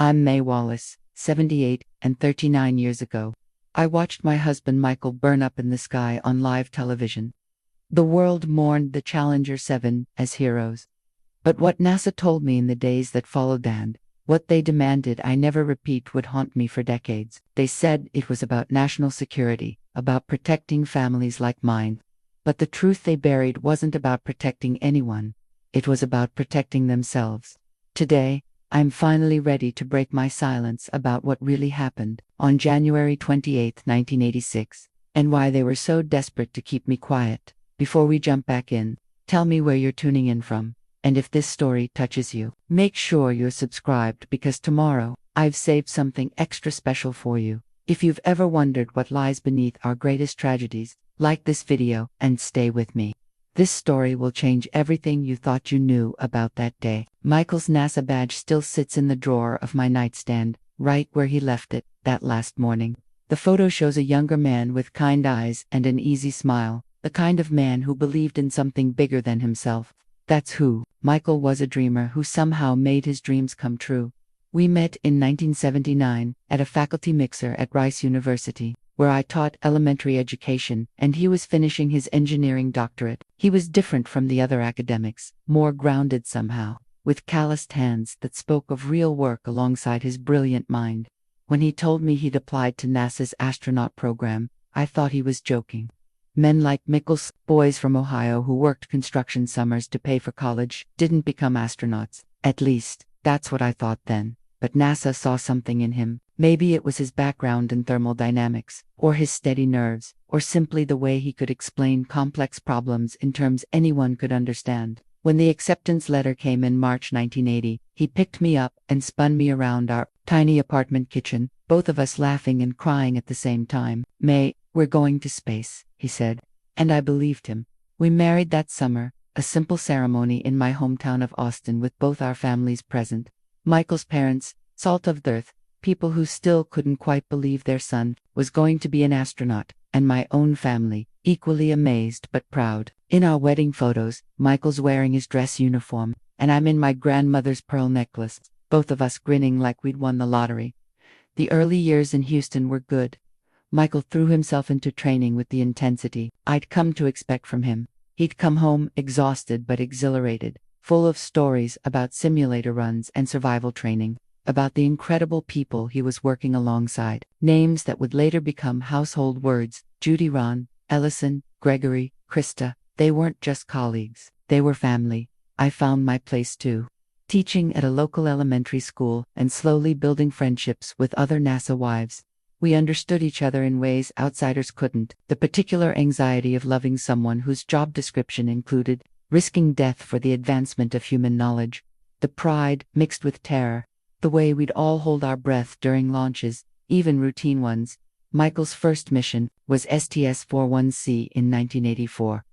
I'm Mae Wallace, 78, and 39 years ago, I watched my husband Michael burn up in the sky on live television. The world mourned the Challenger 7 as heroes. But what NASA told me in the days that followed and what they demanded I never repeat would haunt me for decades. They said it was about national security, about protecting families like mine. But the truth they buried wasn't about protecting anyone. It was about protecting themselves. Today, I'm finally ready to break my silence about what really happened on January 28, 1986, and why they were so desperate to keep me quiet. Before we jump back in, tell me where you're tuning in from, and if this story touches you, make sure you're subscribed because tomorrow, I've saved something extra special for you. If you've ever wondered what lies beneath our greatest tragedies, like this video and stay with me. This story will change everything you thought you knew about that day. Michael's NASA badge still sits in the drawer of my nightstand, right where he left it that last morning. The photo shows a younger man with kind eyes and an easy smile, the kind of man who believed in something bigger than himself. That's who. Michael was a dreamer who somehow made his dreams come true. We met in 1979 at a faculty mixer at Rice University, where I taught elementary education, and he was finishing his engineering doctorate. He was different from the other academics, more grounded somehow, with calloused hands that spoke of real work alongside his brilliant mind. When he told me he'd applied to NASA's astronaut program, I thought he was joking. Men like Michael's, boys from Ohio who worked construction summers to pay for college, didn't become astronauts. At least, that's what I thought then. But NASA saw something in him. Maybe it was his background in thermodynamics, or his steady nerves, or simply the way he could explain complex problems in terms anyone could understand. When the acceptance letter came in March 1980, he picked me up and spun me around our tiny apartment kitchen, both of us laughing and crying at the same time. "Mae, we're going to space," he said. And I believed him. We married that summer, a simple ceremony in my hometown of Austin with both our families present. Michael's parents, salt of the earth, people who still couldn't quite believe their son was going to be an astronaut, and my own family, equally amazed but proud. In our wedding photos, Michael's wearing his dress uniform, and I'm in my grandmother's pearl necklace, both of us grinning like we'd won the lottery. The early years in Houston were good. Michael threw himself into training with the intensity I'd come to expect from him. He'd come home exhausted but exhilarated, full of stories about simulator runs and survival training, about the incredible people he was working alongside, names that would later become household words: Judy, Ron, Ellison, Gregory, Krista. They weren't just colleagues, they were family. I found my place too. Teaching at a local elementary school and slowly building friendships with other NASA wives. We understood each other in ways outsiders couldn't. The particular anxiety of loving someone whose job description included risking death for the advancement of human knowledge. The pride mixed with terror. The way we'd all hold our breath during launches, even routine ones. Michael's first mission was STS-41C in 1984.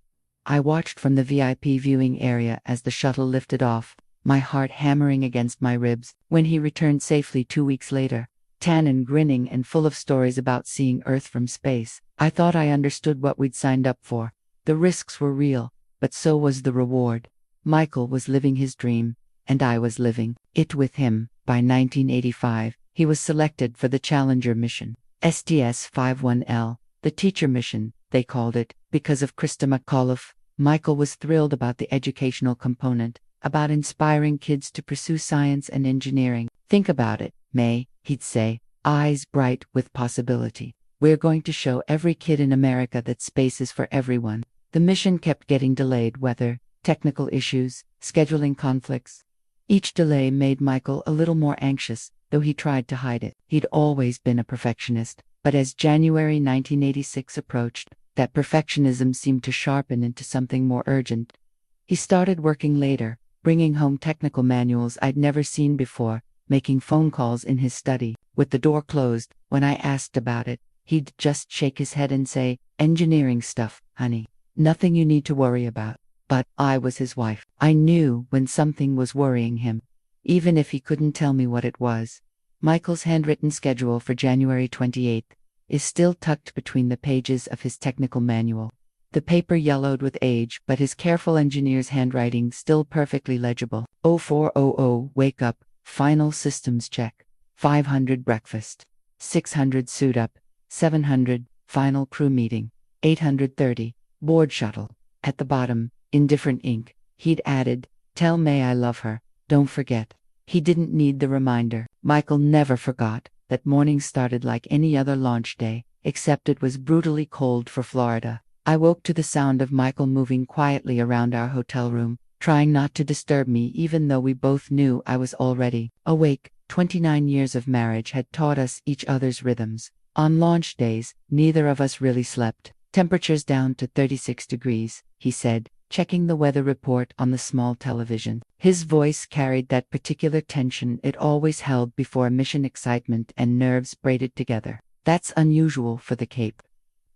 I watched from the VIP viewing area as the shuttle lifted off, my heart hammering against my ribs. When he returned safely 2 weeks later, tan and grinning and full of stories about seeing Earth from space, I thought I understood what we'd signed up for. The risks were real, but so was the reward. Michael was living his dream, and I was living it with him. By 1985, he was selected for the Challenger mission, STS-51L, the teacher mission, they called it, because of Krista McAuliffe. Michael was thrilled about the educational component, about inspiring kids to pursue science and engineering. "Think about it, Mae," he'd say, eyes bright with possibility. "We're going to show every kid in America that space is for everyone." The mission kept getting delayed: weather, technical issues, scheduling conflicts. Each delay made Michael a little more anxious, though he tried to hide it. He'd always been a perfectionist, but as January 1986 approached, that perfectionism seemed to sharpen into something more urgent. He started working later, bringing home technical manuals I'd never seen before, making phone calls in his study. With the door closed, when I asked about it, he'd just shake his head and say, "Engineering stuff, honey. Nothing you need to worry about." But I was his wife. I knew when something was worrying him, even if he couldn't tell me what it was. Michael's handwritten schedule for January 28th is still tucked between the pages of his technical manual. The paper yellowed with age, but his careful engineer's handwriting still perfectly legible. 0400, wake up, final systems check. 500 breakfast. 600 suit up. 700 final crew meeting. 830 board shuttle. At the bottom, in different ink, he'd added, "Tell May I love her, don't forget." He didn't need the reminder. Michael never forgot. That morning started like any other launch day, except it was brutally cold for Florida. I woke to the sound of Michael moving quietly around our hotel room, trying not to disturb me even though we both knew I was already awake. 29 years of marriage had taught us each other's rhythms. On launch days, neither of us really slept. "Temperatures down to 36 degrees, he said, checking the weather report on the small television. His voice carried that particular tension it always held before mission, excitement and nerves braided together. "That's unusual for the Cape."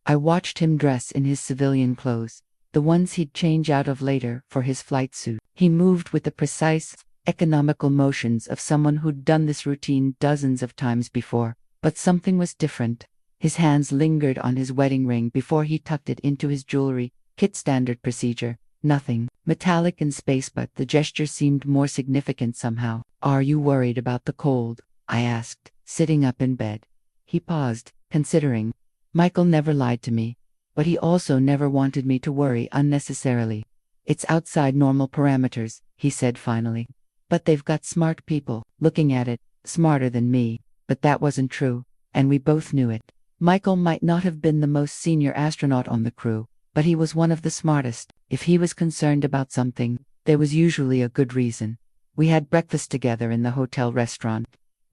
I watched him dress in his civilian clothes, the ones he'd change out of later for his flight suit. He moved with the precise, economical motions of someone who'd done this routine dozens of times before. But something was different. His hands lingered on his wedding ring before he tucked it into his jewelry kit. Standard procedure. Nothing metallic in space, but the gesture seemed more significant somehow. "Are you worried about the cold?" I asked, sitting up in bed. He paused, considering. Michael never lied to me, but he also never wanted me to worry unnecessarily. "It's outside normal parameters," he said finally. "But they've got smart people looking at it, smarter than me." But that wasn't true, and we both knew it. Michael might not have been the most senior astronaut on the crew, but he was one of the smartest. If he was concerned about something, there was usually a good reason. We had breakfast together in the hotel restaurant.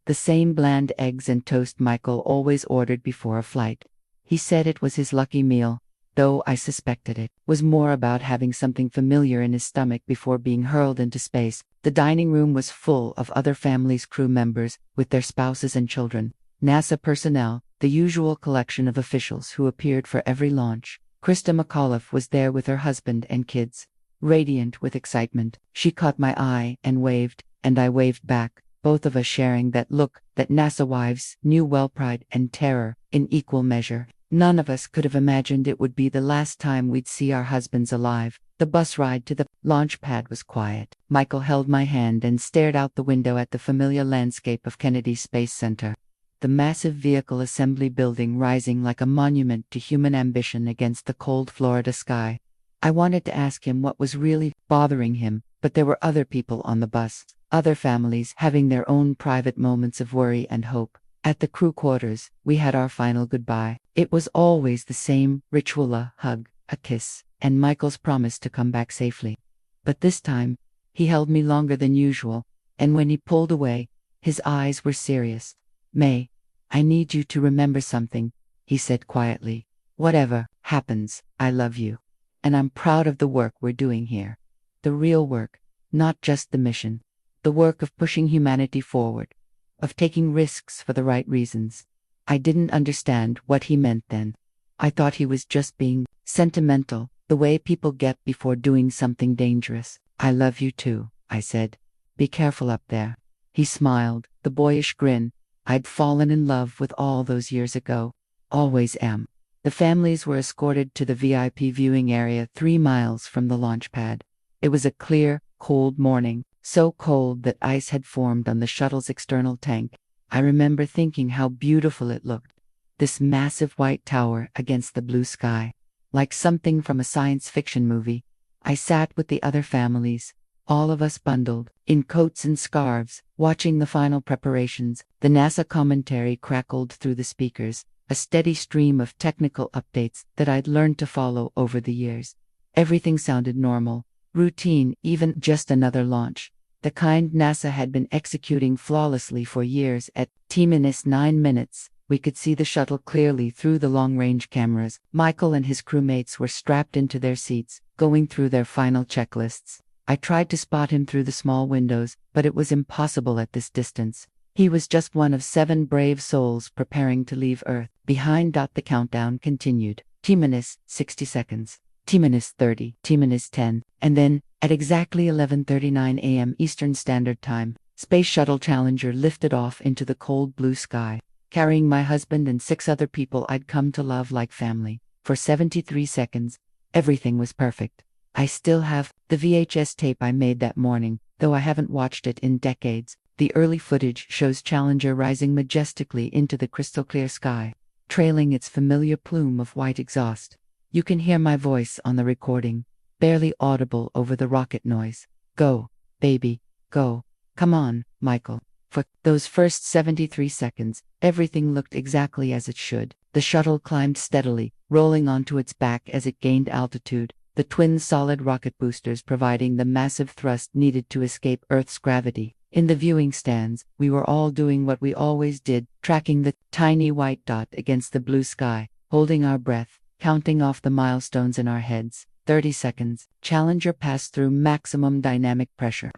The same bland eggs and toast Michael always ordered before a flight. He said it was his lucky meal, though I suspected it was more about having something familiar in his stomach before being hurled into space. The dining room was full of other families' crew members, with their spouses and children. NASA personnel, the usual collection of officials who appeared for every launch. Krista McAuliffe was there with her husband and kids, radiant with excitement. She caught my eye and waved, and I waved back, both of us sharing that look that NASA wives knew well, pride and terror in equal measure. None of us could have imagined it would be the last time we'd see our husbands alive. The bus ride to the launch pad was quiet. Michael held my hand and stared out the window at the familiar landscape of Kennedy Space Center. The massive vehicle assembly building rising like a monument to human ambition against the cold Florida sky. I wanted to ask him what was really bothering him, but there were other people on the bus, other families having their own private moments of worry and hope. At the crew quarters, we had our final goodbye. It was always the same ritual: a hug, a kiss, and Michael's promise to come back safely. But this time, he held me longer than usual, and when he pulled away, his eyes were serious. "May, I need you to remember something," he said quietly. "Whatever happens, I love you. And I'm proud of the work we're doing here. The real work, not just the mission. The work of pushing humanity forward, of taking risks for the right reasons." I didn't understand what he meant then. I thought he was just being sentimental, the way people get before doing something dangerous. "I love you too," I said. "Be careful up there." He smiled, the boyish grin I'd fallen in love with all those years ago. Always am. The families were escorted to the VIP viewing area 3 miles from the launch pad. It was a clear, cold morning, so cold that ice had formed on the shuttle's external tank. I remember thinking how beautiful it looked. This massive white tower against the blue sky, like something from a science fiction movie. I sat with the other families, all of us bundled in coats and scarves, watching the final preparations. The NASA commentary crackled through the speakers, a steady stream of technical updates that I'd learned to follow over the years. Everything sounded normal, routine, even just another launch. The kind NASA had been executing flawlessly for years. At T-9 minutes, we could see the shuttle clearly through the long-range cameras. Michael and his crewmates were strapped into their seats, going through their final checklists. I tried to spot him through the small windows, but it was impossible at this distance. He was just one of 7 brave souls preparing to leave Earth. Behind. The countdown continued. T-60 seconds. T-30. T-10. And then, at exactly 11:39 a.m. Eastern Standard Time, Space Shuttle Challenger lifted off into the cold blue sky, carrying my husband and 6 other people I'd come to love like family. For 73 seconds, everything was perfect. I still have the VHS tape I made that morning, though I haven't watched it in decades. The early footage shows Challenger rising majestically into the crystal-clear sky, trailing its familiar plume of white exhaust. You can hear my voice on the recording, barely audible over the rocket noise. Go, baby, go. Come on, Michael. For those first 73 seconds, everything looked exactly as it should. The shuttle climbed steadily, rolling onto its back as it gained altitude, the twin solid rocket boosters providing the massive thrust needed to escape Earth's gravity. In the viewing stands, we were all doing what we always did, tracking the tiny white dot against the blue sky, holding our breath, counting off the milestones in our heads. 30 seconds. Challenger passed through maximum dynamic pressure,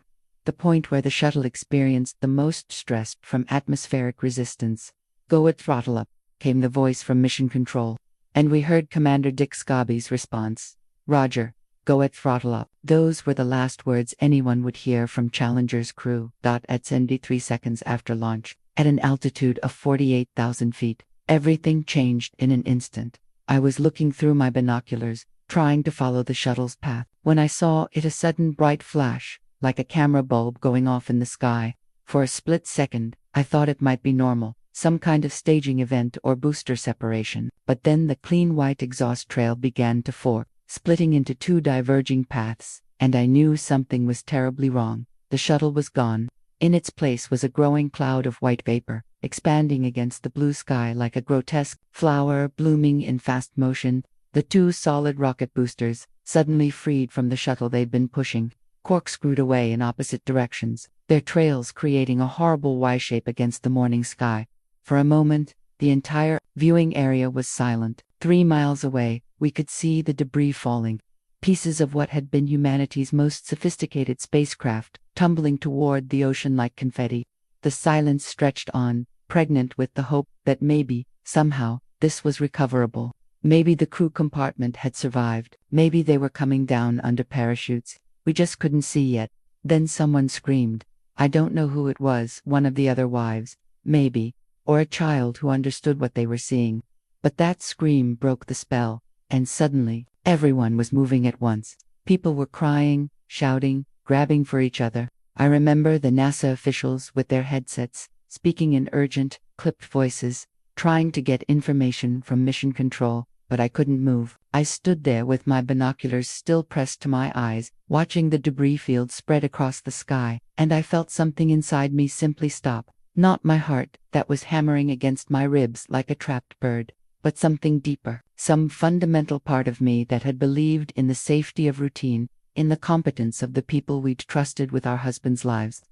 the point where the shuttle experienced the most stress from atmospheric resistance. Go at throttle up, came the voice from Mission Control, and we heard Commander Dick Scobie's response. Roger, go at throttle up. Those were the last words anyone would hear from Challenger's crew. At 73 seconds after launch, at an altitude of 48,000 feet, everything changed in an instant. I was looking through my binoculars, trying to follow the shuttle's path, when I saw a sudden bright flash, like a camera bulb going off in the sky. For a split second, I thought it might be normal, some kind of staging event or booster separation. But then the clean white exhaust trail began to fork, splitting into two diverging paths, and I knew something was terribly wrong. The shuttle was gone. In its place was a growing cloud of white vapor, expanding against the blue sky like a grotesque flower blooming in fast motion. The two solid rocket boosters, suddenly freed from the shuttle they'd been pushing, corkscrewed away in opposite directions, their trails creating a horrible Y-shape against the morning sky. For a moment, the entire viewing area was silent. 3 miles away, we could see the debris falling, pieces of what had been humanity's most sophisticated spacecraft, tumbling toward the ocean like confetti. The silence stretched on, pregnant with the hope that maybe, somehow, this was recoverable. Maybe the crew compartment had survived. Maybe they were coming down under parachutes. We just couldn't see yet. Then someone screamed. I don't know who it was, one of the other wives, maybe, or a child who understood what they were seeing. But that scream broke the spell, and suddenly, everyone was moving at once. People were crying, shouting, grabbing for each other. I remember the NASA officials with their headsets, speaking in urgent, clipped voices, trying to get information from Mission Control, but I couldn't move. I stood there with my binoculars still pressed to my eyes, watching the debris field spread across the sky, and I felt something inside me simply stop. Not my heart, that was hammering against my ribs like a trapped bird, but something deeper, some fundamental part of me that had believed in the safety of routine, in the competence of the people we'd trusted with our husbands' lives.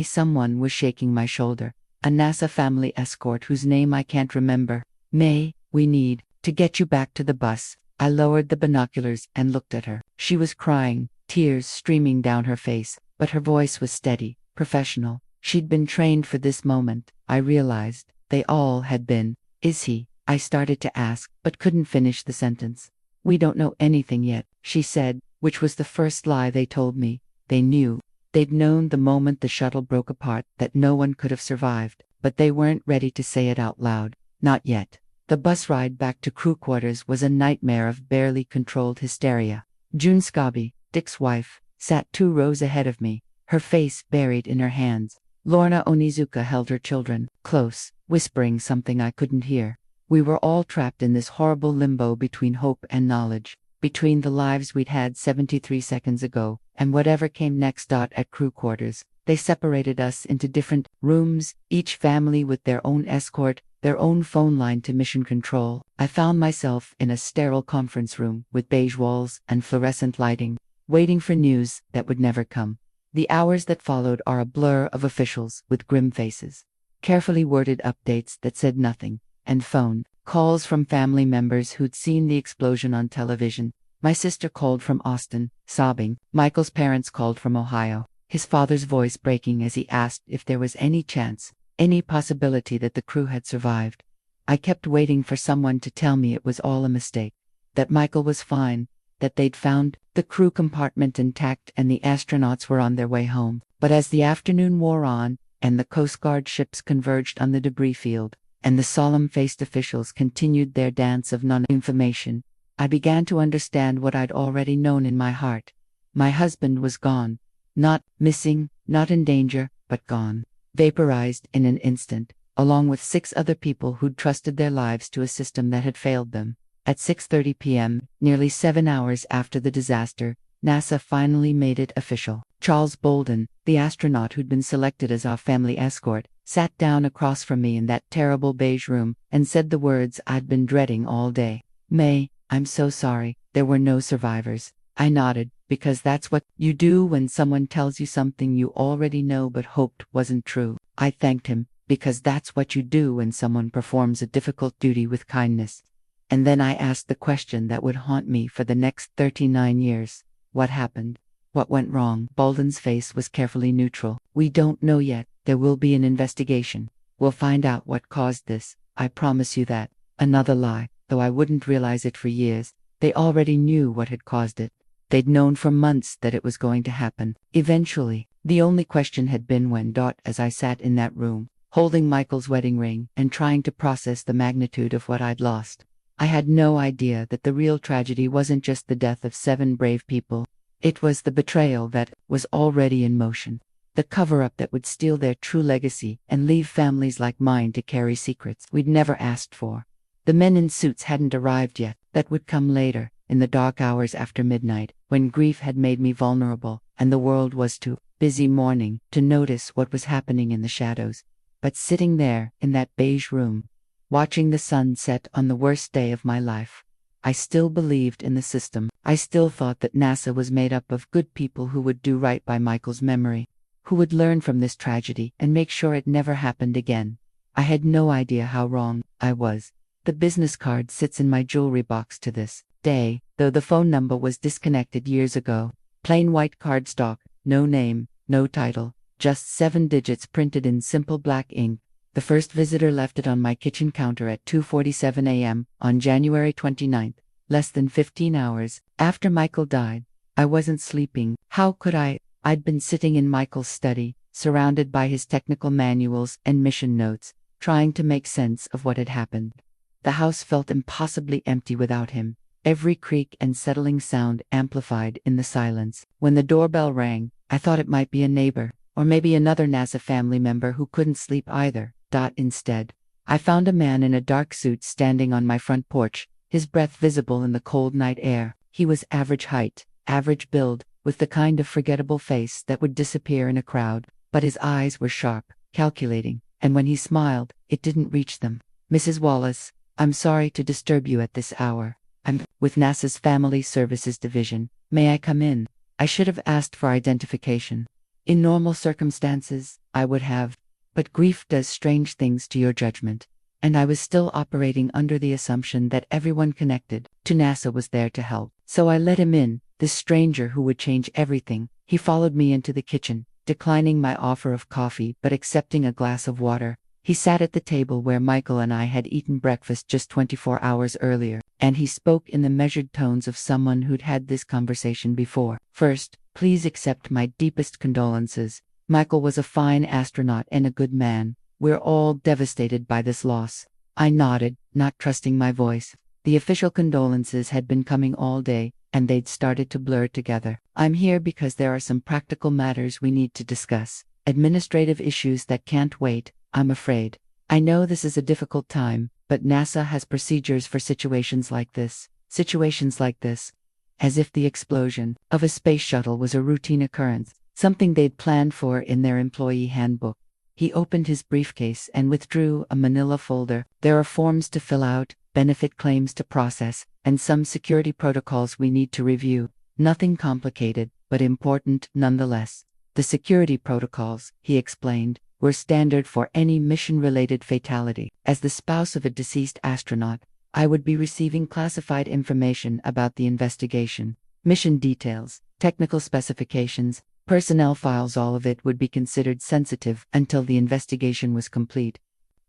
Someone was shaking my shoulder, a NASA family escort whose name I can't remember. Mae, we need to get you back to the bus. I lowered the binoculars and looked at her. She was crying, tears streaming down her face, but her voice was steady, professional. She'd been trained for this moment, I realized. They all had been. Is he? I started to ask, but couldn't finish the sentence. We don't know anything yet, she said, which was the first lie they told me. They knew. They'd known the moment the shuttle broke apart that no one could have survived, but they weren't ready to say it out loud. Not yet. The bus ride back to crew quarters was a nightmare of barely controlled hysteria. June Scobie, Dick's wife, sat 2 rows ahead of me, her face buried in her hands. Lorna Onizuka held her children, close, whispering something I couldn't hear. We were all trapped in this horrible limbo between hope and knowledge, between the lives we'd had 73 seconds ago, and whatever came next. At crew quarters, they separated us into different rooms, each family with their own escort, their own phone line to Mission Control. I found myself in a sterile conference room with beige walls and fluorescent lighting, waiting for news that would never come. The hours that followed are a blur of officials with grim faces, carefully worded updates that said nothing, and phone calls from family members who'd seen the explosion on television. My sister called from Austin, sobbing. Michael's parents called from Ohio, his father's voice breaking as he asked if there was any chance, any possibility that the crew had survived. I kept waiting for someone to tell me it was all a mistake, that Michael was fine, that they'd found the crew compartment intact and the astronauts were on their way home. But as the afternoon wore on, and the Coast Guard ships converged on the debris field, and the solemn-faced officials continued their dance of non-information, I began to understand what I'd already known in my heart. My husband was gone. Not missing, not in danger, but gone. vaporized in an instant, along with 6 other people who'd trusted their lives to a system that had failed them. At 6:30 p.m., nearly 7 hours after the disaster, NASA finally made it official. Charles Bolden, the astronaut who'd been selected as our family escort, sat down across from me in that terrible beige room and said the words I'd been dreading all day. "Mae, I'm so sorry, there were no survivors." I nodded, because that's what you do when someone tells you something you already know but hoped wasn't true. I thanked him, because that's what you do when someone performs a difficult duty with kindness. And then I asked the question that would haunt me for the next 39 years. What happened? What went wrong? Bolden's face was carefully neutral. "We don't know yet. There will be an investigation. We'll find out what caused this. I promise you that." Another lie, though I wouldn't realize it for years. They already knew what had caused it. They'd known for months that it was going to happen. Eventually, the only question had been when. As I sat in that room, holding Michael's wedding ring and trying to process the magnitude of what I'd lost, I had no idea that the real tragedy wasn't just the death of 7 brave people. It was the betrayal that was already in motion. The cover-up that would steal their true legacy and leave families like mine to carry secrets we'd never asked for. The men in suits hadn't arrived yet. That would come later, in the dark hours after midnight, when grief had made me vulnerable, and the world was too busy mourning to notice what was happening in the shadows. But sitting there, in that beige room, watching the sun set on the worst day of my life, I still believed in the system. I still thought that NASA was made up of good people who would do right by Michael's memory, who would learn from this tragedy and make sure it never happened again. I had no idea how wrong I was. The business card sits in my jewelry box to this day, though the phone number was disconnected years ago. Plain white cardstock, no name, no title, just 7 digits printed in simple black ink. The first visitor left it on my kitchen counter at 2:47 a.m. on January 29th, less than 15 hours after Michael died. I wasn't sleeping. How could I? I'd been sitting in Michael's study, surrounded by his technical manuals and mission notes, trying to make sense of what had happened. The house felt impossibly empty without him, every creak and settling sound amplified in the silence. When the doorbell rang, I thought it might be a neighbor, or maybe another NASA family member who couldn't sleep either. Instead, I found a man in a dark suit standing on my front porch, his breath visible in the cold night air. He was average height, average build, with the kind of forgettable face that would disappear in a crowd, but his eyes were sharp, calculating, and when he smiled, it didn't reach them. "Mrs. Wallace, I'm sorry to disturb you at this hour. I'm with NASA's Family Services Division. May I come in?" I should have asked for identification. In normal circumstances, I would have. But grief does strange things to your judgment, and I was still operating under the assumption that everyone connected to NASA was there to help. So I let him in, this stranger who would change everything. He followed me into the kitchen, declining my offer of coffee but accepting a glass of water. He sat at the table where Michael and I had eaten breakfast just 24 hours earlier, and he spoke in the measured tones of someone who'd had this conversation before. "First, please accept my deepest condolences. Michael was a fine astronaut and a good man. We're all devastated by this loss." I nodded, not trusting my voice. The official condolences had been coming all day, and they'd started to blur together. "I'm here because there are some practical matters we need to discuss. Administrative issues that can't wait, I'm afraid. I know this is a difficult time, but NASA has procedures for situations like this. Situations like this. As if the explosion of a space shuttle was a routine occurrence, something they'd planned for in their employee handbook. He opened his briefcase and withdrew a manila folder. "There are forms to fill out, benefit claims to process, and some security protocols we need to review. Nothing complicated, but important nonetheless." The security protocols, he explained, were standard for any mission-related fatality. As the spouse of a deceased astronaut, I would be receiving classified information about the investigation. Mission details, technical specifications, personnel files, all of it would be considered sensitive until the investigation was complete.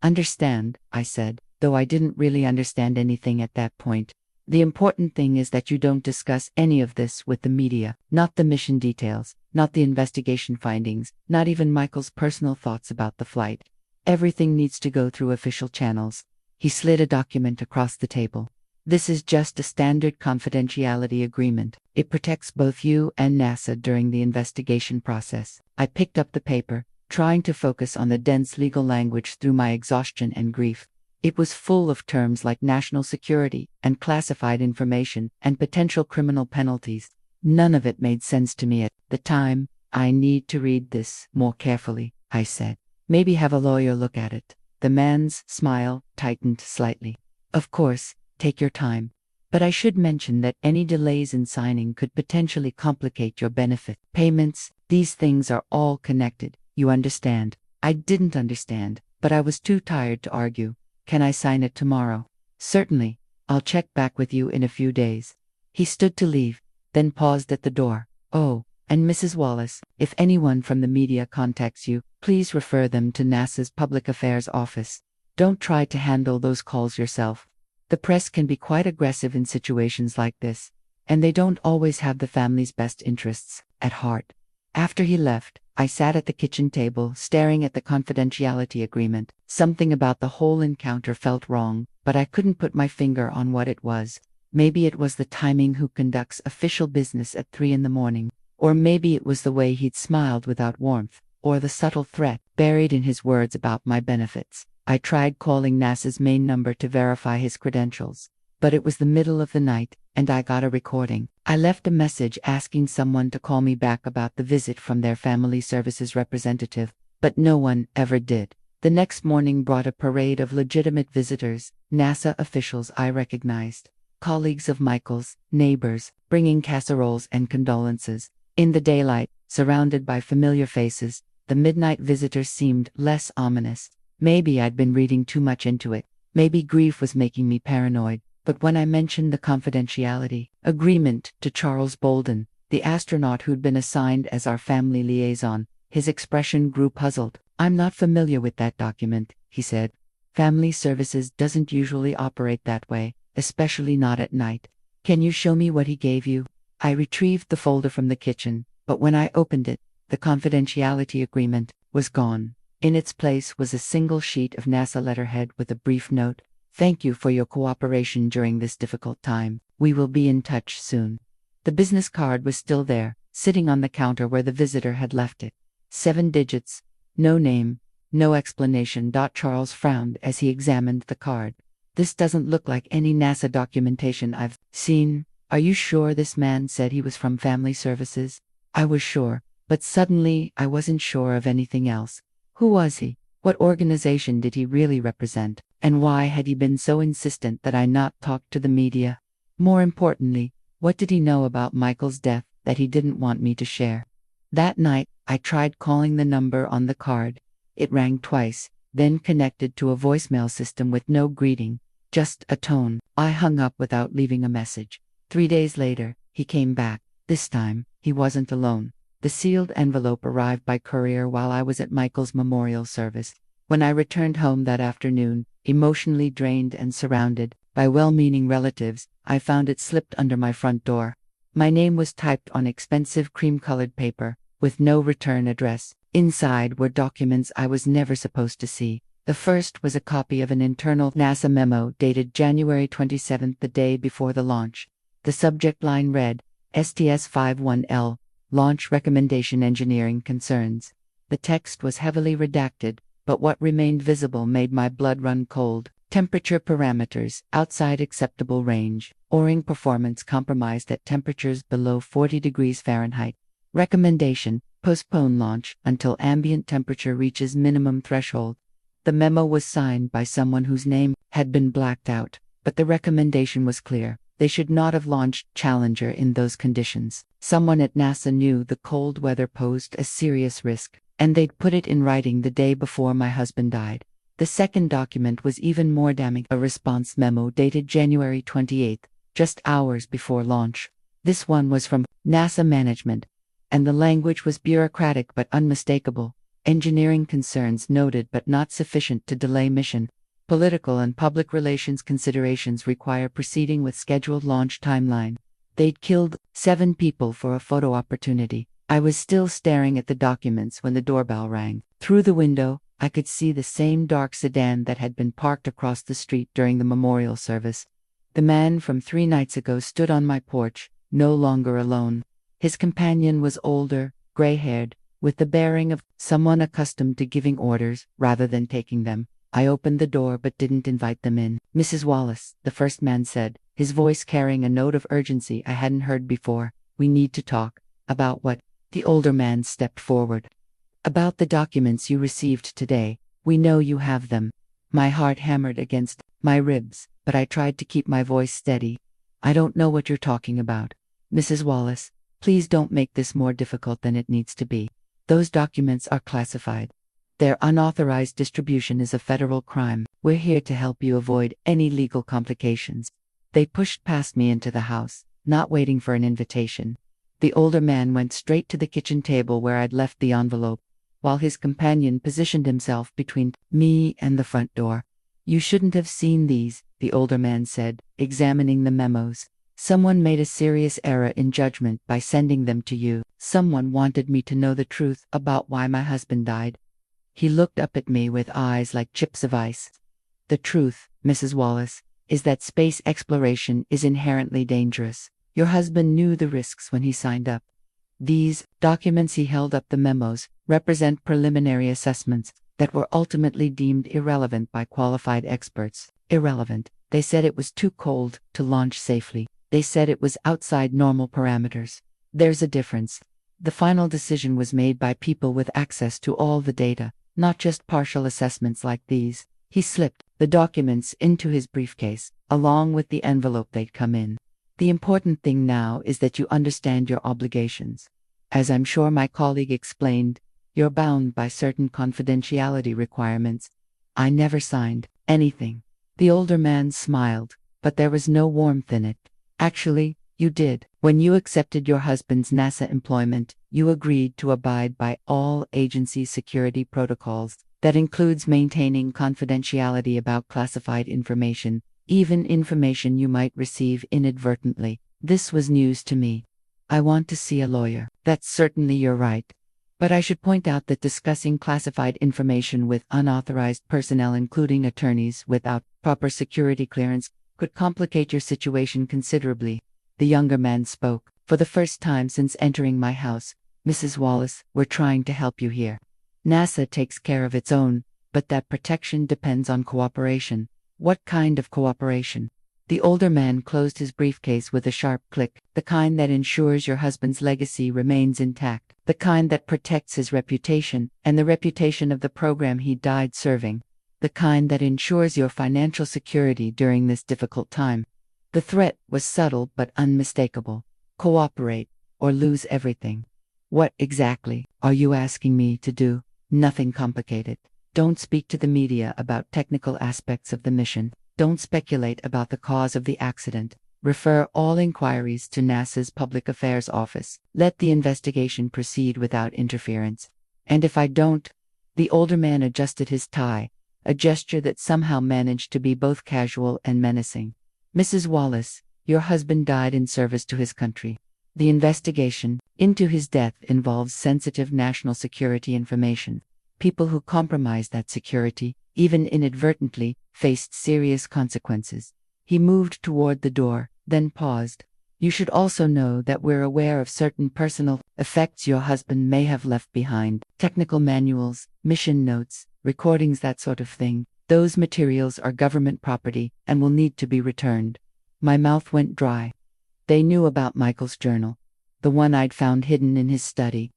"Understand," I said, though I didn't really understand anything at that point. "The important thing is that you don't discuss any of this with the media, not the mission details, not the investigation findings, not even Michael's personal thoughts about the flight. Everything needs to go through official channels." He slid a document across the table. "This is just a standard confidentiality agreement. It protects both you and NASA during the investigation process." I picked up the paper, trying to focus on the dense legal language through my exhaustion and grief. It was full of terms like national security and classified information and potential criminal penalties. None of it made sense to me at the time. "I need to read this more carefully," I said. "Maybe have a lawyer look at it." The man's smile tightened slightly. "Of course, take your time. But I should mention that any delays in signing could potentially complicate your benefit payments. These things are all connected, you understand." I didn't understand, but I was too tired to argue. "Can I sign it tomorrow?" "Certainly. I'll check back with you in a few days." He stood to leave, then paused at the door. "Oh, and Mrs. Wallace, if anyone from the media contacts you, please refer them to NASA's Public Affairs Office. Don't try to handle those calls yourself. The press can be quite aggressive in situations like this, and they don't always have the family's best interests at heart." After he left, I sat at the kitchen table, staring at the confidentiality agreement. Something about the whole encounter felt wrong, but I couldn't put my finger on what it was. Maybe it was the timing. Who conducts official business at 3 in the morning? Or maybe it was the way he'd smiled without warmth, or the subtle threat buried in his words about my benefits. I tried calling NASA's main number to verify his credentials, but it was the middle of the night, and I got a recording. I left a message asking someone to call me back about the visit from their family services representative, but no one ever did. The next morning brought a parade of legitimate visitors, NASA officials I recognized, colleagues of Michael's, neighbors, bringing casseroles and condolences. In the daylight, surrounded by familiar faces, the midnight visitors seemed less ominous. Maybe I'd been reading too much into it. Maybe grief was making me paranoid. But when I mentioned the confidentiality agreement to Charles Bolden, the astronaut who'd been assigned as our family liaison, his expression grew puzzled. "I'm not familiar with that document," he said. "Family services doesn't usually operate that way, especially not at night. Can you show me what he gave you?" I retrieved the folder from the kitchen, but when I opened it, the confidentiality agreement was gone. In its place was a single sheet of NASA letterhead with a brief note. "Thank you for your cooperation during this difficult time. We will be in touch soon." The business card was still there, sitting on the counter where the visitor had left it. 7 digits, no name, no explanation. Charles frowned as he examined the card. "This doesn't look like any NASA documentation I've seen." "Are you sure this man said he was from Family Services?" I was sure, but suddenly I wasn't sure of anything else. Who was he? What organization did he really represent? And why had he been so insistent that I not talk to the media? More importantly, what did he know about Michael's death that he didn't want me to share? That night, I tried calling the number on the card. It rang twice, then connected to a voicemail system with no greeting, just a tone. I hung up without leaving a message. 3 days later, he came back. This time, he wasn't alone. The sealed envelope arrived by courier while I was at Michael's memorial service. When I returned home that afternoon, emotionally drained and surrounded by well-meaning relatives, I found it slipped under my front door. My name was typed on expensive cream-colored paper, with no return address. Inside were documents I was never supposed to see. The first was a copy of an internal NASA memo dated January 27, the day before the launch. The subject line read, STS-51L, Launch Recommendation Engineering Concerns. The text was heavily redacted, but what remained visible made my blood run cold. Temperature parameters, outside acceptable range. O-ring performance compromised at temperatures below 40 degrees Fahrenheit. Recommendation, postpone launch until ambient temperature reaches minimum threshold. The memo was signed by someone whose name had been blacked out, but the recommendation was clear. They should not have launched Challenger in those conditions. Someone at NASA knew the cold weather posed a serious risk, and they'd put it in writing the day before my husband died. The second document was even more damning, a response memo dated January 28, just hours before launch. This one was from NASA management, and the language was bureaucratic but unmistakable. Engineering concerns noted but not sufficient to delay mission. Political and public relations considerations require proceeding with scheduled launch timeline. They'd killed 7 people for a photo opportunity. I was still staring at the documents when the doorbell rang. Through the window, I could see the same dark sedan that had been parked across the street during the memorial service. The man from 3 nights ago stood on my porch, no longer alone. His companion was older, gray-haired, with the bearing of someone accustomed to giving orders rather than taking them. I opened the door but didn't invite them in. "Mrs. Wallace," the first man said, his voice carrying a note of urgency I hadn't heard before. "We need to talk." "About what?" The older man stepped forward. "About the documents you received today. We know you have them." My heart hammered against my ribs, but I tried to keep my voice steady. "I don't know what you're talking about. Mrs. Wallace, please don't make this more difficult than it needs to be. Those documents are classified. Their unauthorized distribution is a federal crime. We're here to help you avoid any legal complications." They pushed past me into the house, not waiting for an invitation. The older man went straight to the kitchen table where I'd left the envelope, while his companion positioned himself between me and the front door. "You shouldn't have seen these," the older man said, examining the memos. "Someone made a serious error in judgment by sending them to you. Someone wanted me to know the truth about why my husband died." He looked up at me with eyes like chips of ice. "The truth, Mrs. Wallace, is that space exploration is inherently dangerous. Your husband knew the risks when he signed up. These documents," he held up the memos, "represent preliminary assessments that were ultimately deemed irrelevant by qualified experts." Irrelevant. They said it was too cold to launch safely. They said it was outside normal parameters. There's a difference. The final decision was made by people with access to all the data, not just partial assessments like these. He slipped the documents into his briefcase, along with the envelope they'd come in. "The important thing now is that you understand your obligations. As I'm sure my colleague explained, you're bound by certain confidentiality requirements. I never signed anything." The older man smiled, but there was no warmth in it. "Actually, you did. When you accepted your husband's NASA employment, you agreed to abide by all agency security protocols. That includes maintaining confidentiality about classified information, even information you might receive inadvertently." This was news to me. "I want to see a lawyer." "That's certainly your right. But I should point out that discussing classified information with unauthorized personnel, including attorneys without proper security clearance, could complicate your situation considerably." The younger man spoke. "For the first time since entering my house, Mrs. Wallace, we're trying to help you here. NASA takes care of its own, but that protection depends on cooperation." "What kind of cooperation?" The older man closed his briefcase with a sharp click. "The kind that ensures your husband's legacy remains intact. The kind that protects his reputation and the reputation of the program he died serving. The kind that ensures your financial security during this difficult time." The threat was subtle but unmistakable. "Cooperate, or lose everything." "What exactly are you asking me to do?" "Nothing complicated. Don't speak to the media about technical aspects of the mission. Don't speculate about the cause of the accident. Refer all inquiries to NASA's Public Affairs Office. Let the investigation proceed without interference." "And if I don't?" The older man adjusted his tie, a gesture that somehow managed to be both casual and menacing. "Mrs. Wallace, your husband died in service to his country. The investigation into his death involves sensitive national security information. People who compromise that security, even inadvertently, faced serious consequences." He moved toward the door, then paused. "You should also know that we're aware of certain personal effects your husband may have left behind. Technical manuals, mission notes, recordings, that sort of thing. Those materials are government property and will need to be returned." My mouth went dry. They knew about Michael's journal, the one I'd found hidden in his study.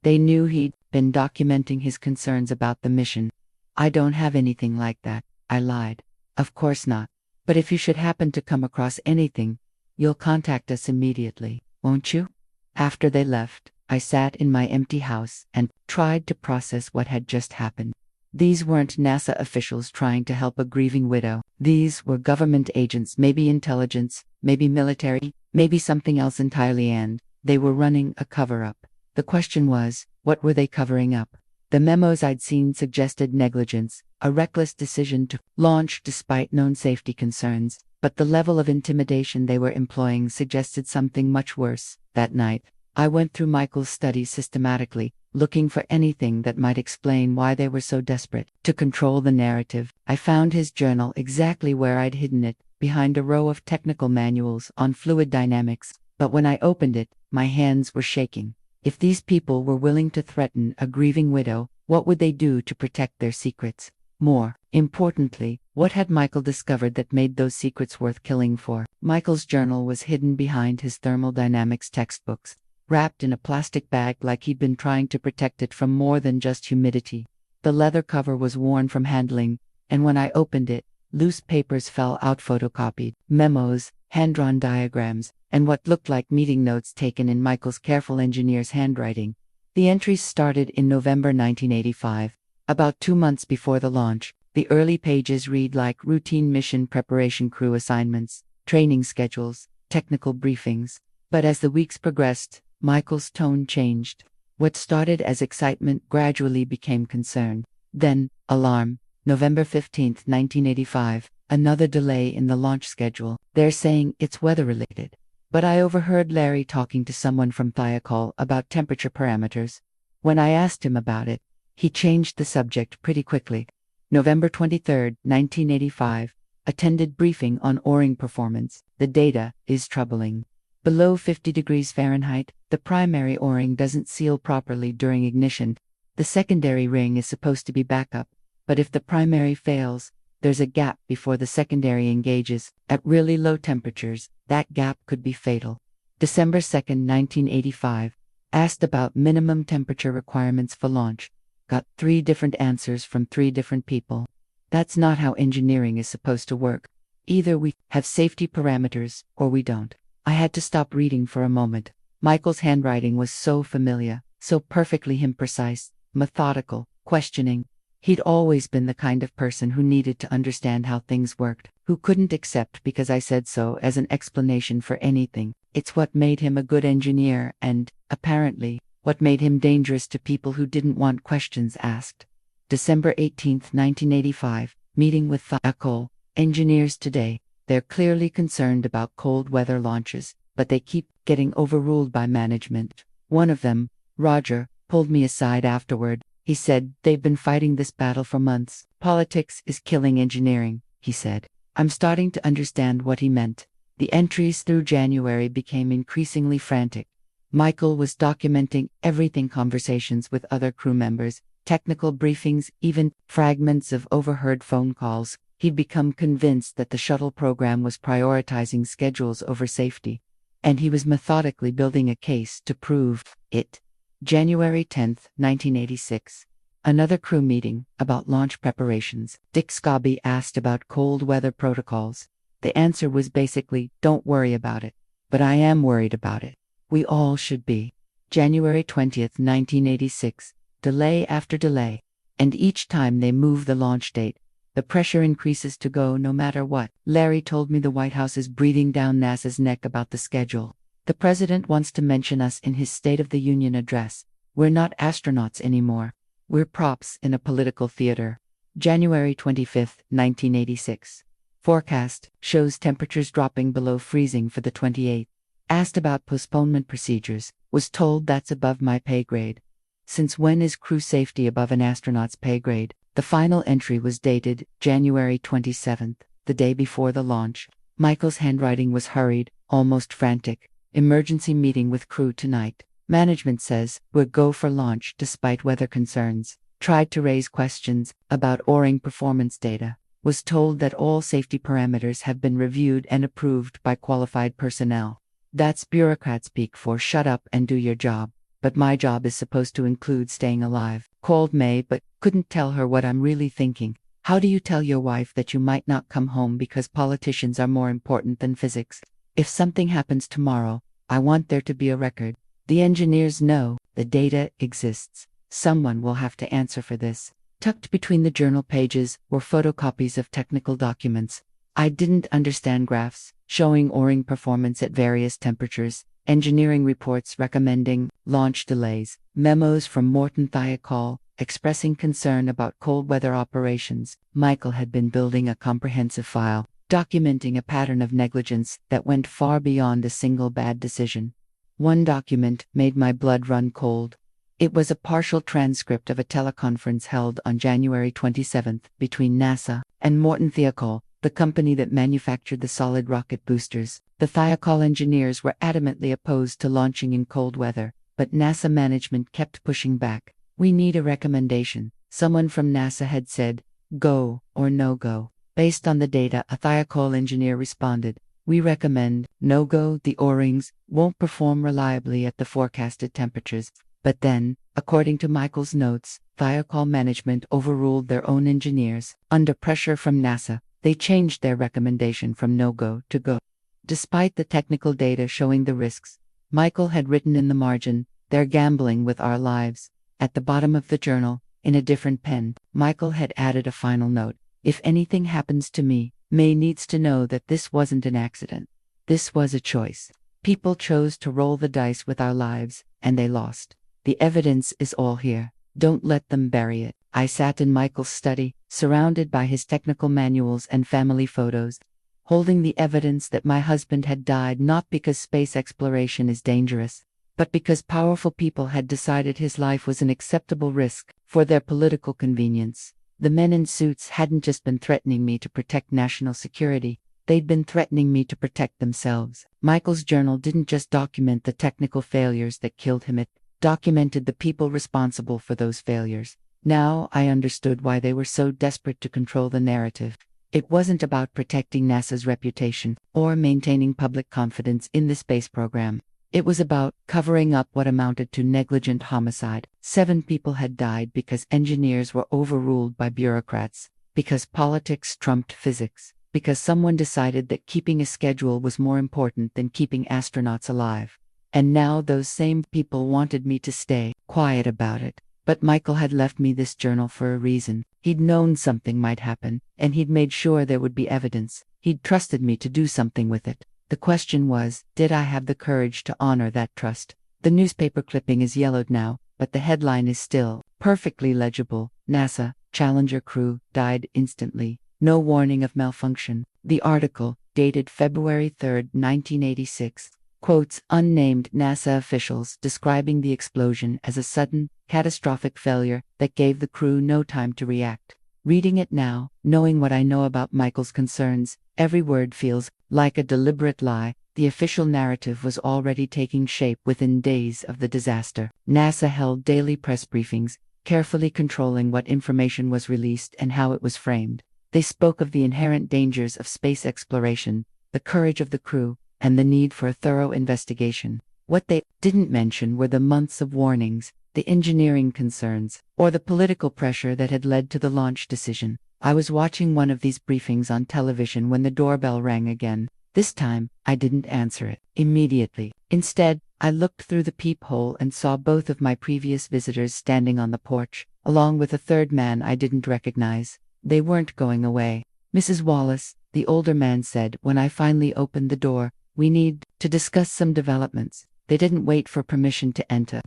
They knew he'd been documenting his concerns about the mission. "I don't have anything like that," I lied. "Of course not. But if you should happen to come across anything, you'll contact us immediately, won't you?" After they left, I sat in my empty house and tried to process what had just happened. These weren't NASA officials trying to help a grieving widow. These were government agents, maybe intelligence, maybe military, maybe something else entirely, and they were running a cover-up. The question was, what were they covering up? The memos I'd seen suggested negligence, a reckless decision to launch despite known safety concerns, but the level of intimidation they were employing suggested something much worse. That night, I went through Michael's studies systematically, looking for anything that might explain why they were so desperate to control the narrative. I found his journal exactly where I'd hidden it, behind a row of technical manuals on fluid dynamics, but when I opened it, my hands were shaking. If these people were willing to threaten a grieving widow, what would they do to protect their secrets? More importantly, what had Michael discovered that made those secrets worth killing for? Michael's journal was hidden behind his thermodynamics textbooks, wrapped in a plastic bag like he'd been trying to protect it from more than just humidity. The leather cover was worn from handling, and when I opened it, loose papers fell out photocopied, memos, hand-drawn diagrams, and what looked like meeting notes taken in Michael's careful engineer's handwriting. The entries started in November 1985, about 2 months before the launch. The early pages read like routine mission preparation crew assignments, training schedules, technical briefings. But as the weeks progressed, Michael's tone changed. What started as excitement gradually became concern. Then, alarm. November 15, 1985, another delay in the launch schedule. They're saying it's weather-related. But I overheard Larry talking to someone from Thiokol about temperature parameters. When I asked him about it, he changed the subject pretty quickly. November 23, 1985, attended briefing on O-ring performance. The data is troubling. Below 50 degrees Fahrenheit, the primary O-ring doesn't seal properly during ignition. The secondary ring is supposed to be backup, but if the primary fails, there's a gap before the secondary engages. At really low temperatures, that gap could be fatal. December 2, 1985, asked about minimum temperature requirements for launch. Got 3 different answers from 3 different people. That's not how engineering is supposed to work. Either we have safety parameters, or we don't. I had to stop reading for a moment. Michael's handwriting was so familiar, so perfectly precise, methodical, questioning. He'd always been the kind of person who needed to understand how things worked, who couldn't accept because I said so as an explanation for anything. It's what made him a good engineer and, apparently, what made him dangerous to people who didn't want questions asked. December 18, 1985, meeting with Thiokol engineers today. They're clearly concerned about cold weather launches, but they keep getting overruled by management. One of them, Roger, pulled me aside afterward. He said, "They've been fighting this battle for months. Politics is killing engineering," he said. I'm starting to understand what he meant. The entries through January became increasingly frantic. Michael was documenting everything: conversations with other crew members, technical briefings, even fragments of overheard phone calls. He'd become convinced that the shuttle program was prioritizing schedules over safety, and he was methodically building a case to prove it. January 10, 1986. Another crew meeting about launch preparations. Dick Scobie asked about cold weather protocols. The answer was basically, don't worry about it. But I am worried about it. We all should be. January 20, 1986. Delay after delay. And each time they move the launch date, the pressure increases to go no matter what. Larry told me the White House is breathing down NASA's neck about the schedule. The president wants to mention us in his State of the Union address. We're not astronauts anymore. We're props in a political theater. January 25, 1986. Forecast shows temperatures dropping below freezing for the 28th. Asked about postponement procedures. Was told that's above my pay grade. Since when is crew safety above an astronaut's pay grade? The final entry was dated January 27th, the day before the launch. Michael's handwriting was hurried, almost frantic. Emergency meeting with crew tonight. Management says we're go for launch despite weather concerns. Tried to raise questions about O-ring performance data. Was told that all safety parameters have been reviewed and approved by qualified personnel. That's bureaucrat speak for shut up and do your job. But my job is supposed to include staying alive. Called Mae but couldn't tell her what I'm really thinking. How do you tell your wife that you might not come home because politicians are more important than physics? If something happens tomorrow, I want there to be a record. The engineers know the data exists. Someone will have to answer for this. Tucked between the journal pages were photocopies of technical documents. I didn't understand graphs showing O-ring performance at various temperatures, engineering reports recommending launch delays, memos from Morton Thiokol expressing concern about cold weather operations. Michael had been building a comprehensive file, documenting a pattern of negligence that went far beyond a single bad decision. One document made my blood run cold. It was a partial transcript of a teleconference held on January 27 between NASA and Morton Thiokol, the company that manufactured the solid rocket boosters. The Thiokol engineers were adamantly opposed to launching in cold weather. but NASA management kept pushing back. "We need a recommendation," someone from NASA had said. "Go or no go." Based on the data, a thiokol engineer responded, "We recommend no go. The O-rings won't perform reliably at the forecasted temperatures." But then, according to Michael's notes, thiokol management overruled their own engineers. Under pressure from NASA, they changed their recommendation from no go to go. Despite the technical data showing the risks, Michael had written in the margin, "They're gambling with our lives." At the bottom of the journal, in a different pen, Michael had added a final note. "If anything happens to me, Mae needs to know that this wasn't an accident. This was a choice. People chose to roll the dice with our lives, and they lost. The evidence is all here. Don't let them bury it." I sat in Michael's study, surrounded by his technical manuals and family photos, holding the evidence that my husband had died not because space exploration is dangerous, but because powerful people had decided his life was an acceptable risk for their political convenience. The men in suits hadn't just been threatening me to protect national security, they'd been threatening me to protect themselves. Michael's journal didn't just document the technical failures that killed him, it documented the people responsible for those failures. Now I understood why they were so desperate to control the narrative. It wasn't about protecting NASA's reputation or maintaining public confidence in the space program. It was about covering up what amounted to negligent homicide. 7 people had died because engineers were overruled by bureaucrats, because politics trumped physics, because someone decided that keeping a schedule was more important than keeping astronauts alive. And now those same people wanted me to stay quiet about it. But Michael had left me this journal for a reason. He'd known something might happen, and he'd made sure there would be evidence. He'd trusted me to do something with it. The question was, did I have the courage to honor that trust? The newspaper clipping is yellowed now, but the headline is still perfectly legible. NASA Challenger crew died instantly. No warning of malfunction. The article, dated February 3, 1986, quotes unnamed NASA officials describing the explosion as a sudden, catastrophic failure that gave the crew no time to react. Reading it now, knowing what I know about Michael's concerns, every word feels like a deliberate lie. The official narrative was already taking shape within days of the disaster. NASA held daily press briefings, carefully controlling what information was released and how it was framed. They spoke of the inherent dangers of space exploration, the courage of the crew, and the need for a thorough investigation. What they didn't mention were the months of warnings, the engineering concerns, or the political pressure that had led to the launch decision. I was watching one of these briefings on television when the doorbell rang again. This time, I didn't answer it immediately. Instead, I looked through the peephole and saw both of my previous visitors standing on the porch, along with a third man I didn't recognize. They weren't going away. "Mrs. Wallace," the older man said when I finally opened the door, "we need to discuss some developments." They didn't wait for permission to enter.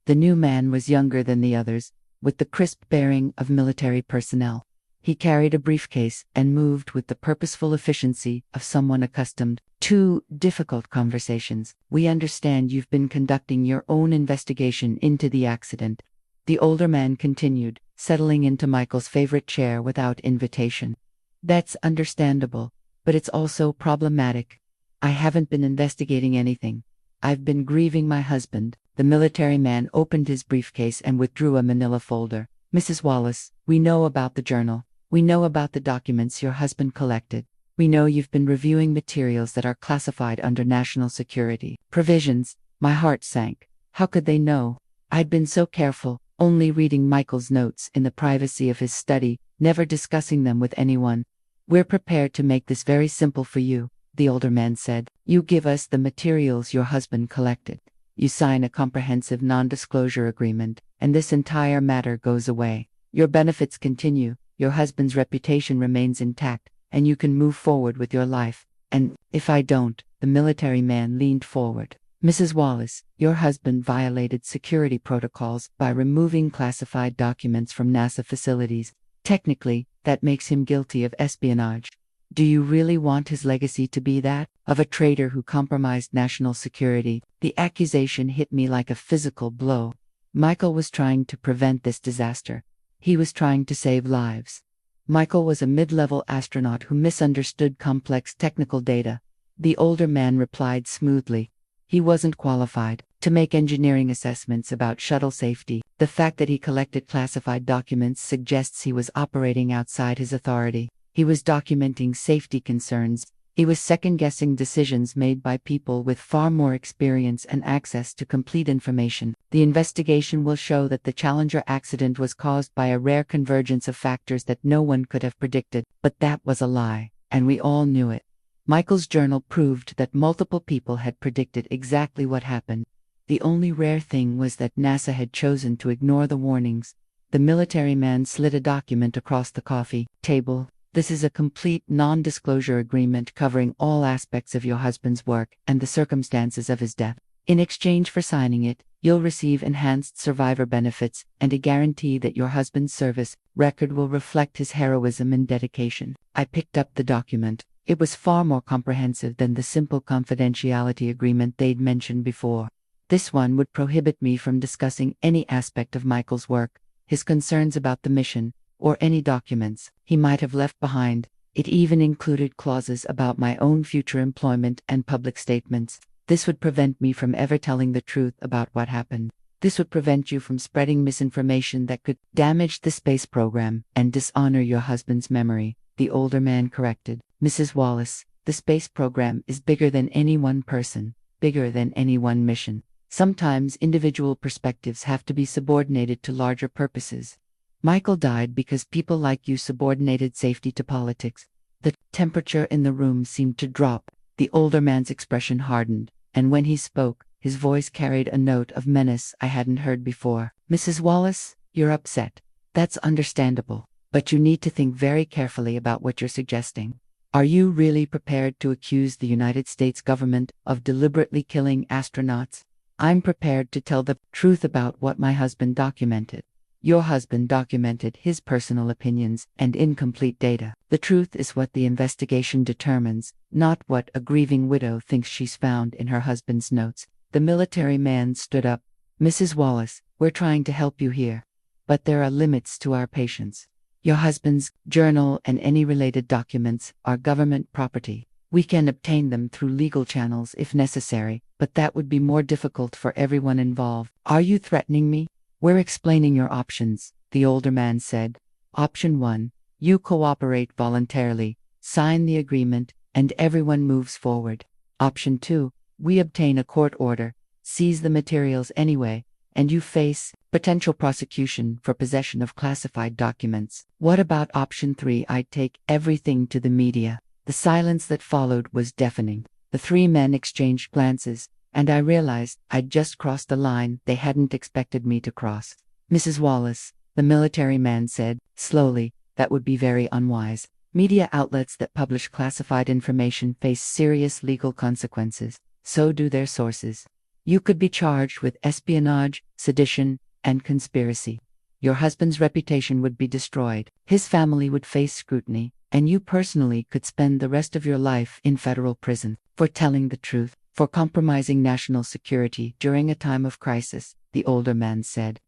The new man was younger than the others, with the crisp bearing of military personnel. He carried a briefcase and moved with the purposeful efficiency of someone accustomed to difficult conversations. "We understand you've been conducting your own investigation into the accident," the older man continued, settling into Michael's favorite chair without invitation. "That's understandable, but it's also problematic. I haven't been investigating anything. I've been grieving my husband." The military man opened his briefcase and withdrew a manila folder. "Mrs. Wallace, we know about the journal. We know about the documents your husband collected. We know you've been reviewing materials that are classified under national security provisions." My heart sank. How could they know? I'd been so careful, only reading Michael's notes in the privacy of his study, never discussing them with anyone. "We're prepared to make this very simple for you," the older man said. "You give us the materials your husband collected. You sign a comprehensive non-disclosure agreement, and this entire matter goes away. Your benefits continue, your husband's reputation remains intact, and you can move forward with your life. And if I don't," the military man leaned forward. "Mrs. Wallace, your husband violated security protocols by removing classified documents from NASA facilities. Technically, that makes him guilty of espionage. Do you really want his legacy to be that of a traitor who compromised national security?" The accusation hit me like a physical blow. Michael was trying to prevent this disaster. He was trying to save lives. Michael was a mid-level astronaut who misunderstood complex technical data. The older man replied smoothly. "He wasn't qualified. to make engineering assessments about shuttle safety. The fact that he collected classified documents suggests he was operating outside his authority. He was documenting safety concerns. He was second-guessing decisions made by people with far more experience and access to complete information. The investigation will show that the Challenger accident was caused by a rare convergence of factors that no one could have predicted. But that was a lie, and we all knew it. Michael's journal proved that multiple people had predicted exactly what happened. The only rare thing was that NASA had chosen to ignore the warnings. The military man slid a document across the coffee table. This is a complete non-disclosure agreement covering all aspects of your husband's work and the circumstances of his death. In exchange for signing it, you'll receive enhanced survivor benefits and a guarantee that your husband's service record will reflect his heroism and dedication. I picked up the document. It was far more comprehensive than the simple confidentiality agreement they'd mentioned before. This one would prohibit me from discussing any aspect of Michael's work, his concerns about the mission, or any documents he might have left behind. It even included clauses about my own future employment and public statements. This would prevent me from ever telling the truth about what happened. This would prevent you from spreading misinformation that could damage the space program and dishonor your husband's memory, the older man corrected. Mrs. Wallace, the space program is bigger than any one person, bigger than any one mission. Sometimes individual perspectives have to be subordinated to larger purposes. Michael died because people like you subordinated safety to politics. The temperature in the room seemed to drop. The older man's expression hardened, and when he spoke, his voice carried a note of menace I hadn't heard before. Mrs. Wallace, you're upset. That's understandable, but you need to think very carefully about what you're suggesting. Are you really prepared to accuse the United States government of deliberately killing astronauts? I'm prepared to tell the truth about what my husband documented. Your husband documented his personal opinions and incomplete data. The truth is what the investigation determines, not what a grieving widow thinks she's found in her husband's notes. The military man stood up. Mrs. Wallace, we're trying to help you here, but there are limits to our patience. Your husband's journal and any related documents are government property. We can obtain them through legal channels if necessary, but that would be more difficult for everyone involved. Are you threatening me? We're explaining your options, the older man said. Option 1, you cooperate voluntarily, sign the agreement, and everyone moves forward. Option 2, we obtain a court order, seize the materials anyway, and you face potential prosecution for possession of classified documents. What about option 3? I'd take everything to the media. The silence that followed was deafening. The three men exchanged glances, and I realized I'd just crossed the line they hadn't expected me to cross. Mrs. Wallace, the military man said, slowly, that would be very unwise. Media outlets that publish classified information face serious legal consequences. So do their sources. You could be charged with espionage, sedition, and conspiracy. Your husband's reputation would be destroyed. His family would face scrutiny, and you personally could spend the rest of your life in federal prison for telling the truth, for compromising national security during a time of crisis, the older man said.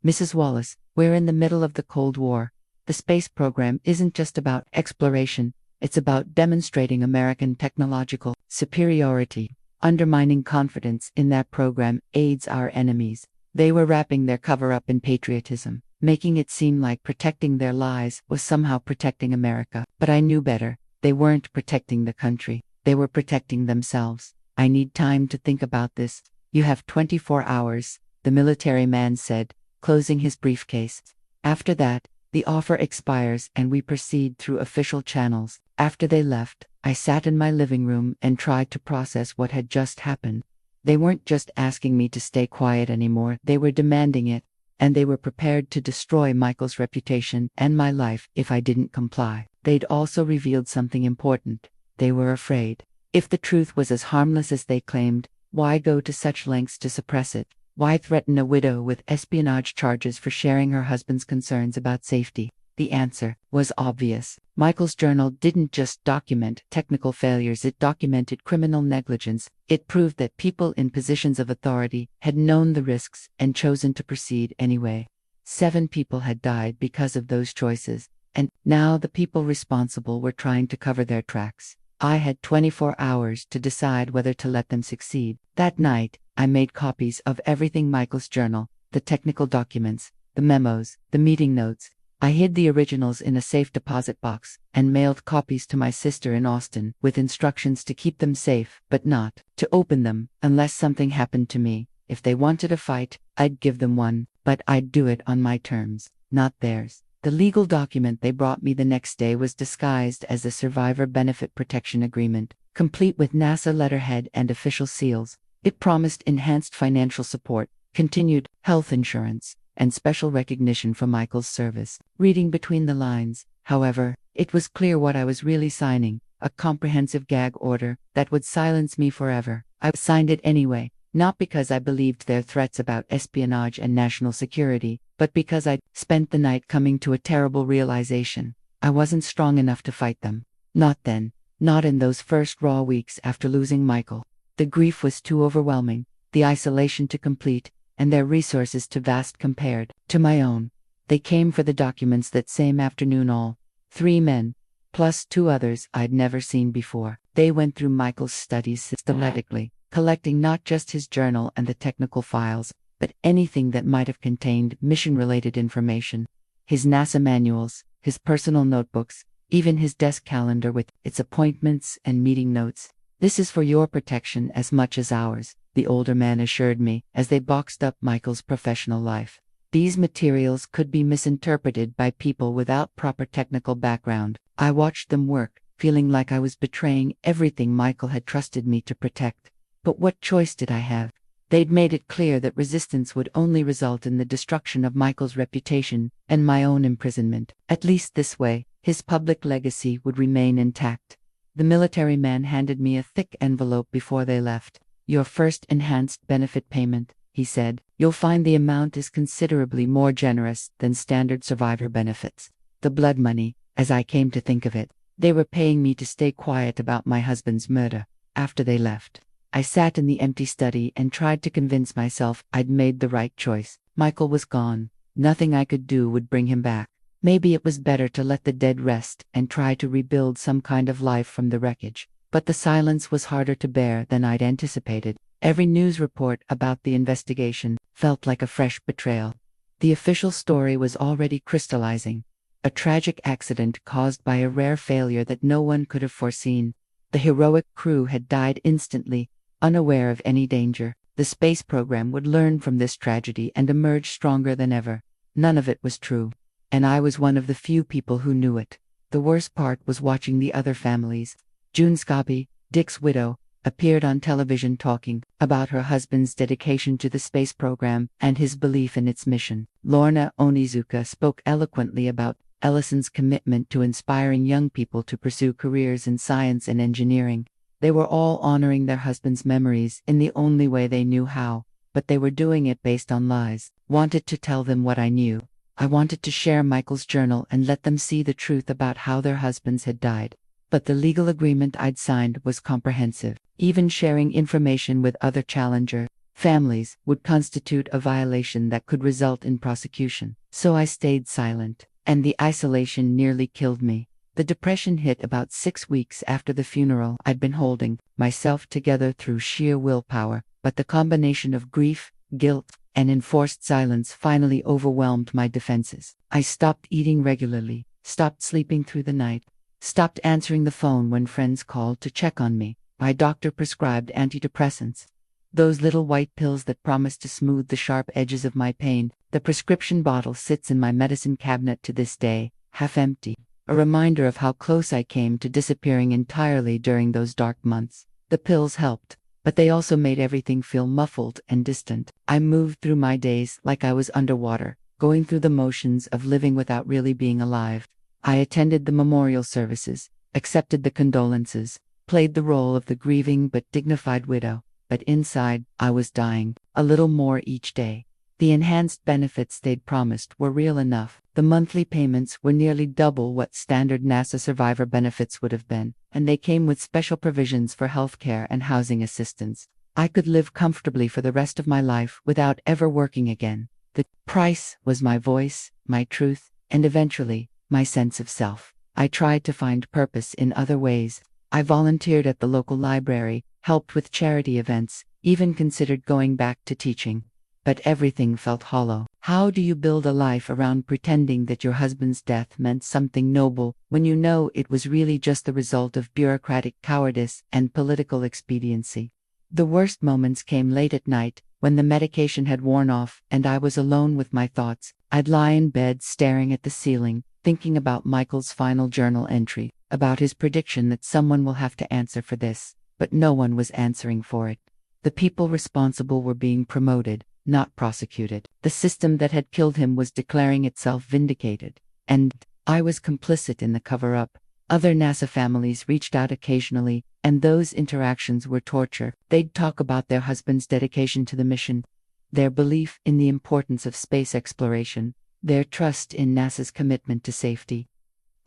Mrs. Wallace, we're in the middle of the Cold War. The space program isn't just about exploration, it's about demonstrating American technological superiority. Undermining confidence in that program aids our enemies. They were wrapping their cover-up in patriotism, making it seem like protecting their lies was somehow protecting America. But I knew better. They weren't protecting the country. They were protecting themselves. I need time to think about this. You have 24 hours, the military man said, closing his briefcase. After that, the offer expires and we proceed through official channels. After they left, I sat in my living room and tried to process what had just happened. They weren't just asking me to stay quiet anymore, they were demanding it, and they were prepared to destroy Michael's reputation and my life if I didn't comply. They'd also revealed something important. They were afraid. If the truth was as harmless as they claimed, why go to such lengths to suppress it? Why threaten a widow with espionage charges for sharing her husband's concerns about safety? The answer was obvious. Michael's journal didn't just document technical failures, it documented criminal negligence. It proved that people in positions of authority had known the risks and chosen to proceed anyway. 7 people had died because of those choices, and now the people responsible were trying to cover their tracks. I had 24 hours to decide whether to let them succeed. That night, I made copies of everything Michael's journal, the technical documents, the memos, the meeting notes. I hid the originals in a safe deposit box and mailed copies to my sister in Austin with instructions to keep them safe but not to open them unless something happened to me. If they wanted a fight, I'd give them one, but I'd do it on my terms, not theirs. The legal document they brought me the next day was disguised as a Survivor Benefit Protection Agreement, complete with NASA letterhead and official seals. It promised enhanced financial support, continued health insurance, and special recognition for Michael's service. Reading between the lines, however, it was clear what I was really signing: a comprehensive gag order that would silence me forever. I signed it anyway, not because I believed their threats about espionage and national security, but because I'd spent the night coming to a terrible realization. I wasn't strong enough to fight them. Not then, not in those first raw weeks after losing Michael. The grief was too overwhelming, the isolation too complete, and their resources too vast compared to my own. They came for the documents that same afternoon, all 3 men, plus 2 others I'd never seen before. They went through Michael's studies systematically, collecting not just his journal and the technical files, but anything that might have contained mission-related information. His NASA manuals, his personal notebooks, even his desk calendar with its appointments and meeting notes. "This is for your protection as much as ours," the older man assured me as they boxed up Michael's professional life. These materials could be misinterpreted by people without proper technical background. I watched them work, feeling like I was betraying everything Michael had trusted me to protect. But what choice did I have? They'd made it clear that resistance would only result in the destruction of Michael's reputation and my own imprisonment. At least this way, his public legacy would remain intact. The military man handed me a thick envelope before they left. "Your first enhanced benefit payment," he said. "You'll find the amount is considerably more generous than standard survivor benefits." The blood money, as I came to think of it. They were paying me to stay quiet about my husband's murder. After they left, I sat in the empty study and tried to convince myself I'd made the right choice. Michael was gone. Nothing I could do would bring him back. Maybe it was better to let the dead rest and try to rebuild some kind of life from the wreckage. But the silence was harder to bear than I'd anticipated. Every news report about the investigation felt like a fresh betrayal. The official story was already crystallizing. A tragic accident caused by a rare failure that no one could have foreseen. The heroic crew had died instantly, unaware of any danger. The space program would learn from this tragedy and emerge stronger than ever. None of it was true, and I was one of the few people who knew it. The worst part was watching the other families. June Scobie, Dick's widow, appeared on television talking about her husband's dedication to the space program and his belief in its mission. Lorna Onizuka spoke eloquently about Ellison's commitment to inspiring young people to pursue careers in science and engineering. They were all honoring their husbands' memories in the only way they knew how, but they were doing it based on lies. Wanted to tell them what I knew. I wanted to share Michael's journal and let them see the truth about how their husbands had died. But the legal agreement I'd signed was comprehensive. Even sharing information with other Challenger families would constitute a violation that could result in prosecution. So I stayed silent, and the isolation nearly killed me. The depression hit about 6 weeks after the funeral. I'd been holding myself together through sheer willpower, but the combination of grief, guilt, and enforced silence finally overwhelmed my defenses. I stopped eating regularly, stopped sleeping through the night, stopped answering the phone when friends called to check on me. My doctor prescribed antidepressants. Those little white pills that promised to smooth the sharp edges of my pain. The prescription bottle sits in my medicine cabinet to this day, half empty. A reminder of how close I came to disappearing entirely during those dark months. The pills helped, but they also made everything feel muffled and distant. I moved through my days like I was underwater, going through the motions of living without really being alive. I attended the memorial services, accepted the condolences, played the role of the grieving but dignified widow, but inside, I was dying, a little more each day. The enhanced benefits they'd promised were real enough. The monthly payments were nearly double what standard NASA survivor benefits would have been, and they came with special provisions for healthcare and housing assistance. I could live comfortably for the rest of my life without ever working again. The price was my voice, my truth, and eventually, my sense of self. I tried to find purpose in other ways. I volunteered at the local library, helped with charity events, even considered going back to teaching. But everything felt hollow. How do you build a life around pretending that your husband's death meant something noble when you know it was really just the result of bureaucratic cowardice and political expediency? The worst moments came late at night, when the medication had worn off and I was alone with my thoughts. I'd lie in bed staring at the ceiling, thinking about Michael's final journal entry, about his prediction that someone will have to answer for this, but no one was answering for it. The people responsible were being promoted, not prosecuted. The system that had killed him was declaring itself vindicated, and I was complicit in the cover-up. Other NASA families reached out occasionally, and those interactions were torture. They'd talk about their husband's dedication to the mission, their belief in the importance of space exploration, their trust in NASA's commitment to safety.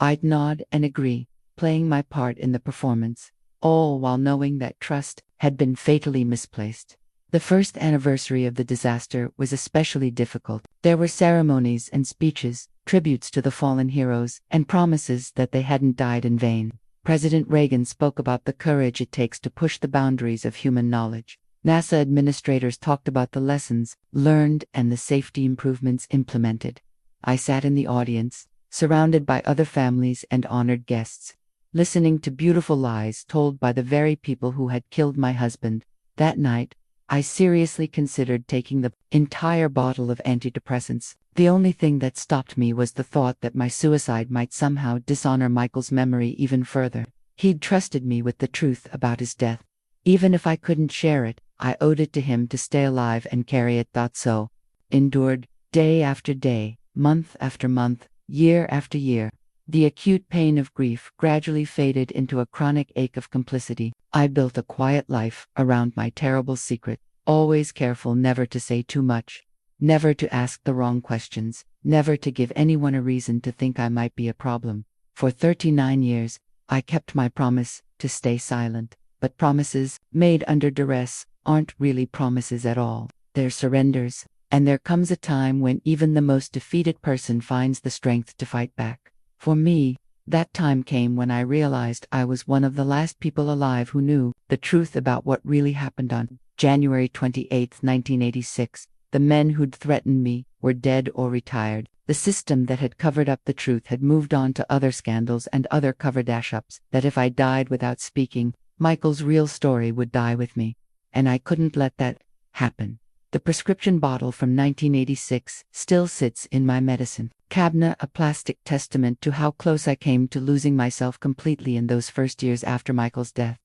I'd nod and agree, playing my part in the performance, all while knowing that trust had been fatally misplaced. The first anniversary of the disaster was especially difficult. There were ceremonies and speeches, tributes to the fallen heroes, and promises that they hadn't died in vain. President Reagan spoke about the courage it takes to push the boundaries of human knowledge. NASA administrators talked about the lessons learned and the safety improvements implemented. I sat in the audience, surrounded by other families and honored guests, listening to beautiful lies told by the very people who had killed my husband. That night, I seriously considered taking the entire bottle of antidepressants. The only thing that stopped me was the thought that my suicide might somehow dishonor Michael's memory even further. He'd trusted me with the truth about his death. Even if I couldn't share it, I owed it to him to stay alive and carry it. So, endured, day after day, month after month, year after year. The acute pain of grief gradually faded into a chronic ache of complicity. I built a quiet life around my terrible secret, always careful never to say too much, never to ask the wrong questions, never to give anyone a reason to think I might be a problem. For 39 years, I kept my promise to stay silent. But promises made under duress aren't really promises at all. They're surrenders, and there comes a time when even the most defeated person finds the strength to fight back. For me, that time came when I realized I was one of the last people alive who knew the truth about what really happened on January 28, 1986. The men who'd threatened me were dead or retired. The system that had covered up the truth had moved on to other scandals and other cover-dash-ups, that if I died without speaking, Michael's real story would die with me. And I couldn't let that happen. The prescription bottle from 1986 still sits in my medicine cabinet, a plastic testament to how close I came to losing myself completely in those first years after Michael's death.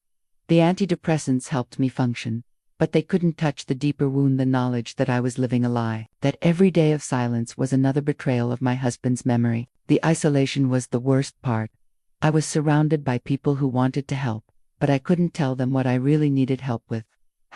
The antidepressants helped me function, but they couldn't touch the deeper wound, the knowledge that I was living a lie, that every day of silence was another betrayal of my husband's memory. The isolation was the worst part. I was surrounded by people who wanted to help, but I couldn't tell them what I really needed help with.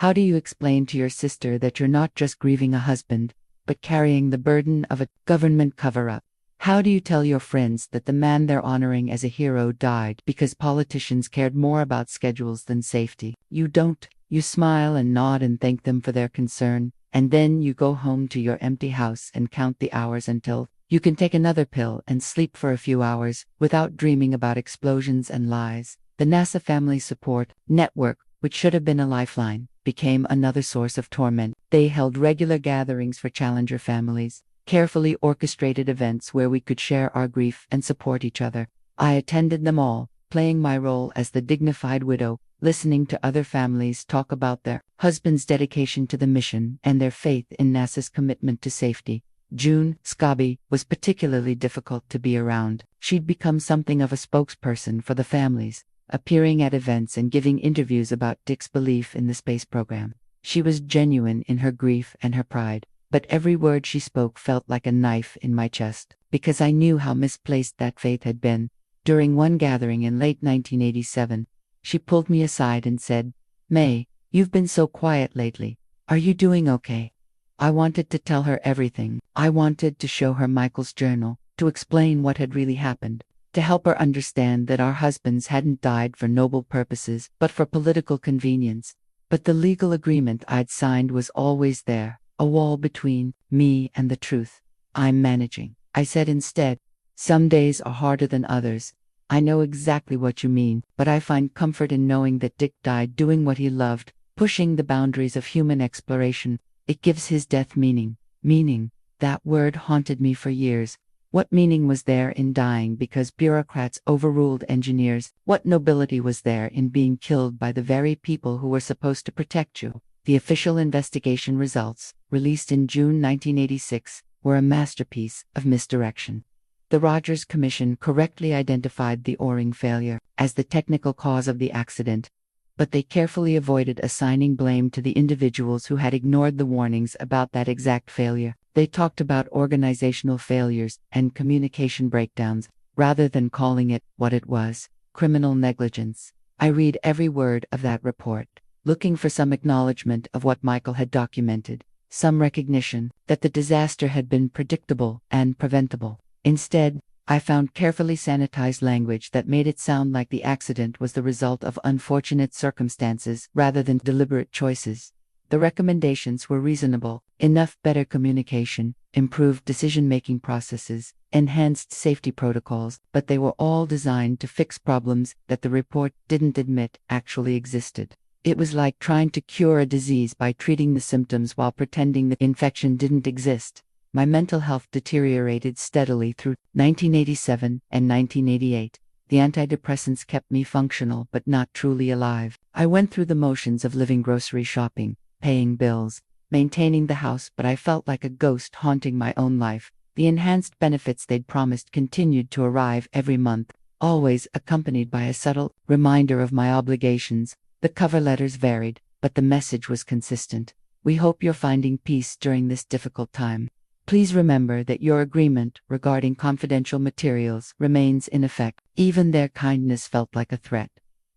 How do you explain to your sister that you're not just grieving a husband, but carrying the burden of a government cover-up? How do you tell your friends that the man they're honoring as a hero died because politicians cared more about schedules than safety? You don't. You smile and nod and thank them for their concern, and then you go home to your empty house and count the hours until you can take another pill and sleep for a few hours without dreaming about explosions and lies. The NASA Family Support Network, which should have been a lifeline, became another source of torment. They held regular gatherings for Challenger families, carefully orchestrated events where we could share our grief and support each other. I attended them all, playing my role as the dignified widow, listening to other families talk about their husbands' dedication to the mission and their faith in NASA's commitment to safety. June Scobie was particularly difficult to be around. She'd become something of a spokesperson for the families, appearing at events and giving interviews about Dick's belief in the space program. She was genuine in her grief and her pride, but every word she spoke felt like a knife in my chest, because I knew how misplaced that faith had been. During one gathering in late 1987, she pulled me aside and said, "Mae, you've been so quiet lately. Are you doing okay?" I wanted to tell her everything. I wanted to show her Michael's journal, to explain what had really happened, to help her understand that our husbands hadn't died for noble purposes, but for political convenience. But the legal agreement I'd signed was always there, a wall between me and the truth. "I'm managing," I said instead. "Some days are harder than others, I know exactly what you mean, but I find comfort in knowing that Dick died doing what he loved, pushing the boundaries of human exploration. It gives his death meaning. Meaning. That word haunted me for years. What meaning was there in dying because bureaucrats overruled engineers? What nobility was there in being killed by the very people who were supposed to protect you? The official investigation results, released in June 1986, were a masterpiece of misdirection. The Rogers Commission correctly identified the O-ring failure as the technical cause of the accident, but they carefully avoided assigning blame to the individuals who had ignored the warnings about that exact failure. They talked about organizational failures and communication breakdowns, rather than calling it what it was: criminal negligence. I read every word of that report, looking for some acknowledgement of what Michael had documented, some recognition that the disaster had been predictable and preventable. Instead, I found carefully sanitized language that made it sound like the accident was the result of unfortunate circumstances rather than deliberate choices. The recommendations were reasonable: enough better communication, improved decision-making processes, enhanced safety protocols, but they were all designed to fix problems that the report didn't admit actually existed. It was like trying to cure a disease by treating the symptoms while pretending the infection didn't exist. My mental health deteriorated steadily through 1987 and 1988. The antidepressants kept me functional but not truly alive. I went through the motions of living, grocery shopping, paying bills, maintaining the house, but I felt like a ghost haunting my own life. The enhanced benefits they'd promised continued to arrive every month, always accompanied by a subtle reminder of my obligations. The cover letters varied, but the message was consistent. We hope you're finding peace during this difficult time. Please remember that your agreement regarding confidential materials remains in effect. Even their kindness felt like a threat.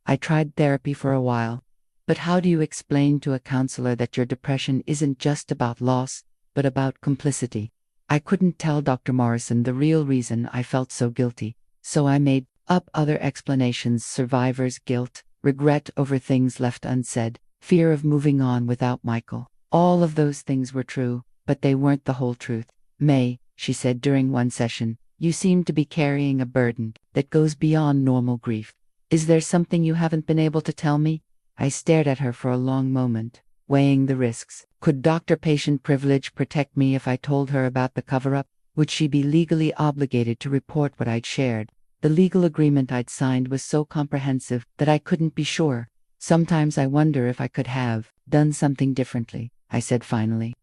I tried therapy for a while. But how do you explain to a counselor that your depression isn't just about loss, but about complicity? I couldn't tell Dr. Morrison the real reason I felt so guilty, so I made up other explanations: survivor's guilt, regret over things left unsaid, fear of moving on without Michael. All of those things were true, but they weren't the whole truth. "Mae," she said during one session, "you seem to be carrying a burden that goes beyond normal grief. Is there something you haven't been able to tell me?" I stared at her for a long moment, weighing the risks. Could doctor-patient privilege protect me if I told her about the cover-up? Would she be legally obligated to report what I'd shared? The legal agreement I'd signed was so comprehensive that I couldn't be sure. "Sometimes I wonder if I could have done something differently," I said finally.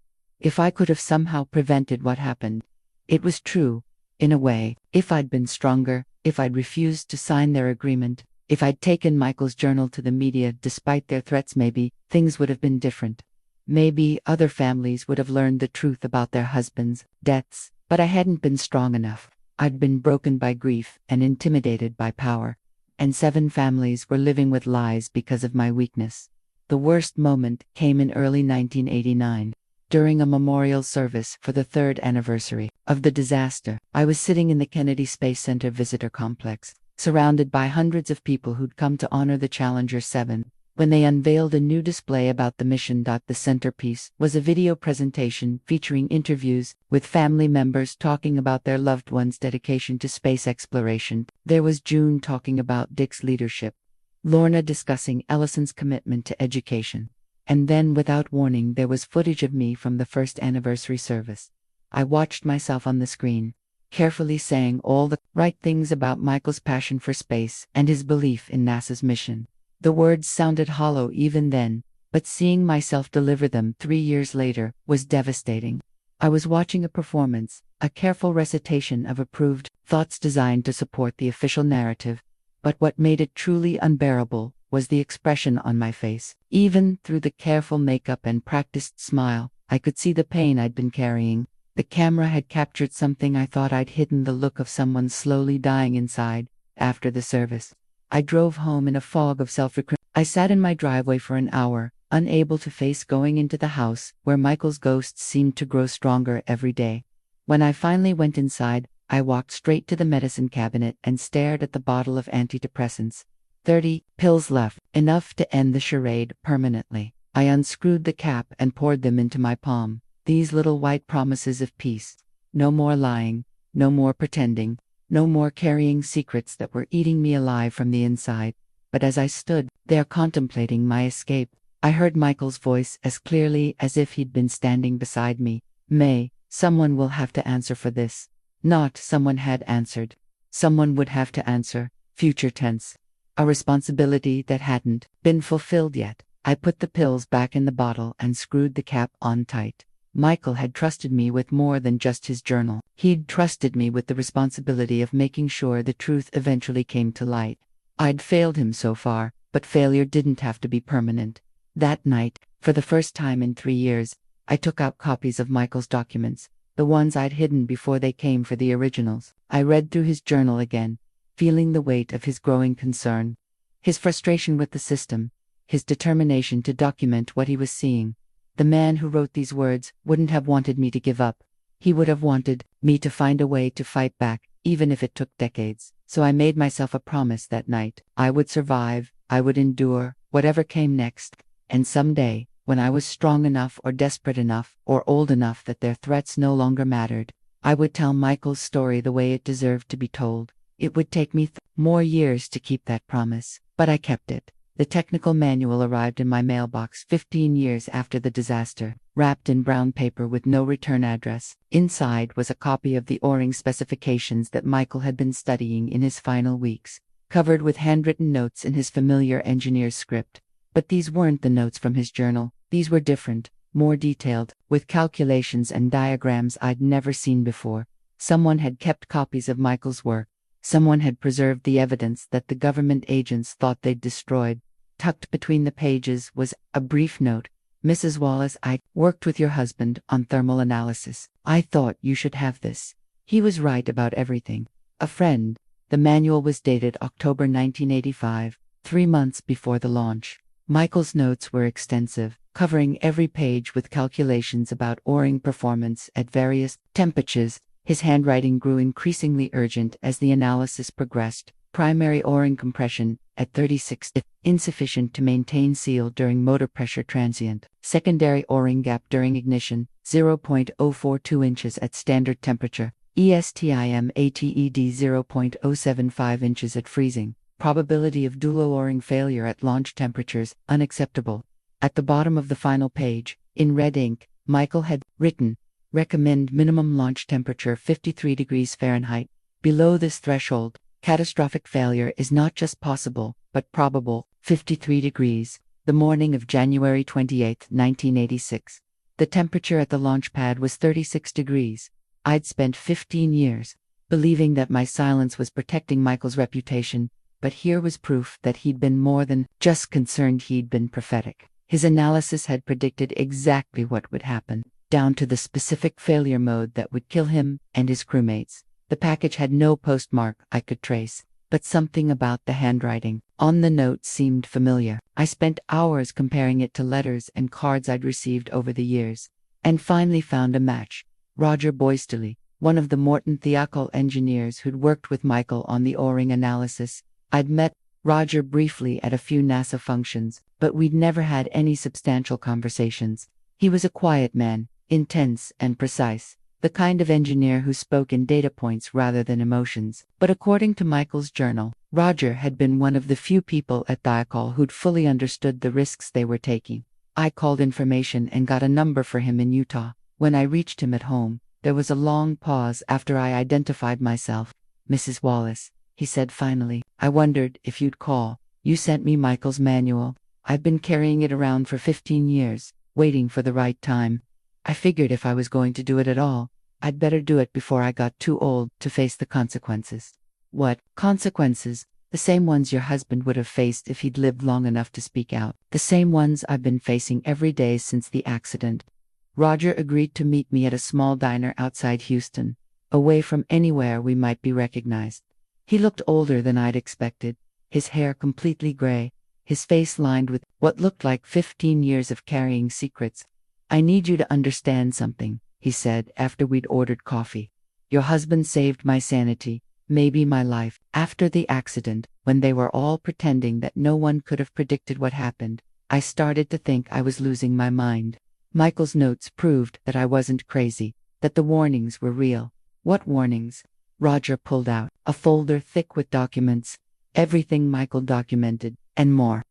"If I could have somehow prevented what happened." It was true, in a way. If I'd been stronger, if I'd refused to sign their agreement, if I'd taken Michael's journal to the media despite their threats, maybe things would have been different. Maybe other families would have learned the truth about their husbands' deaths, but I hadn't been strong enough. I'd been broken by grief and intimidated by power, and 7 families were living with lies because of my weakness. The worst moment came in early 1989. During a memorial service for the 3rd anniversary of the disaster, I was sitting in the Kennedy Space Center visitor complex, surrounded by hundreds of people who'd come to honor the Challenger 7, when they unveiled a new display about the mission. The centerpiece was a video presentation featuring interviews with family members talking about their loved ones' dedication to space exploration. There was June talking about Dick's leadership, Lorna discussing Ellison's commitment to education. And then, without warning, there was footage of me from the 1st anniversary service. I watched myself on the screen, carefully saying all the right things about Michael's passion for space and his belief in NASA's mission. The words sounded hollow even then, but seeing myself deliver them 3 years later was devastating. I was watching a performance, a careful recitation of approved thoughts designed to support the official narrative, but what made it truly unbearable was the expression on my face. Even through the careful makeup and practiced smile, I could see the pain I'd been carrying. The camera had captured something I thought I'd hidden: the look of someone slowly dying inside. After the service, I drove home in a fog of self-recrimination. I sat in my driveway for an hour, unable to face going into the house, where Michael's ghost seemed to grow stronger every day. When I finally went inside, I walked straight to the medicine cabinet and stared at the bottle of antidepressants. 30 pills left, enough to end the charade permanently. I unscrewed the cap and poured them into my palm. These little white promises of peace. No more lying, no more pretending. No more carrying secrets that were eating me alive from the inside. But as I stood there contemplating my escape, I heard Michael's voice as clearly as if he'd been standing beside me. Mae, someone will have to answer for this. Not someone had answered. Someone would have to answer, future tense. A responsibility that hadn't been fulfilled yet. I put the pills back in the bottle and screwed the cap on tight. Michael had trusted me with more than just his journal. He'd trusted me with the responsibility of making sure the truth eventually came to light. I'd failed him so far, but failure didn't have to be permanent. That night, for the first time in 3 years, I took out copies of Michael's documents, the ones I'd hidden before they came for the originals. I read through his journal again, feeling the weight of his growing concern, his frustration with the system, his determination to document what he was seeing. The man who wrote these words wouldn't have wanted me to give up. He would have wanted me to find a way to fight back, even if it took decades. So I made myself a promise that night. I would survive, I would endure, whatever came next. And someday, when I was strong enough or desperate enough or old enough that their threats no longer mattered, I would tell Michael's story the way it deserved to be told. It would take me more years to keep that promise, but I kept it. The technical manual arrived in my mailbox 15 years after the disaster, wrapped in brown paper with no return address. Inside was a copy of the O-ring specifications that Michael had been studying in his final weeks, covered with handwritten notes in his familiar engineer's script. But these weren't the notes from his journal. These were different, more detailed, with calculations and diagrams I'd never seen before. Someone had kept copies of Michael's work. Someone had preserved the evidence that the government agents thought they'd destroyed. Tucked between the pages was a brief note. Mrs. Wallace, I worked with your husband on thermal analysis. I thought you should have this. He was right about everything. A friend. The manual was dated October 1985, 3 months before the launch. Michael's notes were extensive, covering every page with calculations about O-ring performance at various temperatures. His handwriting grew increasingly urgent as the analysis progressed. Primary O-ring compression at 36, insufficient to maintain seal during motor pressure transient. Secondary O-ring gap during ignition, 0.042 inches at standard temperature. ESTIM ATED 0.075 inches at freezing. Probability of dual O-ring failure at launch temperatures, unacceptable. At the bottom of the final page, in red ink, Michael had written, recommend minimum launch temperature 53 degrees Fahrenheit. Below this threshold, catastrophic failure is not just possible, but probable. 53 degrees. The morning of January 28, 1986. The temperature at the launch pad was 36 degrees. I'd spent 15 years believing that my silence was protecting Michael's reputation, but here was proof that he'd been more than just concerned. He'd been prophetic. His analysis had predicted exactly what would happen, down to the specific failure mode that would kill him and his crewmates. The package had no postmark I could trace, but something about the handwriting on the note seemed familiar. I spent hours comparing it to letters and cards I'd received over the years, and finally found a match. Roger Boysterly, one of the Morton Thiokol engineers who'd worked with Michael on the O-ring analysis. I'd met Roger briefly at a few NASA functions, but we'd never had any substantial conversations. He was a quiet man, intense and precise, the kind of engineer who spoke in data points rather than emotions. But according to Michael's journal, Roger had been one of the few people at Thiokol who'd fully understood the risks they were taking. I called information and got a number for him in Utah. When I reached him at home, there was a long pause after I identified myself. Mrs. Wallace, he said finally, I wondered if you'd call. You sent me Michael's manual. I've been carrying it around for 15 years, waiting for the right time. I figured if I was going to do it at all, I'd better do it before I got too old to face the consequences. What consequences? The same ones your husband would have faced if he'd lived long enough to speak out. The same ones I've been facing every day since the accident. Roger agreed to meet me at a small diner outside Houston, away from anywhere we might be recognized. He looked older than I'd expected, his hair completely gray, his face lined with what looked like 15 years of carrying secrets. I need you to understand something, he said after we'd ordered coffee. Your husband saved my sanity, maybe my life. After the accident, when they were all pretending that no one could have predicted what happened, I started to think I was losing my mind. Michael's notes proved that I wasn't crazy, that the warnings were real. What warnings? Roger pulled out a folder thick with documents, everything Michael documented, and more.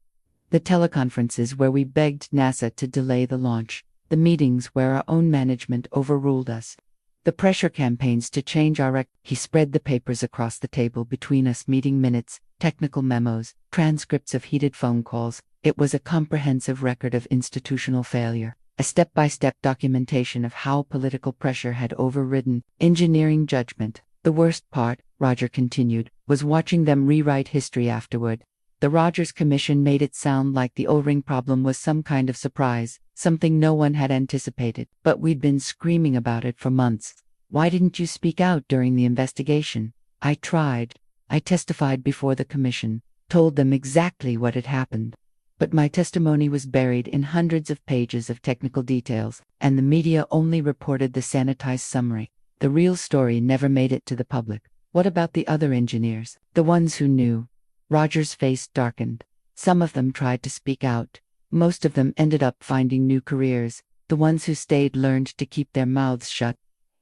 The teleconferences where we begged NASA to delay the launch, the meetings where our own management overruled us, the pressure campaigns to change He spread the papers across the table between us, meeting minutes, technical memos, transcripts of heated phone calls. It was a comprehensive record of institutional failure, a step-by-step documentation of how political pressure had overridden engineering judgment. The worst part, Roger continued, was watching them rewrite history afterward. The Rogers Commission made it sound like the O-ring problem was some kind of surprise, something no one had anticipated, but we'd been screaming about it for months. Why didn't you speak out during the investigation? I tried. I testified before the commission, told them exactly what had happened. But my testimony was buried in hundreds of pages of technical details, and the media only reported the sanitized summary. The real story never made it to the public. What about the other engineers, the ones who knew? Roger's face darkened. Some of them tried to speak out. Most of them ended up finding new careers. The ones who stayed learned to keep their mouths shut.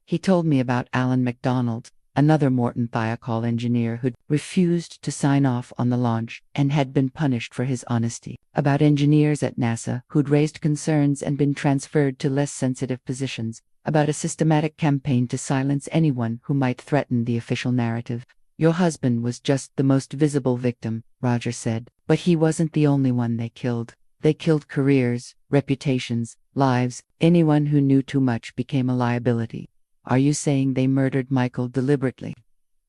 He told me about Alan MacDonald, another Morton Thiokol engineer who'd refused to sign off on the launch and had been punished for his honesty. About engineers at NASA who'd raised concerns and been transferred to less sensitive positions. About a systematic campaign to silence anyone who might threaten the official narrative. Your husband was just the most visible victim, Roger said, but he wasn't the only one they killed. They killed careers, reputations, lives. Anyone who knew too much became a liability. Are you saying they murdered Michael deliberately?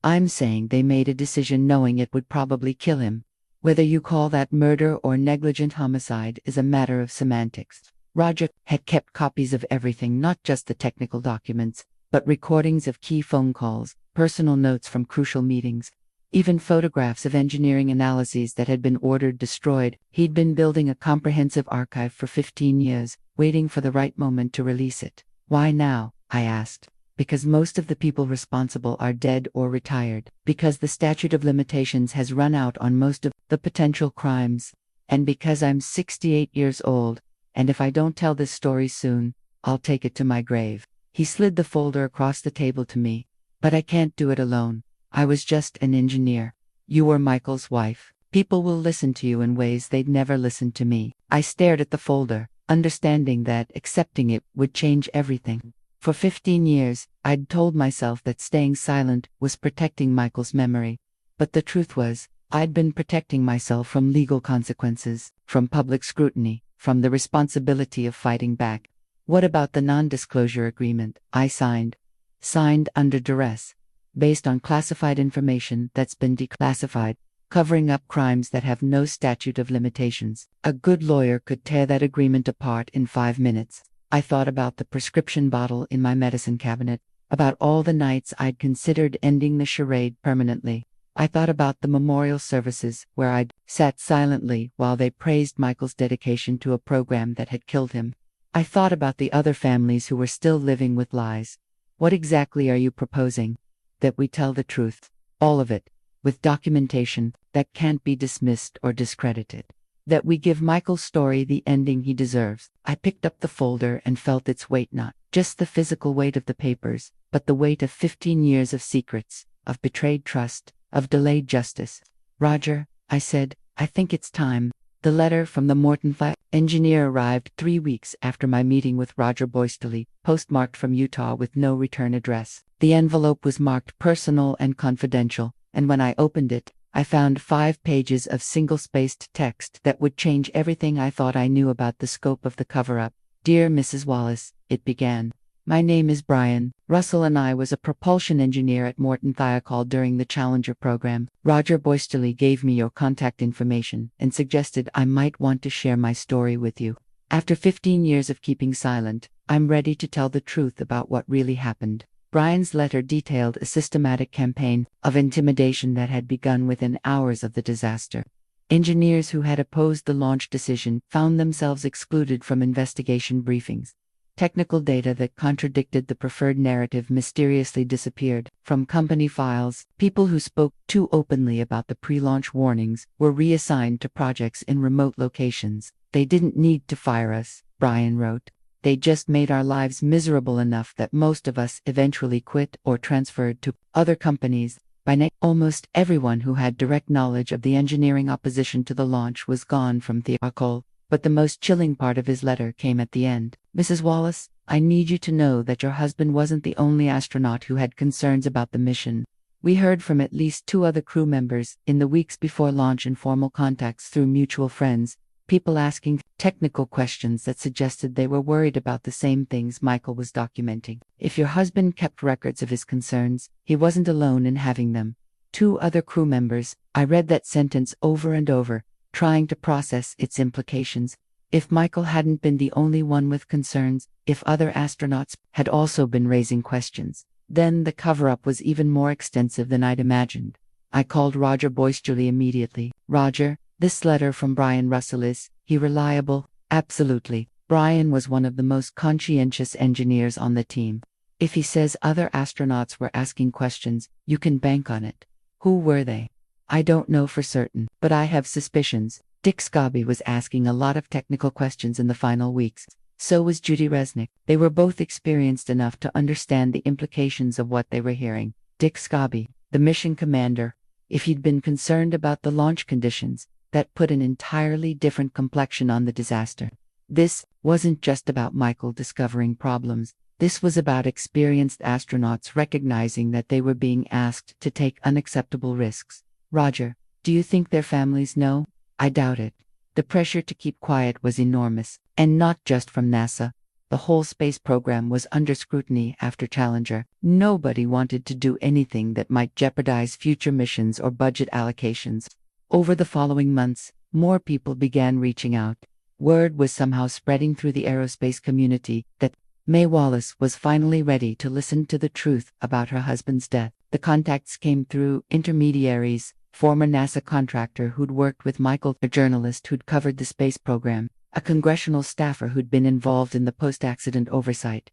I'm saying they made a decision knowing it would probably kill him. Whether you call that murder or negligent homicide is a matter of semantics. Roger had kept copies of everything, not just the technical documents, but recordings of key phone calls, personal notes from crucial meetings, even photographs of engineering analyses that had been ordered destroyed. He'd been building a comprehensive archive for 15 years, waiting for the right moment to release it. Why now? I asked. Because most of the people responsible are dead or retired, because the statute of limitations has run out on most of the potential crimes, and because I'm 68 years old, and if I don't tell this story soon, I'll take it to my grave. He slid the folder across the table to me. But I can't do it alone. I was just an engineer. You were Michael's wife. People will listen to you in ways they'd never listened to me. I stared at the folder, understanding that accepting it would change everything. For 15 years, I'd told myself that staying silent was protecting Michael's memory. But the truth was, I'd been protecting myself from legal consequences, from public scrutiny, from the responsibility of fighting back. What about the non-disclosure agreement I signed? Signed under duress, based on classified information that's been declassified, covering up crimes that have no statute of limitations. A good lawyer could tear that agreement apart in 5 minutes. I thought about the prescription bottle in my medicine cabinet, about all the nights I'd considered ending the charade permanently. I thought about the memorial services where I'd sat silently while they praised Michael's dedication to a program that had killed him. I thought about the other families who were still living with lies. What exactly are you proposing? That we tell the truth, all of it, with documentation that can't be dismissed or discredited. That we give Michael's story the ending he deserves. I picked up the folder and felt its weight, not just the physical weight of the papers, but the weight of 15 years of secrets, of betrayed trust, of delayed justice. Roger, I said, I think it's time. The letter from the Morton engineer arrived 3 weeks after my meeting with Roger Boystely, postmarked from Utah with no return address. The envelope was marked personal and confidential, and when I opened it, I found 5 pages of single-spaced text that would change everything I thought I knew about the scope of the cover-up. Dear Mrs. Wallace, it began. My name is Brian. Russell and I was a propulsion engineer at Morton Thiokol during the Challenger program. Roger Boystely gave me your contact information and suggested I might want to share my story with you. After 15 years of keeping silent, I'm ready to tell the truth about what really happened. Brian's letter detailed a systematic campaign of intimidation that had begun within hours of the disaster. Engineers who had opposed the launch decision found themselves excluded from investigation briefings. Technical data that contradicted the preferred narrative mysteriously disappeared from company files. People who spoke too openly about the pre-launch warnings were reassigned to projects in remote locations. They didn't need to fire us, Brian wrote. They just made our lives miserable enough that most of us eventually quit or transferred to other companies. By now, almost everyone who had direct knowledge of the engineering opposition to the launch was gone from the article, but the most chilling part of his letter came at the end. Mrs. Wallace, I need you to know that your husband wasn't the only astronaut who had concerns about the mission. We heard from at least 2 other crew members in the weeks before launch, informal contacts through mutual friends, people asking technical questions that suggested they were worried about the same things Michael was documenting. If your husband kept records of his concerns, he wasn't alone in having them. 2 other crew members. I read that sentence over and over, trying to process its implications. If Michael hadn't been the only one with concerns, if other astronauts had also been raising questions, then the cover-up was even more extensive than I'd imagined. I called Roger boisterously immediately. Roger, this letter from Brian Russell, is he reliable? Absolutely. Brian was one of the most conscientious engineers on the team. If he says other astronauts were asking questions, you can bank on it. Who were they? I don't know for certain, but I have suspicions. Dick Scobie was asking a lot of technical questions in the final weeks. So was Judy Resnick. They were both experienced enough to understand the implications of what they were hearing. Dick Scobie, the mission commander, if he'd been concerned about the launch conditions, that put an entirely different complexion on the disaster. This wasn't just about Michael discovering problems. This was about experienced astronauts recognizing that they were being asked to take unacceptable risks. Roger, do you think their families know? I doubt it. The pressure to keep quiet was enormous, and not just from NASA. The whole space program was under scrutiny after Challenger. Nobody wanted to do anything that might jeopardize future missions or budget allocations. Over the following months, more people began reaching out. Word was somehow spreading through the aerospace community that Mae Wallace was finally ready to listen to the truth about her husband's death. The contacts came through intermediaries, former NASA contractor who'd worked with Michael, a journalist who'd covered the space program, a congressional staffer who'd been involved in the post-accident oversight.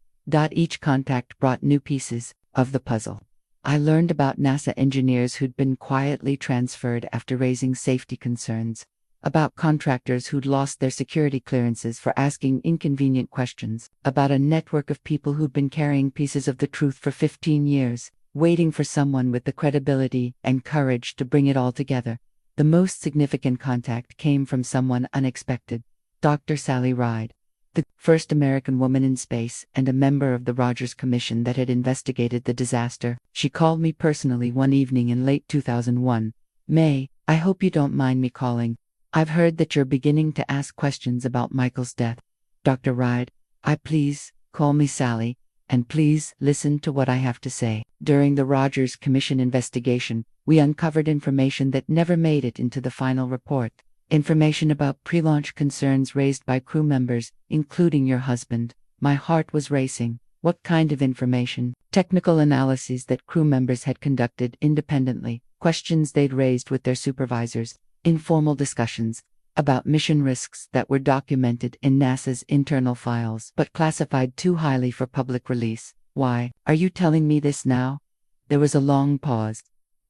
Each contact brought new pieces of the puzzle. I learned about NASA engineers who'd been quietly transferred after raising safety concerns, about contractors who'd lost their security clearances for asking inconvenient questions, about a network of people who'd been carrying pieces of the truth for 15 years, waiting for someone with the credibility and courage to bring it all together. The most significant contact came from someone unexpected. Dr. Sally Ride, the first American woman in space and a member of the Rogers Commission that had investigated the disaster. She called me personally one evening in late 2001. Mae, I hope you don't mind me calling. I've heard that you're beginning to ask questions about Michael's death. Dr. Ride, please, call me Sally, and please listen to what I have to say. During the Rogers Commission investigation, we uncovered information that never made it into the final report. Information about pre-launch concerns raised by crew members, including your husband. My heart was racing. What kind of information? Technical analyses that crew members had conducted independently, questions they'd raised with their supervisors, informal discussions about mission risks that were documented in NASA's internal files but classified too highly for public release. Why are you telling me this now? There was a long pause.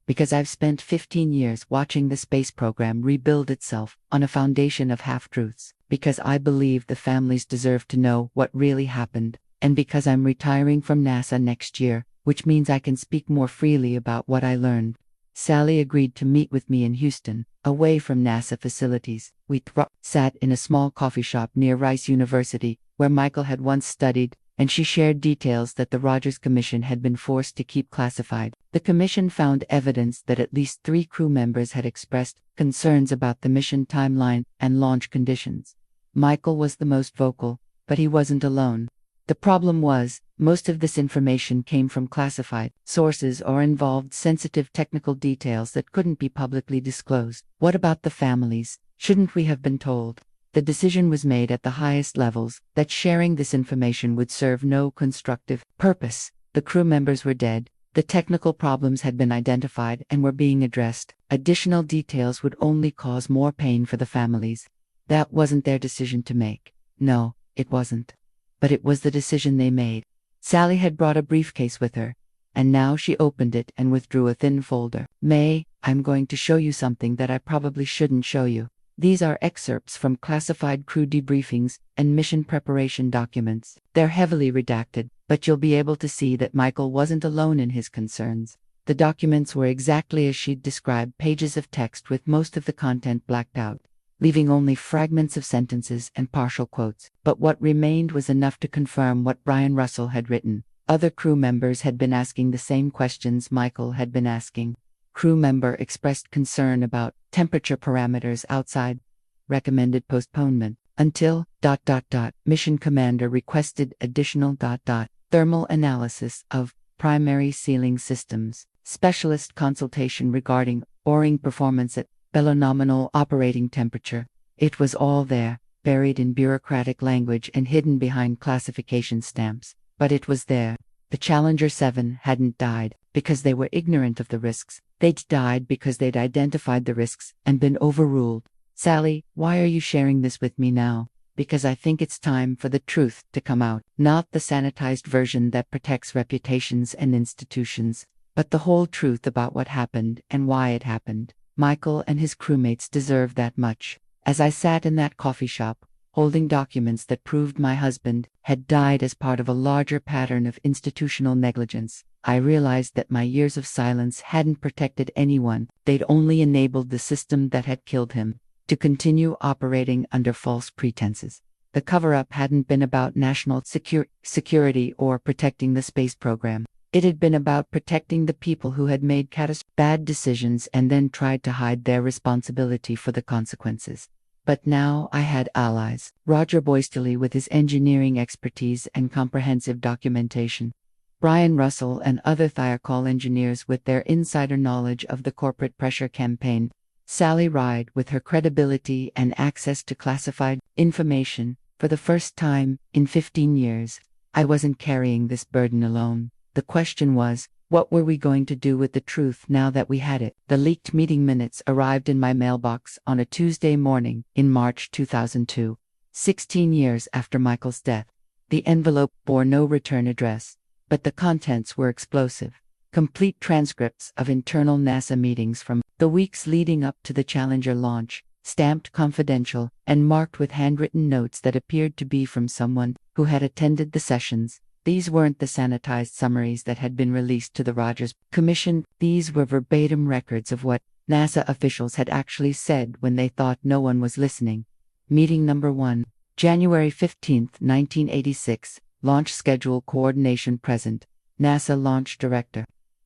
Because I've spent 15 years watching the space program rebuild itself on a foundation of half-truths. Because I believe the families deserve to know what really happened. And because I'm retiring from NASA next year, which means I can speak more freely about what I learned. Sally agreed to meet with me in Houston, away from NASA facilities. We sat in a small coffee shop near Rice University, where Michael had once studied, and she shared details that the Rogers Commission had been forced to keep classified. The Commission found evidence that at least 3 crew members had expressed concerns about the mission timeline and launch conditions. Michael was the most vocal, but he wasn't alone. The problem was, most of this information came from classified sources or involved sensitive technical details that couldn't be publicly disclosed. What about the families? Shouldn't we have been told? The decision was made at the highest levels that sharing this information would serve no constructive purpose. The crew members were dead. The technical problems had been identified and were being addressed. Additional details would only cause more pain for the families. That wasn't their decision to make. No, it wasn't. But it was the decision they made. Sally had brought a briefcase with her, and now she opened it and withdrew a thin folder. Mae, I'm going to show you something that I probably shouldn't show you. These are excerpts from classified crew debriefings and mission preparation documents. They're heavily redacted, but you'll be able to see that Michael wasn't alone in his concerns. The documents were exactly as she'd described, pages of text with most of the content blacked out, leaving only fragments of sentences and partial quotes. But what remained was enough to confirm what Brian Russell had written. Other crew members had been asking the same questions Michael had been asking. Crew member expressed concern about temperature parameters outside, recommended postponement until ... Mission commander requested additional ... thermal analysis of primary sealing systems, specialist consultation regarding O-ring performance at below nominal operating temperature. It was all there, buried in bureaucratic language and hidden behind classification stamps. But it was there. The Challenger 7 hadn't died because they were ignorant of the risks. They'd died because they'd identified the risks and been overruled. Sally, why are you sharing this with me now? Because I think it's time for the truth to come out. Not the sanitized version that protects reputations and institutions, but the whole truth about what happened and why it happened. Michael and his crewmates deserve that much. As I sat in that coffee shop, holding documents that proved my husband had died as part of a larger pattern of institutional negligence, I realized that my years of silence hadn't protected anyone. They'd only enabled the system that had killed him to continue operating under false pretenses. The cover-up hadn't been about national security or protecting the space program. It had been about protecting the people who had made bad decisions and then tried to hide their responsibility for the consequences. But now I had allies. Roger Boystely with his engineering expertise and comprehensive documentation. Brian Russell and other Thiokol engineers with their insider knowledge of the corporate pressure campaign. Sally Ride with her credibility and access to classified information. For the first time in 15 years, I wasn't carrying this burden alone. The question was, what were we going to do with the truth now that we had it? The leaked meeting minutes arrived in my mailbox on a Tuesday morning in March 2002, 16 years after Michael's death. The envelope bore no return address, but the contents were explosive. Complete transcripts of internal NASA meetings from the weeks leading up to the Challenger launch, stamped confidential and marked with handwritten notes that appeared to be from someone who had attended the sessions. These weren't the sanitized summaries that had been released to the Rogers Commission. These were verbatim records of what NASA officials had actually said when they thought no one was listening. Meeting number 1, January 15, 1986, Launch Schedule Coordination present. NASA Launch Director.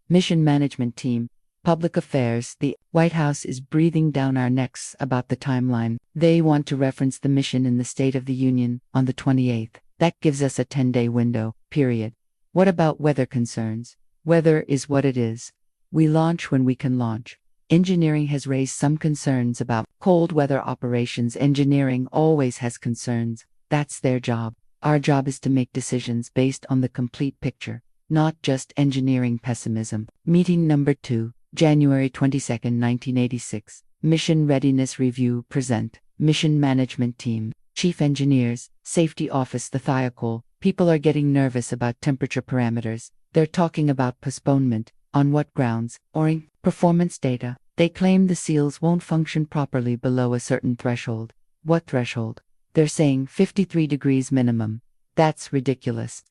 Mission Management Team. Public Affairs. The White House is breathing down our necks about the timeline. They want to reference the mission in the State of the Union on the 28th. That gives us a 10-day window, period. What about weather concerns? Weather is what it is. We launch when we can launch. Engineering has raised some concerns about cold weather operations. Engineering always has concerns. That's their job. Our job is to make decisions based on the complete picture, not just engineering pessimism. Meeting number 2, January 22, 1986. Mission Readiness Review present. Mission Management Team. Chief Engineers, Safety Office. The Thiokol. People are getting nervous about temperature parameters. They're talking about postponement. On what grounds? O-ring performance data. They claim the seals won't function properly below a certain threshold. What threshold? They're saying 53 degrees minimum. That's ridiculous.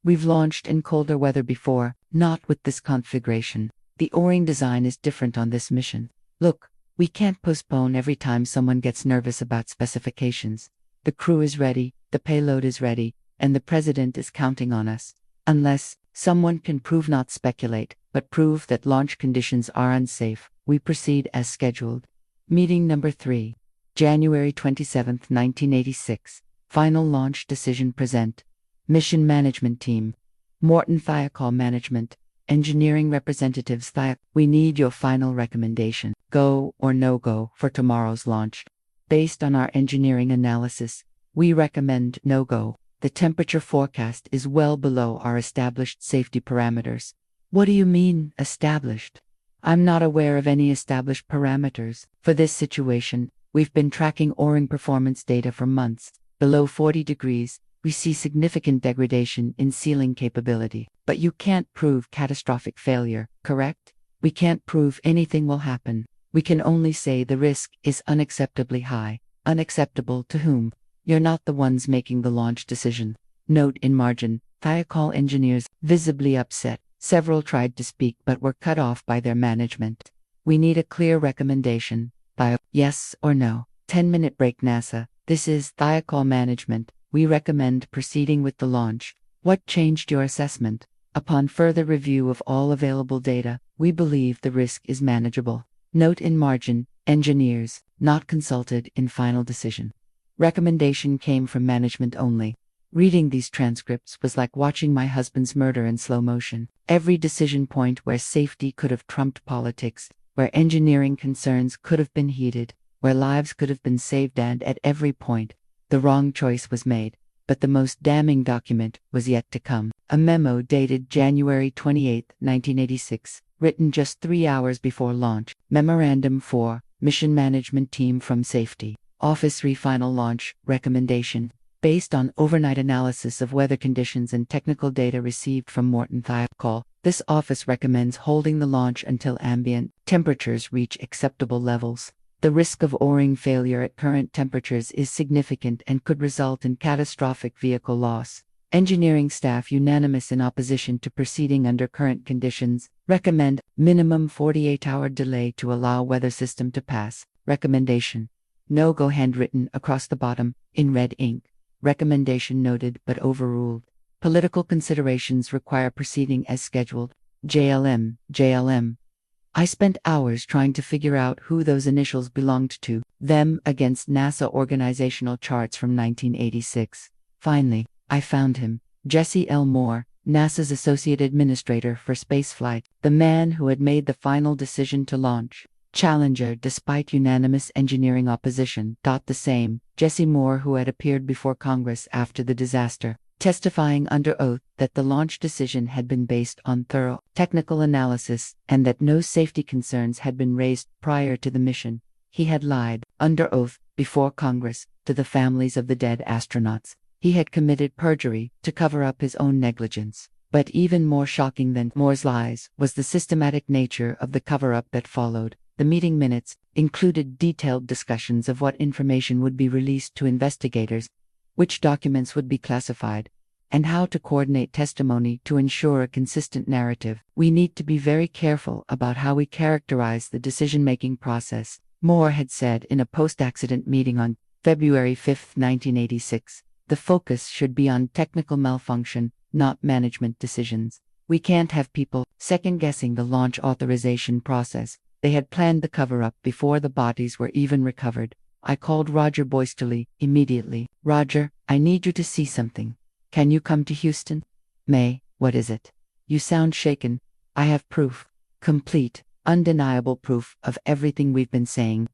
We've launched in colder weather before, not with this configuration. The O-ring design is different on this mission. Look, we can't postpone every time someone gets nervous about specifications. The crew is ready, the payload is ready, and the president is counting on us. Unless someone can prove, not speculate, but prove that launch conditions are unsafe, we proceed as scheduled. Meeting number 3, January 27, 1986. Final Launch Decision present. Mission Management Team. Morton Thiokol Management. Engineering Representatives. We need your final recommendation. Go or no go for tomorrow's launch. Based on our engineering analysis, we recommend no go. The temperature forecast is well below our established safety parameters. What do you mean, established? I'm not aware of any established parameters. For this situation, we've been tracking O-ring performance data for months. Below 40 degrees, we see significant degradation in sealing capability. But you can't prove catastrophic failure, correct? We can't prove anything will happen. We can only say the risk is unacceptably high. Unacceptable to whom? You're not the ones making the launch decision. Note in margin, Thiokol engineers visibly upset. Several tried to speak but were cut off by their management. We need a clear recommendation. Yes or no. 10-minute break NASA. This is Thiokol management. We recommend proceeding with the launch. What changed your assessment? Upon further review of all available data, we believe the risk is manageable. Note in margin, engineers, not consulted in final decision. Recommendation came from management only. Reading these transcripts was like watching my husband's murder in slow motion. Every decision point where safety could have trumped politics, where engineering concerns could have been heeded, where lives could have been saved, and at every point, the wrong choice was made. But the most damning document was yet to come. A memo dated January 28, 1986, written just 3 hours before launch. Memorandum 4, Mission Management Team from Safety. Office Final Launch Recommendation. Based on overnight analysis of weather conditions and technical data received from mourned Thiokol, this office recommends holding the launch until ambient temperatures reach acceptable levels. The risk of O-ring failure at current temperatures is significant and could result in catastrophic vehicle loss. Engineering staff unanimous in opposition to proceeding under current conditions, recommend minimum 48-hour delay to allow weather system to pass. Recommendation. No-go handwritten across the bottom, in red ink. Recommendation noted but overruled. Political considerations require proceeding as scheduled. JLM. I spent hours trying to figure out who those initials belonged to, them against NASA organizational charts from 1986. Finally, I found him, Jesse L. Moore, NASA's Associate Administrator for Spaceflight, the man who had made the final decision to launch Challenger despite unanimous engineering opposition. The same Jesse Moore who had appeared before Congress after the disaster, testifying under oath that the launch decision had been based on thorough technical analysis and that no safety concerns had been raised prior to the mission. He had lied, under oath, before Congress, to the families of the dead astronauts. He had committed perjury to cover up his own negligence. But even more shocking than Moore's lies was the systematic nature of the cover-up that followed. The meeting minutes included detailed discussions of what information would be released to investigators, which documents would be classified, and how to coordinate testimony to ensure a consistent narrative. We need to be very careful about how we characterize the decision-making process, Moore had said in a post-accident meeting on February 5, 1986. The focus should be on technical malfunction, not management decisions. We can't have people second-guessing the launch authorization process. They had planned the cover-up before the bodies were even recovered. I called Roger Boystoli immediately. Roger, I need you to see something. Can you come to Houston? Mae, what is it? You sound shaken. I have proof. Complete, undeniable proof of everything we've been saying.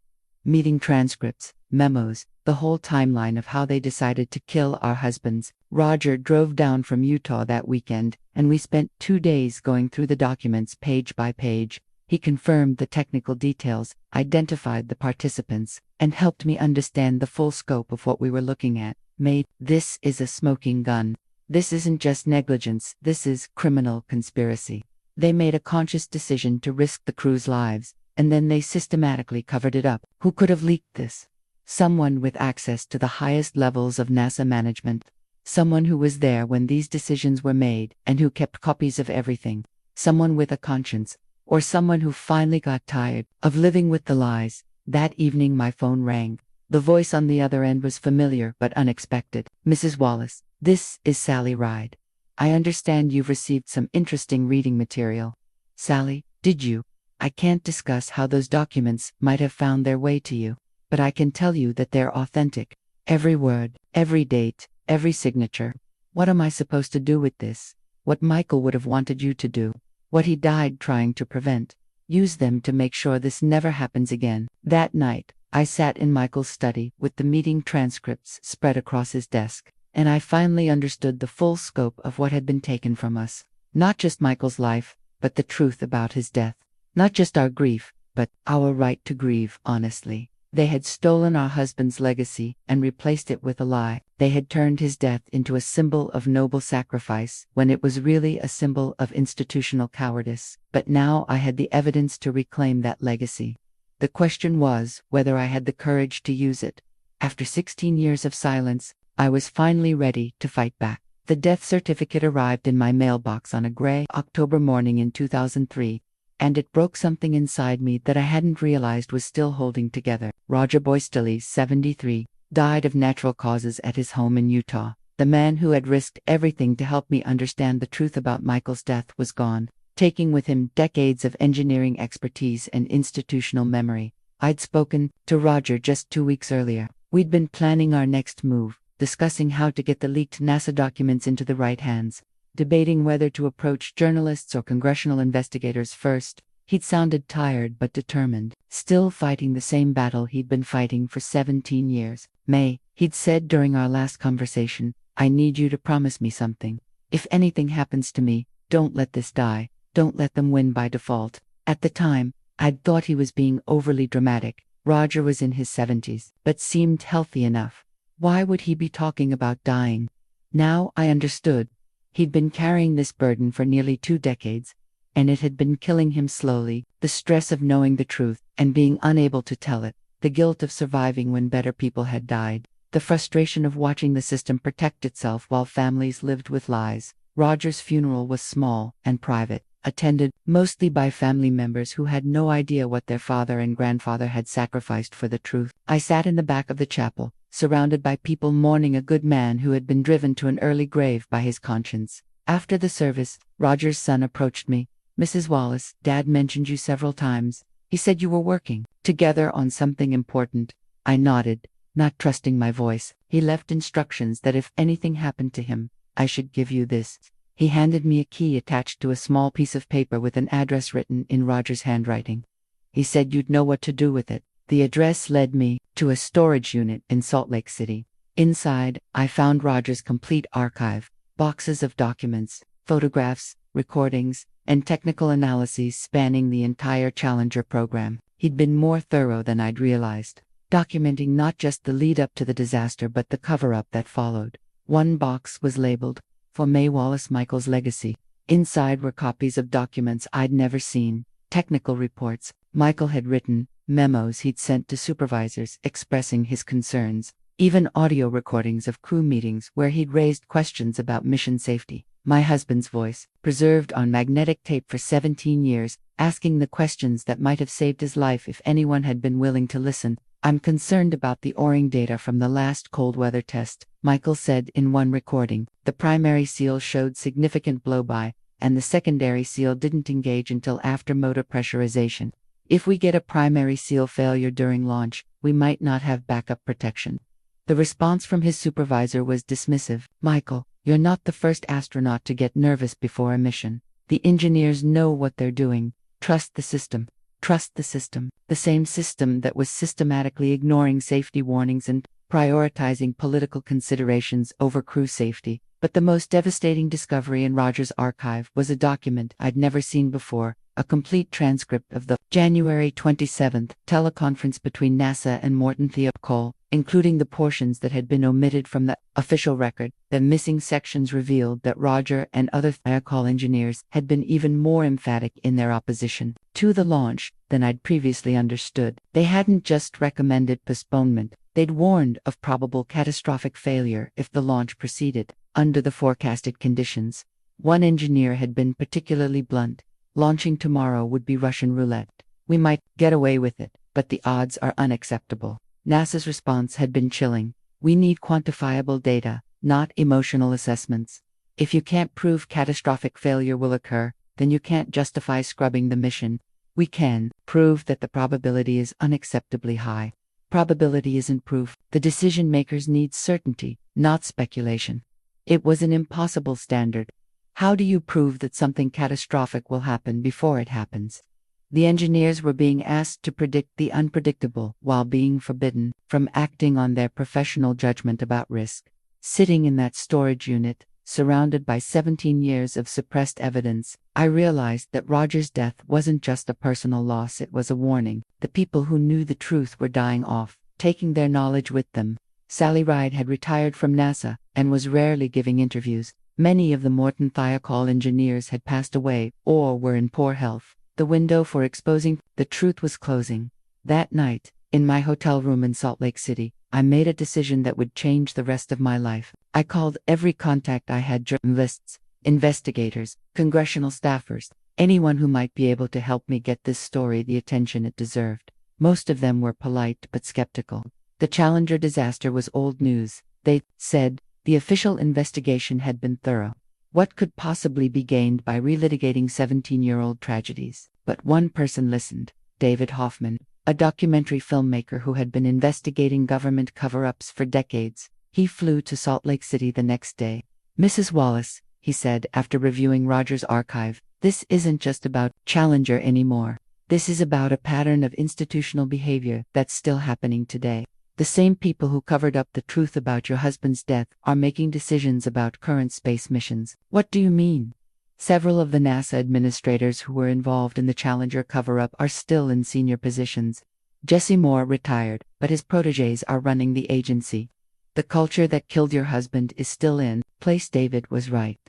Meeting transcripts, memos, the whole timeline of how they decided to kill our husbands. Roger drove down from Utah that weekend, and we spent 2 days going through the documents page by page. He confirmed the technical details, identified the participants, and helped me understand the full scope of what we were looking at. Mae, this is a smoking gun. This isn't just negligence, this is criminal conspiracy. They made a conscious decision to risk the crew's lives, and then they systematically covered it up. Who could have leaked this? Someone with access to the highest levels of NASA management. Someone who was there when these decisions were made and who kept copies of everything. Someone with a conscience. Or someone who finally got tired of living with the lies. That evening my phone rang. The voice on the other end was familiar but unexpected. Mrs. Wallace, this is Sally Ride. I understand you've received some interesting reading material. Sally, did you? I can't discuss how those documents might have found their way to you, but I can tell you that they're authentic. Every word, every date, every signature. What am I supposed to do with this? What Michael would have wanted you to do. What he died trying to prevent. Use them to make sure this never happens again. That night, I sat in Michael's study with the meeting transcripts spread across his desk, and I finally understood the full scope of what had been taken from us. Not just Michael's life, but the truth about his death. Not just our grief, but our right to grieve honestly. They had stolen our husband's legacy and replaced it with a lie. They had turned his death into a symbol of noble sacrifice when it was really a symbol of institutional cowardice. But now I had the evidence to reclaim that legacy. The question was whether I had the courage to use it. After 16 years of silence, I was finally ready to fight back. The death certificate arrived in my mailbox on a gray October morning in 2003, and it broke something inside me that I hadn't realized was still holding together. Roger Boystelli, 73, died of natural causes at his home in Utah. The man who had risked everything to help me understand the truth about Michael's death was gone, taking with him decades of engineering expertise and institutional memory. I'd spoken to Roger just 2 weeks earlier. We'd been planning our next move, discussing how to get the leaked NASA documents into the right hands, debating whether to approach journalists or congressional investigators first. He'd sounded tired but determined, still fighting the same battle he'd been fighting for 17 years. "Mae," he'd said during our last conversation, "I need you to promise me something. If anything happens to me, don't let this die. Don't let them win by default." At the time, I'd thought he was being overly dramatic. Roger was in his 70s, but seemed healthy enough. Why would he be talking about dying? Now I understood. He'd been carrying this burden for nearly 2 decades, and it had been killing him slowly. The stress of knowing the truth and being unable to tell it, the guilt of surviving when better people had died, the frustration of watching the system protect itself while families lived with lies. Roger's funeral was small and private, attended mostly by family members who had no idea what their father and grandfather had sacrificed for the truth. I sat in the back of the chapel, surrounded by people mourning a good man who had been driven to an early grave by his conscience. After the service, Roger's son approached me. "Mrs. Wallace, Dad mentioned you several times. He said you were working together on something important." I nodded, not trusting my voice. "He left instructions that if anything happened to him, I should give you this." He handed me a key attached to a small piece of paper with an address written in Roger's handwriting. He said you'd know what to do with it. The address led me to a storage unit in Salt Lake City. Inside, I found Roger's complete archive, boxes of documents, photographs, recordings, and technical analyses spanning the entire Challenger program. He'd been more thorough than I'd realized, documenting not just the lead-up to the disaster but the cover-up that followed. One box was labeled, "For Mae Wallace, Michael's Legacy." Inside were copies of documents I'd never seen, technical reports Michael had written, memos he'd sent to supervisors expressing his concerns, even audio recordings of crew meetings where he'd raised questions about mission safety. My husband's voice, preserved on magnetic tape for 17 years, asking the questions that might have saved his life if anyone had been willing to listen. "I'm concerned about the O-ring data from the last cold weather test," Michael said in one recording. "The primary seal showed significant blow-by, and the secondary seal didn't engage until after motor pressurization. If we get a primary seal failure during launch, we might not have backup protection." The response from his supervisor was dismissive. "Michael, you're not the first astronaut to get nervous before a mission. The engineers know what they're doing. Trust the system. Trust the system." The same system that was systematically ignoring safety warnings and prioritizing political considerations over crew safety. But the most devastating discovery in Roger's archive was a document I'd never seen before, a complete transcript of the January 27th teleconference between NASA and Morton Thiokol, including the portions that had been omitted from the official record. The missing sections revealed that Roger and other Thiokol engineers had been even more emphatic in their opposition to the launch than I'd previously understood. They hadn't just recommended postponement, they'd warned of probable catastrophic failure if the launch proceeded under the forecasted conditions. One engineer had been particularly blunt. "Launching tomorrow would be Russian roulette. We might get away with it, but the odds are unacceptable." NASA's response had been chilling. "We need quantifiable data, not emotional assessments. If you can't prove catastrophic failure will occur, then you can't justify scrubbing the mission. We can prove that the probability is unacceptably high. Probability isn't proof. The decision makers need certainty, not speculation." It was an impossible standard. How do you prove that something catastrophic will happen before it happens? The engineers were being asked to predict the unpredictable while being forbidden from acting on their professional judgment about risk. Sitting in that storage unit, surrounded by 17 years of suppressed evidence, I realized that Roger's death wasn't just a personal loss, it was a warning. The people who knew the truth were dying off, taking their knowledge with them. Sally Ride had retired from NASA and was rarely giving interviews. Many of the Morton Thiokol engineers had passed away or were in poor health. The window for exposing the truth was closing. That night, in my hotel room in Salt Lake City, I made a decision that would change the rest of my life. I called every contact I had: journalists, investigators, congressional staffers, anyone who might be able to help me get this story the attention it deserved. Most of them were polite but skeptical. The Challenger disaster was old news, they said. The official investigation had been thorough. What could possibly be gained by relitigating 17-year-old tragedies? But one person listened: David Hoffman, a documentary filmmaker who had been investigating government cover-ups for decades. He flew to Salt Lake City the next day. "Mrs. Wallace," he said after reviewing Roger's archive, "this isn't just about Challenger anymore. This is about a pattern of institutional behavior that's still happening today. The same people who covered up the truth about your husband's death are making decisions about current space missions." "What do you mean?" "Several of the NASA administrators who were involved in the Challenger cover-up are still in senior positions. Jesse Moore retired, but his protégés are running the agency. The culture that killed your husband is still in place." David was right.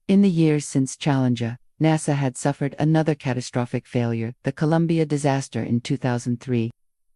In the years since Challenger, NASA had suffered another catastrophic failure: the Columbia disaster in 2003.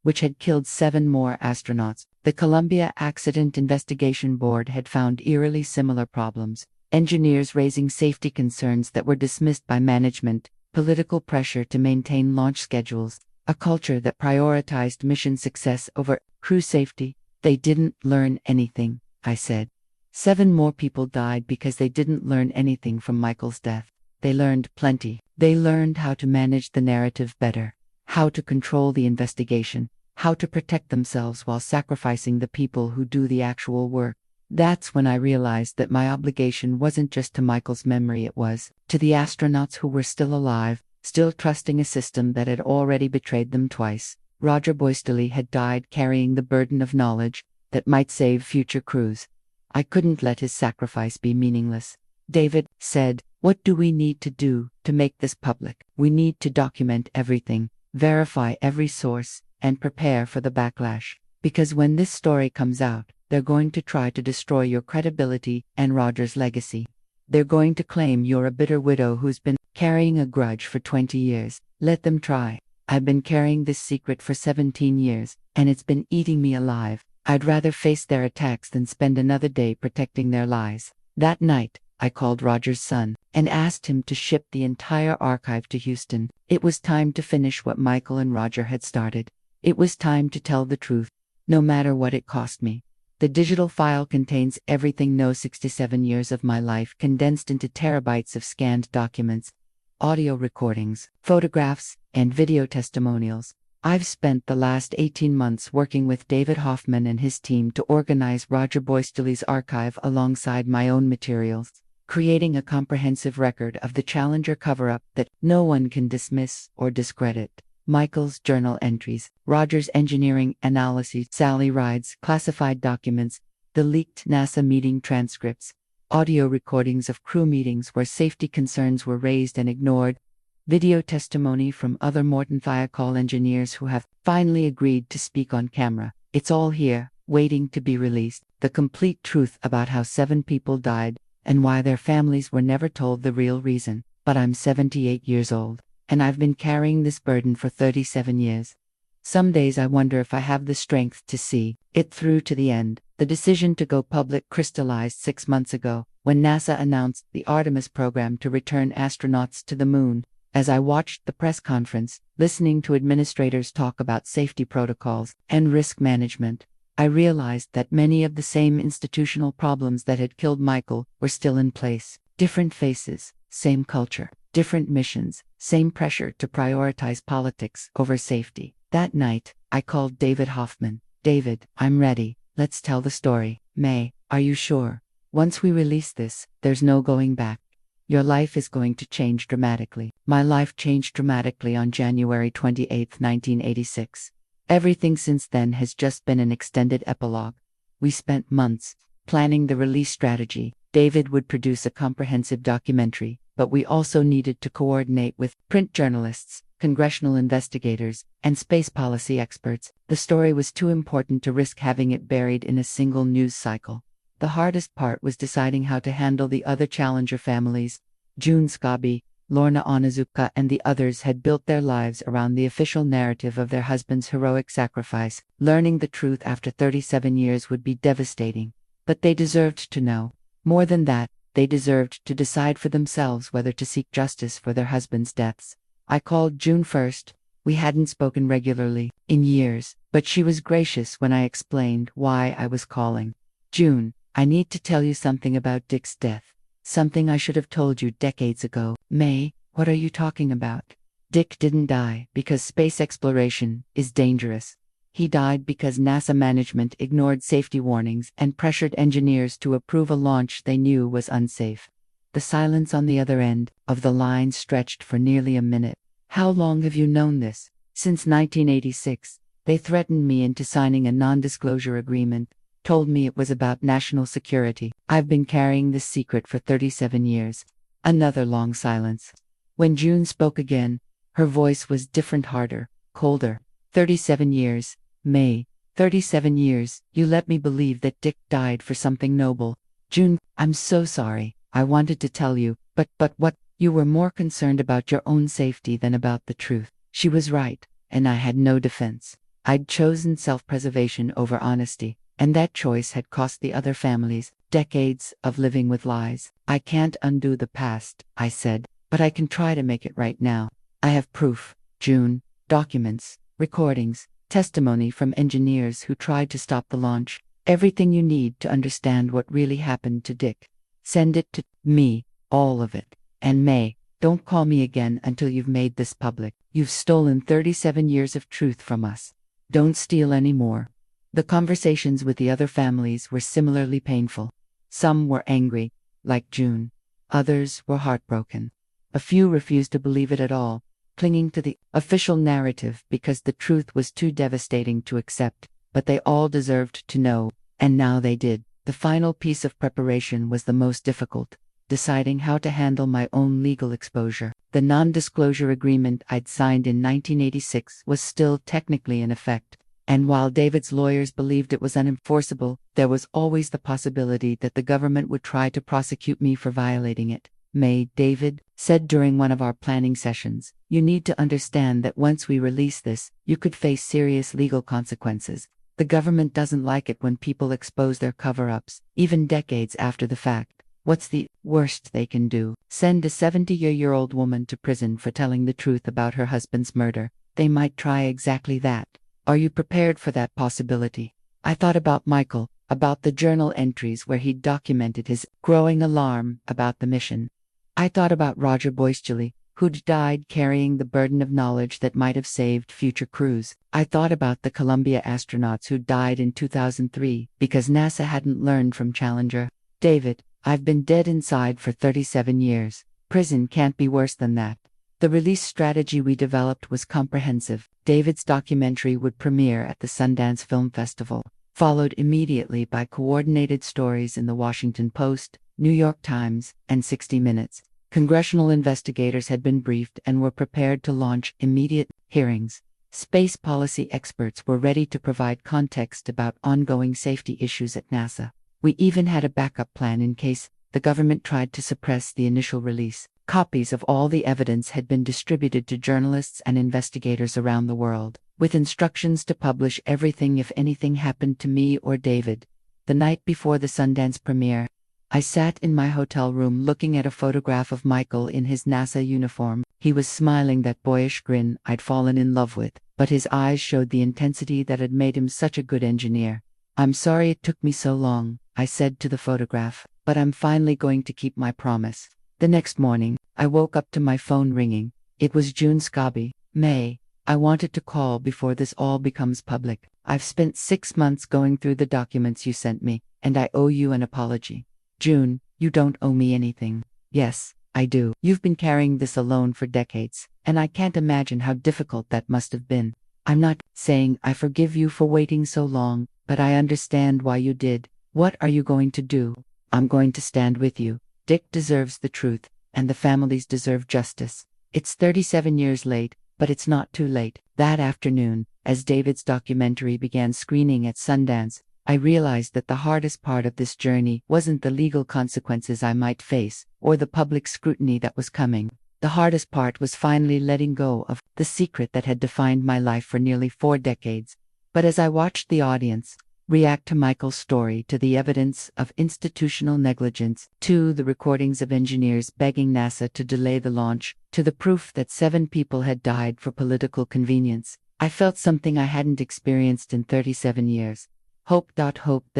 Which had killed 7 more astronauts. The Columbia Accident Investigation Board had found eerily similar problems: engineers raising safety concerns that were dismissed by management, political pressure to maintain launch schedules, a culture that prioritized mission success over crew safety. "They didn't learn anything," I said. 7 more people died because they didn't learn anything from Michael's death. They learned plenty. They learned how to manage the narrative better, how to control the investigation, how to protect themselves while sacrificing the people who do the actual work. That's when I realized that my obligation wasn't just to Michael's memory, it was to the astronauts who were still alive, still trusting a system that had already betrayed them twice. Roger Boystoli had died carrying the burden of knowledge that might save future crews. I couldn't let his sacrifice be meaningless. David said, "What do we need to do to make this public?" "We need to document everything, verify every source, and prepare for the backlash. Because when this story comes out, they're going to try to destroy your credibility and Roger's legacy. They're going to claim you're a bitter widow who's been carrying a grudge for 20 years. Let them try. I've been carrying this secret for 17 years, and it's been eating me alive. I'd rather face their attacks than spend another day protecting their lies." That night, I called Roger's son and asked him to ship the entire archive to Houston. It was time to finish what Michael and Roger had started. It was time to tell the truth, no matter what it cost me. The digital file contains everything: 67 years of my life condensed into terabytes of scanned documents, audio recordings, photographs, and video testimonials. I've spent the last 18 months working with David Hoffman and his team to organize Roger Boystoli's archive alongside my own materials, creating a comprehensive record of the Challenger cover-up that no one can dismiss or discredit. Michael's journal entries, Roger's engineering analyses, Sally Ride's classified documents, the leaked NASA meeting transcripts, audio recordings of crew meetings where safety concerns were raised and ignored, video testimony from other mourned Thiokol engineers who have finally agreed to speak on camera. It's all here, waiting to be released. The complete truth about how 7 people died and why their families were never told the real reason. But I'm 78 years old, and I've been carrying this burden for 37 years. Some days I wonder if I have the strength to see it through to the end. The decision to go public crystallized 6 months ago, when NASA announced the Artemis program to return astronauts to the moon. As I watched the press conference, listening to administrators talk about safety protocols and risk management, I realized that many of the same institutional problems that had killed Michael were still in place. Different faces, same culture, different missions, same pressure to prioritize politics over safety. That night, I called David Hoffman. "David, I'm ready. Let's tell the story." "Mae, are you sure? Once we release this, there's no going back. Your life is going to change dramatically." My life changed dramatically on January 28, 1986. Everything since then has just been an extended epilogue. We spent months planning the release strategy. David would produce a comprehensive documentary, but we also needed to coordinate with print journalists, congressional investigators, and space policy experts. The story was too important to risk having it buried in a single news cycle. The hardest part was deciding how to handle the other Challenger families: June Scobie, Lorna Onizuka and the others had built their lives around the official narrative of their husband's heroic sacrifice. Learning the truth after 37 years would be devastating. But they deserved to know. More than that, they deserved to decide for themselves whether to seek justice for their husbands' deaths. I called June first. We hadn't spoken regularly in years, but she was gracious when I explained why I was calling. June, I need to tell you something about Dick's death. Something I should have told you decades ago. Mae, what are you talking about? Dick didn't die because space exploration is dangerous. He died because NASA management ignored safety warnings and pressured engineers to approve a launch they knew was unsafe. The silence on the other end of the line stretched for nearly a minute. How long have you known this? Since 1986. They threatened me into signing a non-disclosure agreement, told me it was about national security. I've been carrying this secret for 37 years. Another long silence. When June spoke again, her voice was different, harder, colder. 37 years, Mae. 37 years, you let me believe that Dick died for something noble. June, I'm so sorry. I wanted to tell you, but what? You were more concerned about your own safety than about the truth. She was right, and I had no defense. I'd chosen self-preservation over honesty, and that choice had cost the other families decades of living with lies. I can't undo the past, I said, but I can try to make it right now. I have proof, June, documents, recordings, testimony from engineers who tried to stop the launch, everything you need to understand what really happened to Dick. Send it to me, all of it. And Mae, don't call me again until you've made this public. You've stolen 37 years of truth from us. Don't steal any more. The conversations with the other families were similarly painful. Some were angry, like June. Others were heartbroken. A few refused to believe it at all, clinging to the official narrative because the truth was too devastating to accept. But they all deserved to know, and now they did. The final piece of preparation was the most difficult. Deciding how to handle my own legal exposure. The non-disclosure agreement I'd signed in 1986 was still technically in effect, and while David's lawyers believed it was unenforceable, there was always the possibility that the government would try to prosecute me for violating it. Mae, David said during one of our planning sessions, you need to understand that once we release this, you could face serious legal consequences. The government doesn't like it when people expose their cover-ups, even decades after the fact. What's the worst they can do? Send a 70-year-old woman to prison for telling the truth about her husband's murder. They might try exactly that. Are you prepared for that possibility? I thought about Michael, about the journal entries where he'd documented his growing alarm about the mission. I thought about Roger Boisjoli, who'd died carrying the burden of knowledge that might have saved future crews. I thought about the Columbia astronauts who died in 2003 because NASA hadn't learned from Challenger. David, I've been dead inside for 37 years. Prison can't be worse than that. The release strategy we developed was comprehensive. David's documentary would premiere at the Sundance Film Festival, followed immediately by coordinated stories in the Washington Post, New York Times, and 60 Minutes. Congressional investigators had been briefed and were prepared to launch immediate hearings. Space policy experts were ready to provide context about ongoing safety issues at NASA. We even had a backup plan in case the government tried to suppress the initial release. Copies of all the evidence had been distributed to journalists and investigators around the world, with instructions to publish everything if anything happened to me or David. The night before the Sundance premiere, I sat in my hotel room looking at a photograph of Michael in his NASA uniform. He was smiling that boyish grin I'd fallen in love with, but his eyes showed the intensity that had made him such a good engineer. I'm sorry it took me so long, I said to the photograph, but I'm finally going to keep my promise. The next morning, I woke up to my phone ringing. It was June Scobie. Mae, I wanted to call before this all becomes public. I've spent 6 months going through the documents you sent me, and I owe you an apology. June, you don't owe me anything. Yes, I do. You've been carrying this alone for decades, and I can't imagine how difficult that must have been. I'm not saying I forgive you for waiting so long, but I understand why you did. What are you going to do? I'm going to stand with you. Dick deserves the truth, and the families deserve justice. It's 37 years late, but it's not too late. That afternoon, as David's documentary began screening at Sundance, I realized that the hardest part of this journey wasn't the legal consequences I might face, or the public scrutiny that was coming. The hardest part was finally letting go of the secret that had defined my life for nearly 4 decades. But as I watched the audience react to Michael's story, to the evidence of institutional negligence, to the recordings of engineers begging NASA to delay the launch, to the proof that 7 people had died for political convenience, I felt something I hadn't experienced in 37 years. Hope that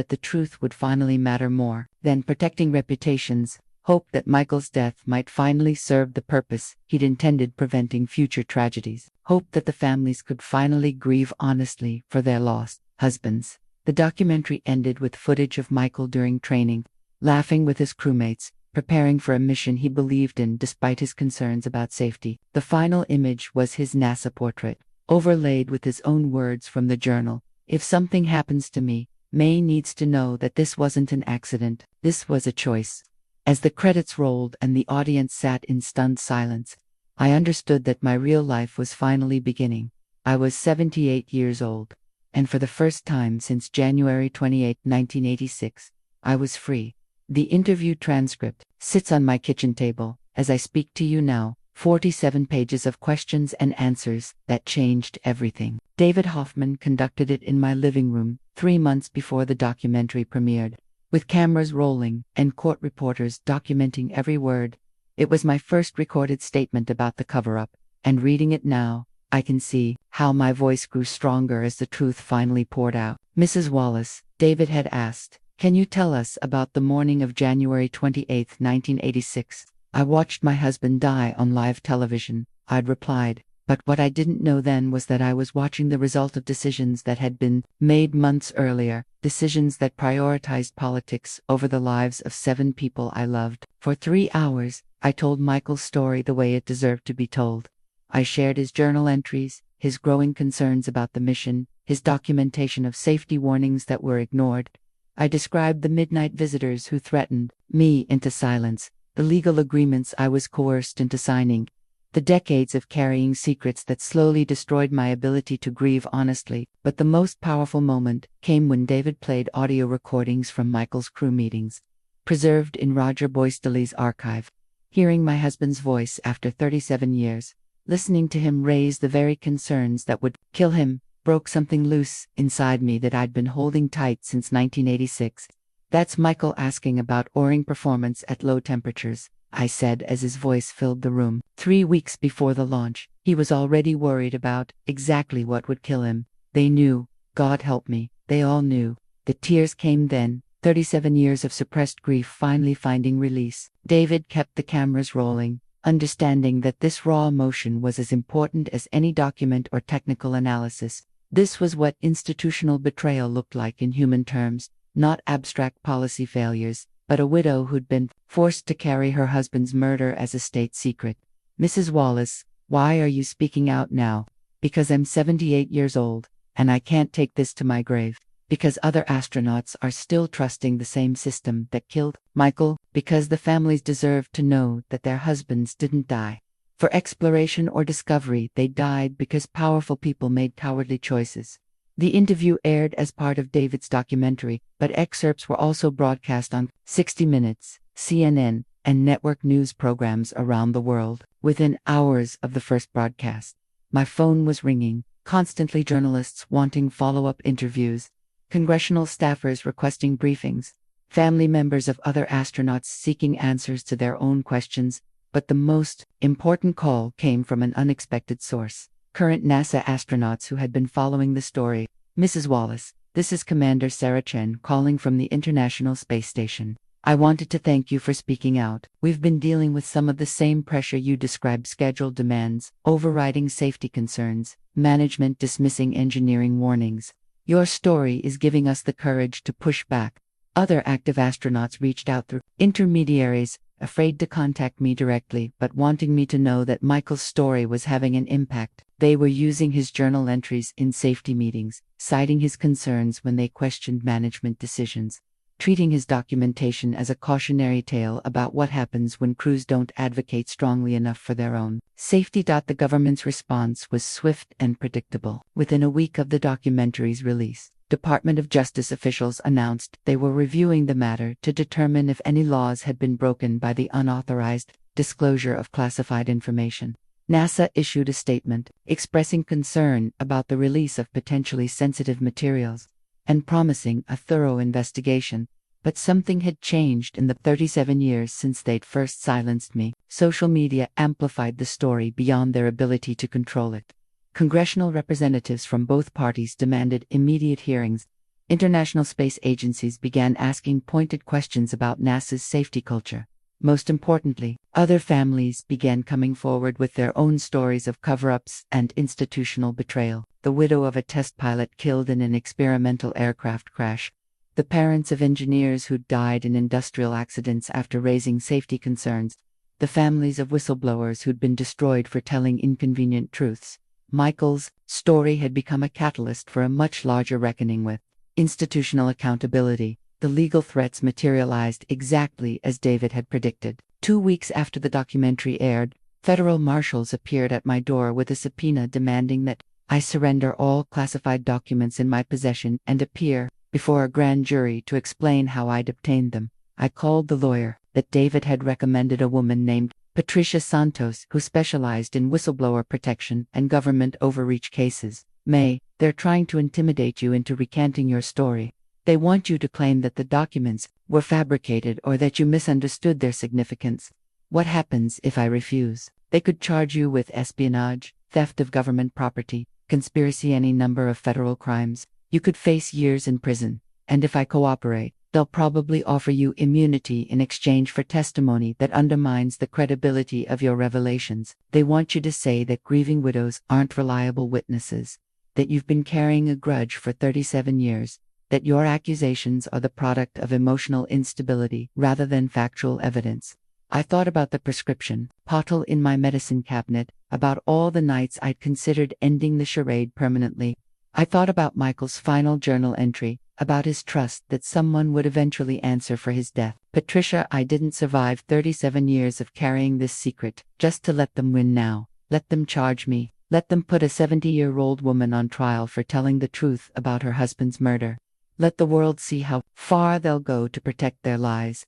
the truth would finally matter more than protecting reputations. Hope that Michael's death might finally serve the purpose he'd intended, preventing future tragedies. Hope that the families could finally grieve honestly for their lost husbands. The documentary ended with footage of Michael during training, laughing with his crewmates, preparing for a mission he believed in despite his concerns about safety. The final image was his NASA portrait, overlaid with his own words from the journal. "If something happens to me, Mae needs to know that this wasn't an accident. This was a choice." As the credits rolled and the audience sat in stunned silence, I understood that my real life was finally beginning. I was 78 years old, and for the first time since January 28, 1986, I was free. The interview transcript sits on my kitchen table as I speak to you now, 47 pages of questions and answers that changed everything. David Hoffman conducted it in my living room 3 months before the documentary premiered, with cameras rolling and court reporters documenting every word. It was my first recorded statement about the cover-up, and reading it now, I can see how my voice grew stronger as the truth finally poured out. "Mrs. Wallace," David had asked, "can you tell us about the morning of January 28, 1986? I watched my husband die on live television," I'd replied. But what I didn't know then was that I was watching the result of decisions that had been made months earlier, decisions that prioritized politics over the lives of 7 people I loved. For 3 hours, I told Michael's story the way it deserved to be told. I shared his journal entries, his growing concerns about the mission, his documentation of safety warnings that were ignored. I described the midnight visitors who threatened me into silence, the legal agreements I was coerced into signing, the decades of carrying secrets that slowly destroyed my ability to grieve honestly. But the most powerful moment came when David played audio recordings from Michael's crew meetings, preserved in Roger Boystelly's archive. Hearing my husband's voice after 37 years, listening to him raise the very concerns that would kill him, broke something loose inside me that I'd been holding tight since 1986. "That's Michael asking about O-ring performance at low temperatures," I said as his voice filled the room. 3 weeks before the launch, he was already worried about exactly what would kill him. They knew. God help me, they all knew. The tears came then, 37 years of suppressed grief finally finding release. David kept the cameras rolling, understanding that this raw emotion was as important as any document or technical analysis. This was what institutional betrayal looked like in human terms, not abstract policy failures, but a widow who'd been forced to carry her husband's murder as a state secret. "Mrs. Wallace, why are you speaking out now?" "Because I'm 78 years old, and I can't take this to my grave. Because other astronauts are still trusting the same system that killed Michael. Because the families deserve to know that their husbands didn't die for exploration or discovery. They died because powerful people made cowardly choices." The interview aired as part of David's documentary, but excerpts were also broadcast on 60 Minutes, CNN, and network news programs around the world. Within hours of the first broadcast, my phone was ringing, constantly journalists wanting follow-up interviews, congressional staffers requesting briefings, family members of other astronauts seeking answers to their own questions. But the most important call came from an unexpected source. Current NASA astronauts who had been following the story. "Mrs. Wallace, this is Commander Sarah Chen calling from the International Space Station. I wanted to thank you for speaking out. We've been dealing with some of the same pressure you described: schedule demands, overriding safety concerns, management dismissing engineering warnings. Your story is giving us the courage to push back." Other active astronauts reached out through intermediaries, afraid to contact me directly, but wanting me to know that Michael's story was having an impact. They were using his journal entries in safety meetings, citing his concerns when they questioned management decisions, treating his documentation as a cautionary tale about what happens when crews don't advocate strongly enough for their own safety. The government's response was swift and predictable. Within a week of the documentary's release, Department of Justice officials announced they were reviewing the matter to determine if any laws had been broken by the unauthorized disclosure of classified information. NASA issued a statement expressing concern about the release of potentially sensitive materials and promising a thorough investigation. But something had changed in the 37 years since they'd first silenced me. Social media amplified the story beyond their ability to control it. Congressional representatives from both parties demanded immediate hearings. International space agencies began asking pointed questions about NASA's safety culture. Most importantly, other families began coming forward with their own stories of cover-ups and institutional betrayal. The widow of a test pilot killed in an experimental aircraft crash. The parents of engineers who died in industrial accidents after raising safety concerns. The families of whistleblowers who'd been destroyed for telling inconvenient truths. Michael's story had become a catalyst for a much larger reckoning with institutional accountability. The legal threats materialized exactly as David had predicted. 2 weeks after the documentary aired, federal marshals appeared at my door with a subpoena demanding that I surrender all classified documents in my possession and appear before a grand jury to explain how I'd obtained them. I called the lawyer that David had recommended, a woman named Patricia Santos, who specialized in whistleblower protection and government overreach cases. Mae, they're trying to intimidate you into recanting your story. They want you to claim that the documents were fabricated or that you misunderstood their significance. What happens if I refuse? They could charge you with espionage, theft of government property, conspiracy, any number of federal crimes. You could face years in prison. And if I cooperate, they'll probably offer you immunity in exchange for testimony that undermines the credibility of your revelations. They want you to say that grieving widows aren't reliable witnesses, that you've been carrying a grudge for 37 years, that your accusations are the product of emotional instability rather than factual evidence. I thought about the prescription bottle in my medicine cabinet, about all the nights I'd considered ending the charade permanently. I thought about Michael's final journal entry, about his trust that someone would eventually answer for his death. Patricia, I didn't survive 37 years of carrying this secret just to let them win now. Let them charge me. Let them put a 70-year-old woman on trial for telling the truth about her husband's murder. Let the world see how far they'll go to protect their lies.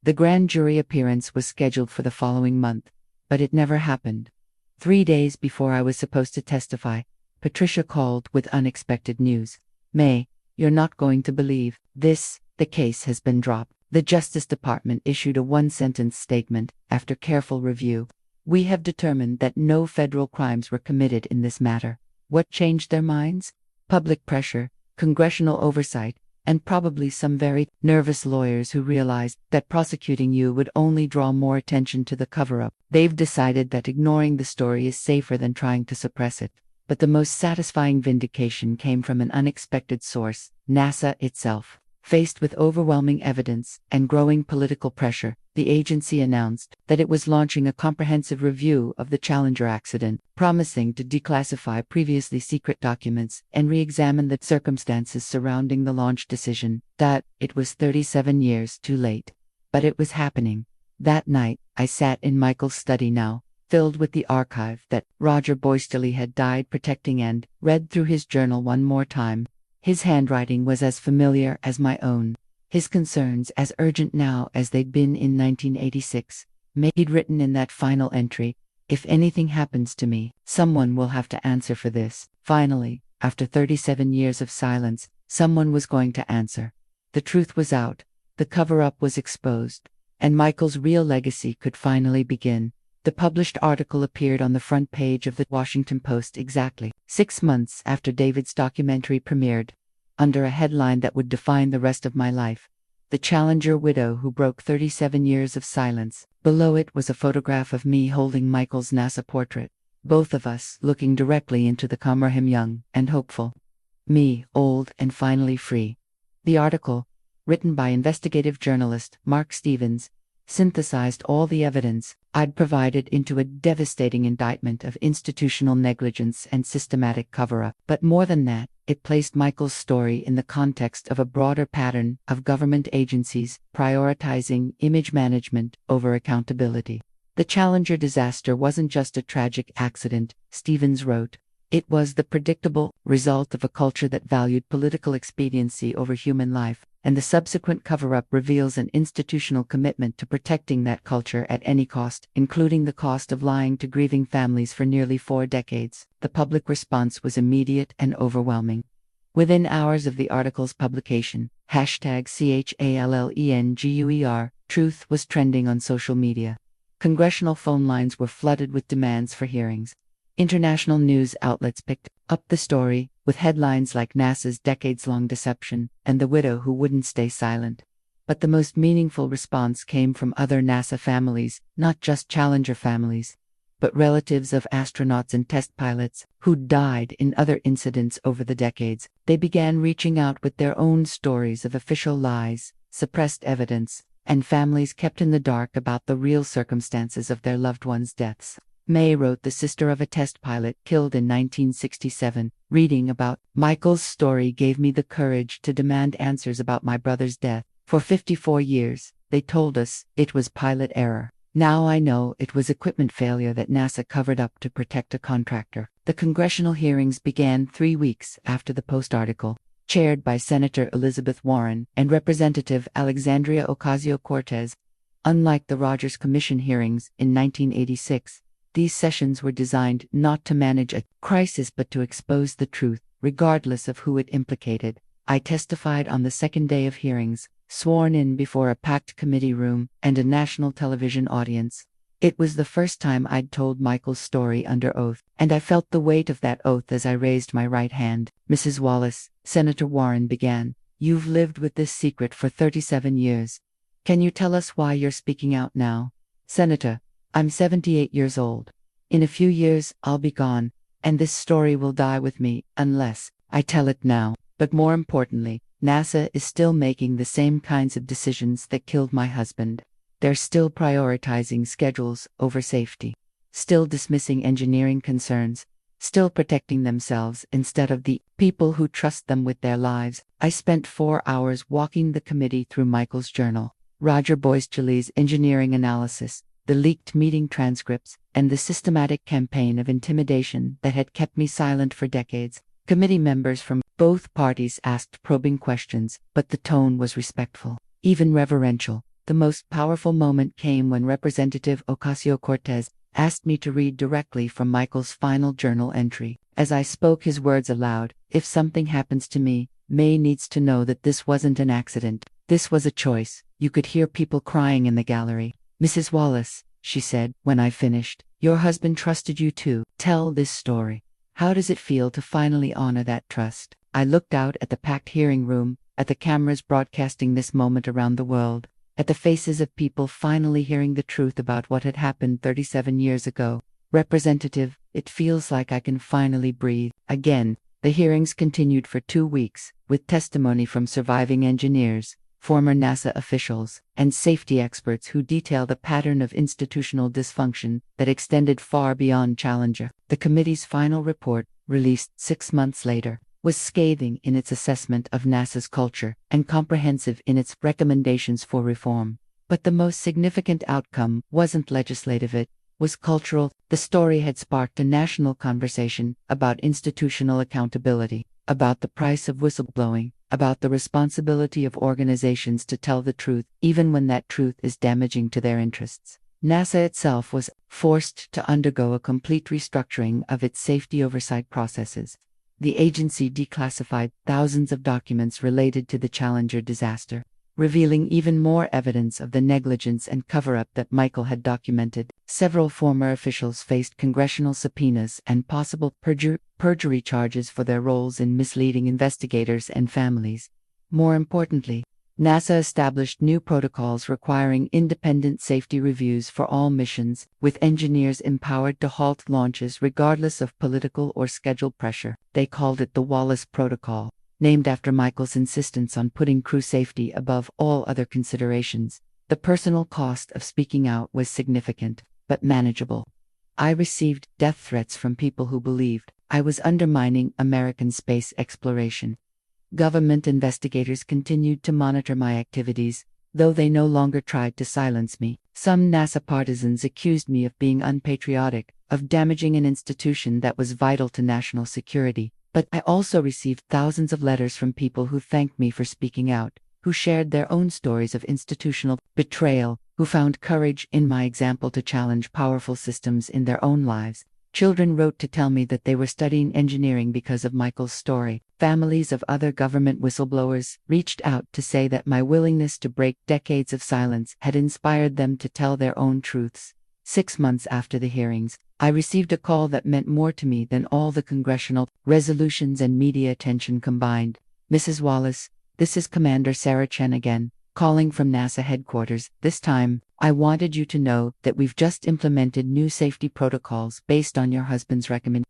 The grand jury appearance was scheduled for the following month, but it never happened. 3 days before I was supposed to testify, Patricia called with unexpected news. Mae, you're not going to believe this. The case has been dropped. The Justice Department issued a one-sentence statement after careful review. We have determined that no federal crimes were committed in this matter. What changed their minds? Public pressure, congressional oversight, and probably some very nervous lawyers who realized that prosecuting you would only draw more attention to the cover-up. They've decided that ignoring the story is safer than trying to suppress it. But the most satisfying vindication came from an unexpected source, NASA itself. Faced with overwhelming evidence and growing political pressure, the agency announced that it was launching a comprehensive review of the Challenger accident, promising to declassify previously secret documents and re-examine the circumstances surrounding the launch decision. That it was 37 years too late. But it was happening. That night, I sat in Michael's study now, filled with the archive that Roger Boysterly had died protecting, and read through his journal one more time. His handwriting was as familiar as my own, his concerns as urgent now as they'd been in 1986. He'd written in that final entry, if anything happens to me, someone will have to answer for this. Finally, after 37 years of silence, someone was going to answer. The truth was out, the cover-up was exposed, and Michael's real legacy could finally begin. The published article appeared on the front page of the Washington Post exactly 6 months after David's documentary premiered, under a headline that would define the rest of my life. The Challenger widow who broke 37 years of silence. Below it was a photograph of me holding Michael's NASA portrait, both of us looking directly into the camera, him young and hopeful, me old and finally free. The article, written by investigative journalist Mark Stevens, synthesized all the evidence I'd provided into a devastating indictment of institutional negligence and systematic cover-up. But more than that, it placed Michael's story in the context of a broader pattern of government agencies prioritizing image management over accountability. The Challenger disaster wasn't just a tragic accident, Stevens wrote. It was the predictable result of a culture that valued political expediency over human life, and the subsequent cover-up reveals an institutional commitment to protecting that culture at any cost, including the cost of lying to grieving families for nearly 4 decades. The public response was immediate and overwhelming. Within hours of the article's publication, #CHALLENGUER, truth was trending on social media. Congressional phone lines were flooded with demands for hearings. International news outlets picked up the story, with headlines like NASA's decades-long deception and the widow who wouldn't stay silent. But the most meaningful response came from other NASA families, not just Challenger families, but relatives of astronauts and test pilots who died in other incidents over the decades. They began reaching out with their own stories of official lies, suppressed evidence, and families kept in the dark about the real circumstances of their loved ones' deaths. Mae wrote, the sister of a test pilot killed in 1967, reading about Michael's story gave me the courage to demand answers about my brother's death. For 54 years, they told us it was pilot error. Now I know it was equipment failure that NASA covered up to protect a contractor. The congressional hearings began 3 weeks after the Post article, chaired by Senator Elizabeth Warren and Representative Alexandria Ocasio-Cortez. Unlike the Rogers Commission hearings in 1986, these sessions were designed not to manage a crisis but to expose the truth, regardless of who it implicated. I testified on the second day of hearings, sworn in before a packed committee room and a national television audience. It was the first time I'd told Michael's story under oath, and I felt the weight of that oath as I raised my right hand. Mrs. Wallace, Senator Warren began, you've lived with this secret for 37 years. Can you tell us why you're speaking out now? Senator, I'm 78 years old. In a few years, I'll be gone, and this story will die with me, unless I tell it now. But more importantly, NASA is still making the same kinds of decisions that killed my husband. They're still prioritizing schedules over safety, still dismissing engineering concerns, still protecting themselves instead of the people who trust them with their lives. I spent 4 hours walking the committee through Michael's journal, Roger Boyschel's engineering analysis, the leaked meeting transcripts, and the systematic campaign of intimidation that had kept me silent for decades. Committee members from both parties asked probing questions, but the tone was respectful, even reverential. The most powerful moment came when Representative Ocasio-Cortez asked me to read directly from Michael's final journal entry. As I spoke his words aloud, if something happens to me, Mae needs to know that this wasn't an accident. This was a choice. You could hear people crying in the gallery. Mrs. Wallace, she said, when I finished, your husband trusted you too. Tell this story. How does it feel to finally honor that trust? I looked out at the packed hearing room, at the cameras broadcasting this moment around the world, at the faces of people finally hearing the truth about what had happened 37 years ago. Representative, it feels like I can finally breathe again. The hearings continued for 2 weeks, with testimony from surviving engineers, former NASA officials, and safety experts who detailed a pattern of institutional dysfunction that extended far beyond Challenger. The committee's final report, released 6 months later, was scathing in its assessment of NASA's culture and comprehensive in its recommendations for reform. But the most significant outcome wasn't legislative, it was cultural. The story had sparked a national conversation about institutional accountability, about the price of whistleblowing, about the responsibility of organizations to tell the truth, even when that truth is damaging to their interests. NASA itself was forced to undergo a complete restructuring of its safety oversight processes. The agency declassified thousands of documents related to the Challenger disaster, revealing even more evidence of the negligence and cover-up that Michael had documented. Several former officials faced congressional subpoenas and possible perjury charges for their roles in misleading investigators and families. More importantly, NASA established new protocols requiring independent safety reviews for all missions, with engineers empowered to halt launches regardless of political or schedule pressure. They called it the Wallace Protocol, named after Michael's insistence on putting crew safety above all other considerations. The personal cost of speaking out was significant, but manageable. I received death threats from people who believed I was undermining American space exploration. Government investigators continued to monitor my activities, though they no longer tried to silence me. Some NASA partisans accused me of being unpatriotic, of damaging an institution that was vital to national security. But I also received thousands of letters from people who thanked me for speaking out, who shared their own stories of institutional betrayal, who found courage in my example to challenge powerful systems in their own lives. Children wrote to tell me that they were studying engineering because of Michael's story. Families of other government whistleblowers reached out to say that my willingness to break decades of silence had inspired them to tell their own truths. 6 months after the hearings, I received a call that meant more to me than all the congressional resolutions and media attention combined. Mrs. Wallace, this is Commander Sarah Chen again, calling from NASA headquarters. This time, I wanted you to know that we've just implemented new safety protocols based on your husband's recommendation.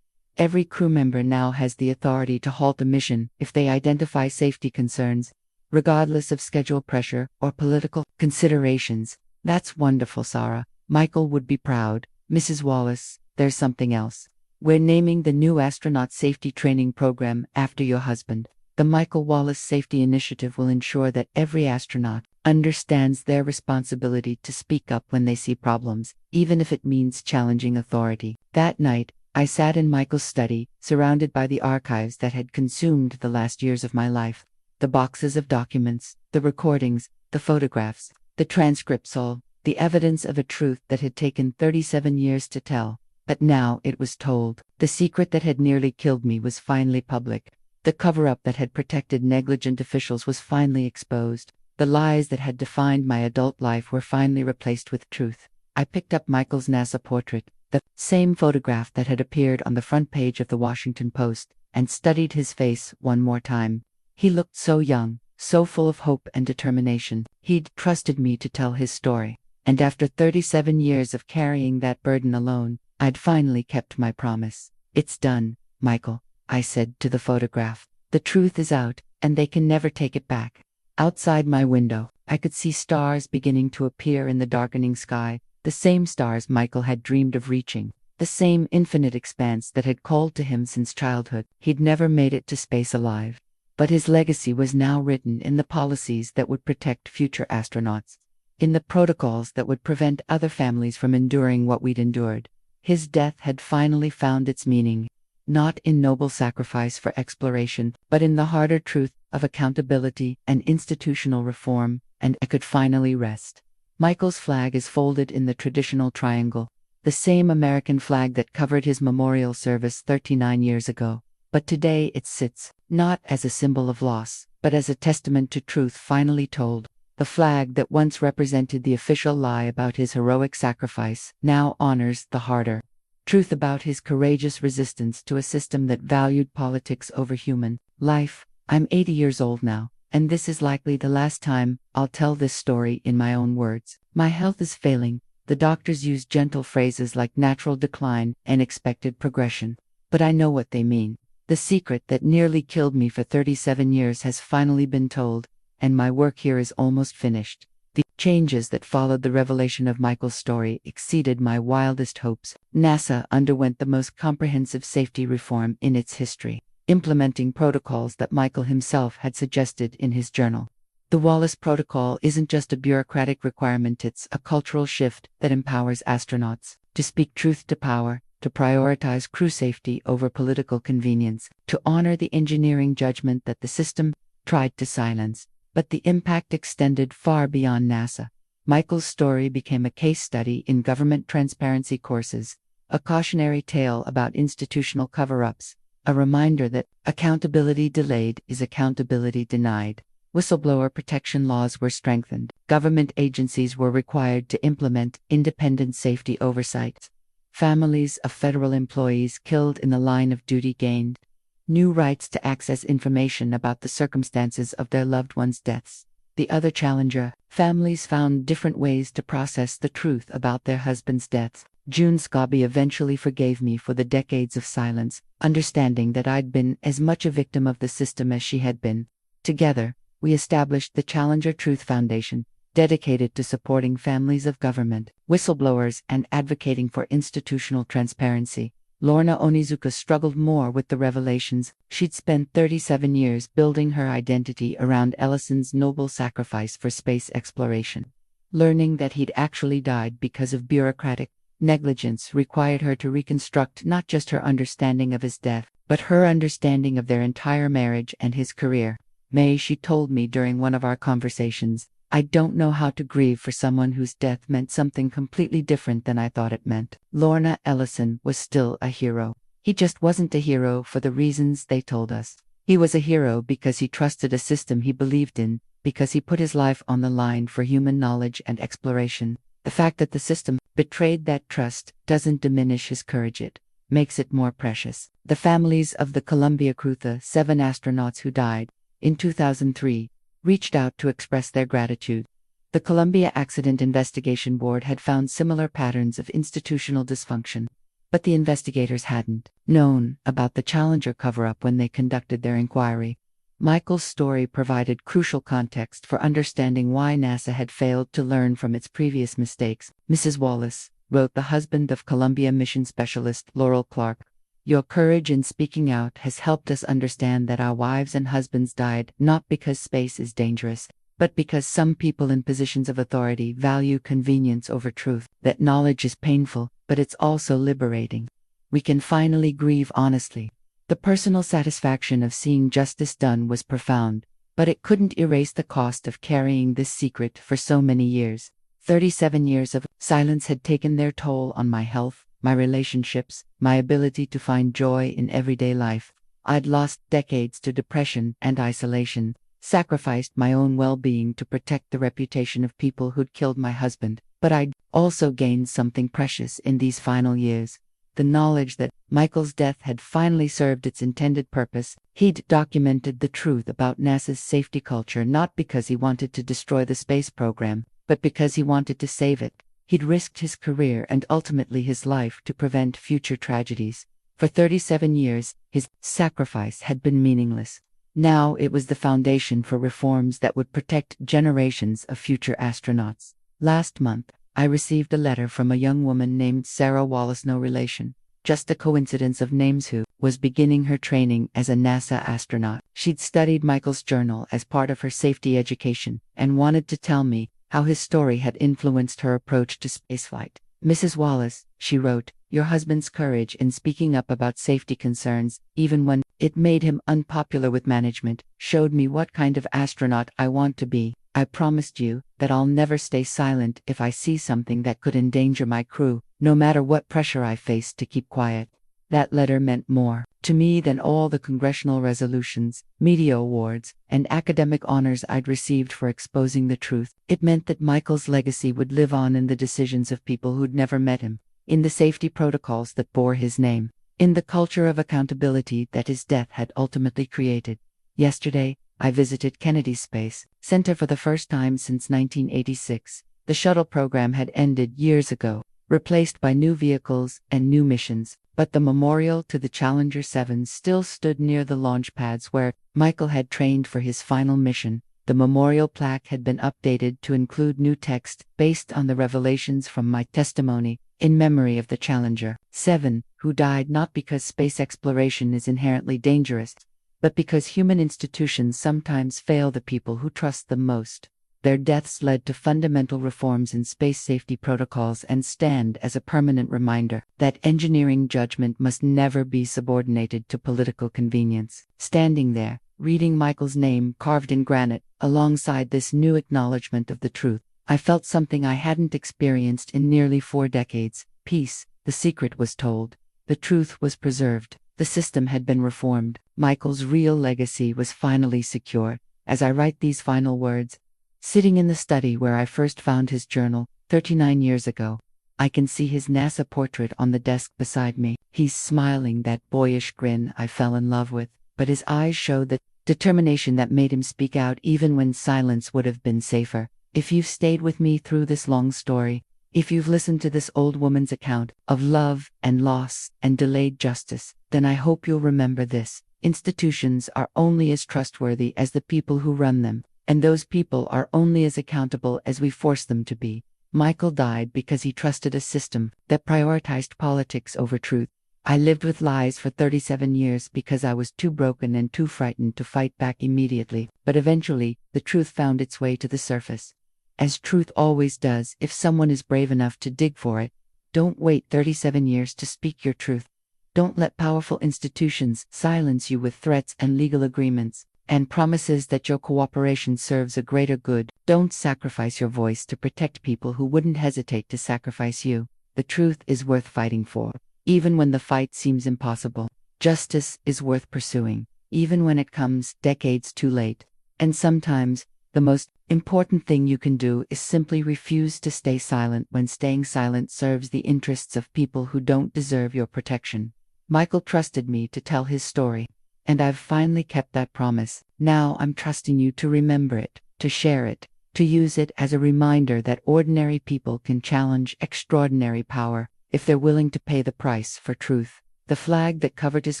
Every crew member now has the authority to halt a mission if they identify safety concerns, regardless of schedule pressure or political considerations. That's wonderful, Sarah. Michael would be proud. Mrs. Wallace, there's something else. We're naming the new astronaut safety training program after your husband. The Michael Wallace Safety Initiative will ensure that every astronaut understands their responsibility to speak up when they see problems, even if it means challenging authority. That night, I sat in Michael's study, surrounded by the archives that had consumed the last years of my life. The boxes of documents, the recordings, the photographs, the transcripts, all the evidence of a truth that had taken 37 years to tell. But now it was told. The secret that had nearly killed me was finally public. The cover-up that had protected negligent officials was finally exposed. The lies that had defined my adult life were finally replaced with truth. I picked up Michael's NASA portrait, the same photograph that had appeared on the front page of the Washington Post, and studied his face one more time. He looked so young, so full of hope and determination. He'd trusted me to tell his story. And after 37 years of carrying that burden alone, I'd finally kept my promise. It's done, Michael, I said to the photograph. The truth is out, and they can never take it back. Outside my window, I could see stars beginning to appear in the darkening sky, the same stars Michael had dreamed of reaching, the same infinite expanse that had called to him since childhood. He'd never made it to space alive, but his legacy was now written in the policies that would protect future astronauts, in the protocols that would prevent other families from enduring what we'd endured. His death had finally found its meaning, not in noble sacrifice for exploration, but in the harder truth of accountability and institutional reform, and I could finally rest. Michael's flag is folded in the traditional triangle, the same American flag that covered his memorial service 39 years ago. But today it sits, not as a symbol of loss, but as a testament to truth finally told. The flag that once represented the official lie about his heroic sacrifice now honors the harder truth about his courageous resistance to a system that valued politics over human life. I'm 80 years old now, and this is likely the last time I'll tell this story in my own words. My health is failing. The doctors use gentle phrases like natural decline and expected progression, but I know what they mean. The secret that nearly killed me for 37 years has finally been told, and my work here is almost finished. The changes that followed the revelation of Michael's story exceeded my wildest hopes. NASA underwent the most comprehensive safety reform in its history, implementing protocols that Michael himself had suggested in his journal. The Wallace Protocol isn't just a bureaucratic requirement, it's a cultural shift that empowers astronauts to speak truth to power, to prioritize crew safety over political convenience, to honor the engineering judgment that the system tried to silence. But the impact extended far beyond NASA. Michael's story became a case study in government transparency courses, a cautionary tale about institutional cover-ups, a reminder that accountability delayed is accountability denied. Whistleblower protection laws were strengthened. Government agencies were required to implement independent safety oversight. Families of federal employees killed in the line of duty gained new rights to access information about the circumstances of their loved ones' deaths. The other challenger, families found different ways to process the truth about their husbands' deaths. June Scobie eventually forgave me for the decades of silence, understanding that I'd been as much a victim of the system as she had been. Together, we established the Challenger Truth Foundation, dedicated to supporting families of government, whistleblowers, and advocating for institutional transparency. Lorna Onizuka struggled more with the revelations. She'd spent 37 years building her identity around Ellison's noble sacrifice for space exploration. Learning that he'd actually died because of bureaucratic negligence required her to reconstruct not just her understanding of his death, but her understanding of their entire marriage and his career. Mae, she told me during one of our conversations, I don't know how to grieve for someone whose death meant something completely different than I thought it meant. Lorna Ellison was still a hero. He just wasn't a hero for the reasons they told us. He was a hero because he trusted a system he believed in, because he put his life on the line for human knowledge and exploration. The fact that the system betrayed that trust doesn't diminish his courage, it makes it more precious. The families of the Columbia crew, the 7 astronauts who died in 2003, reached out to express their gratitude. The Columbia Accident Investigation Board had found similar patterns of institutional dysfunction, but the investigators hadn't known about the Challenger cover-up when they conducted their inquiry. Michael's story provided crucial context for understanding why NASA had failed to learn from its previous mistakes. Mrs. Wallace wrote the husband of Columbia mission specialist Laurel Clark, "Your courage in speaking out has helped us understand that our wives and husbands died not because space is dangerous, but because some people in positions of authority value convenience over truth. That knowledge is painful, but it's also liberating. We can finally grieve honestly." The personal satisfaction of seeing justice done was profound, but it couldn't erase the cost of carrying this secret for so many years. 37 years of silence had taken their toll on my health, my relationships, my ability to find joy in everyday life. I'd lost decades to depression and isolation, sacrificed my own well-being to protect the reputation of people who'd killed my husband, but I'd also gained something precious in these final years. The knowledge that Michael's death had finally served its intended purpose. He'd documented the truth about NASA's safety culture not because he wanted to destroy the space program, but because he wanted to save it. He'd risked his career and ultimately his life to prevent future tragedies. For 37 years, his sacrifice had been meaningless. Now it was the foundation for reforms that would protect generations of future astronauts. Last month, I received a letter from a young woman named Sarah Wallace, no relation, just a coincidence of names, who was beginning her training as a NASA astronaut. She'd studied Michael's journal as part of her safety education and wanted to tell me how his story had influenced her approach to spaceflight. "Mrs. Wallace," she wrote, "your husband's courage in speaking up about safety concerns, even when it made him unpopular with management, showed me what kind of astronaut I want to be. I promised you that I'll never stay silent if I see something that could endanger my crew, no matter what pressure I face to keep quiet." That letter meant more to me than all the congressional resolutions, media awards, and academic honors I'd received for exposing the truth. It meant that Michael's legacy would live on in the decisions of people who'd never met him, in the safety protocols that bore his name, in the culture of accountability that his death had ultimately created. Yesterday, I visited Kennedy Space Center for the first time since 1986. The shuttle program had ended years ago, replaced by new vehicles and new missions, but the memorial to the Challenger 7 still stood near the launch pads where Michael had trained for his final mission. The memorial plaque had been updated to include new text based on the revelations from my testimony, in memory of the Challenger 7, who died not because space exploration is inherently dangerous, but because human institutions sometimes fail the people who trust them most. Their deaths led to fundamental reforms in space safety protocols and stand as a permanent reminder that engineering judgment must never be subordinated to political convenience. Standing there, reading Michael's name carved in granite, alongside this new acknowledgement of the truth, I felt something I hadn't experienced in nearly 4 decades. Peace. The secret was told. The truth was preserved. The system had been reformed. Michael's real legacy was finally secure. As I write these final words, sitting in the study where I first found his journal, 39 years ago, I can see his NASA portrait on the desk beside me. He's smiling, that boyish grin I fell in love with, but his eyes show the determination that made him speak out even when silence would have been safer. If you've stayed with me through this long story, if you've listened to this old woman's account of love and loss and delayed justice, then I hope you'll remember this. Institutions are only as trustworthy as the people who run them, and those people are only as accountable as we force them to be. Michael died because he trusted a system that prioritized politics over truth. I lived with lies for 37 years because I was too broken and too frightened to fight back immediately, but eventually, the truth found its way to the surface. as truth always does if someone is brave enough to dig for it. Don't wait 37 years to speak your truth. Don't let powerful institutions silence you with threats and legal agreements and promises that your cooperation serves a greater good. Don't sacrifice your voice to protect people who wouldn't hesitate to sacrifice you. The truth is worth fighting for, even when the fight seems impossible. Justice is worth pursuing, even when it comes decades too late. And sometimes, the most important thing you can do is simply refuse to stay silent when staying silent serves the interests of people who don't deserve your protection. Michael trusted me to tell his story, and I've finally kept that promise. Now I'm trusting you to remember it, to share it, to use it as a reminder that ordinary people can challenge extraordinary power if they're willing to pay the price for truth. The flag that covered his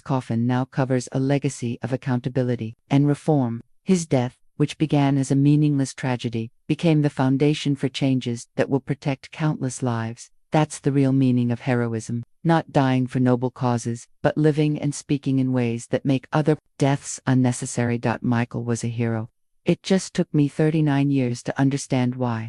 coffin now covers a legacy of accountability and reform. His death, which began as a meaningless tragedy, became the foundation for changes that will protect countless lives. That's the real meaning of heroism, not dying for noble causes, but living and speaking in ways that make other deaths unnecessary. Michael was a hero. It just took me 39 years to understand why.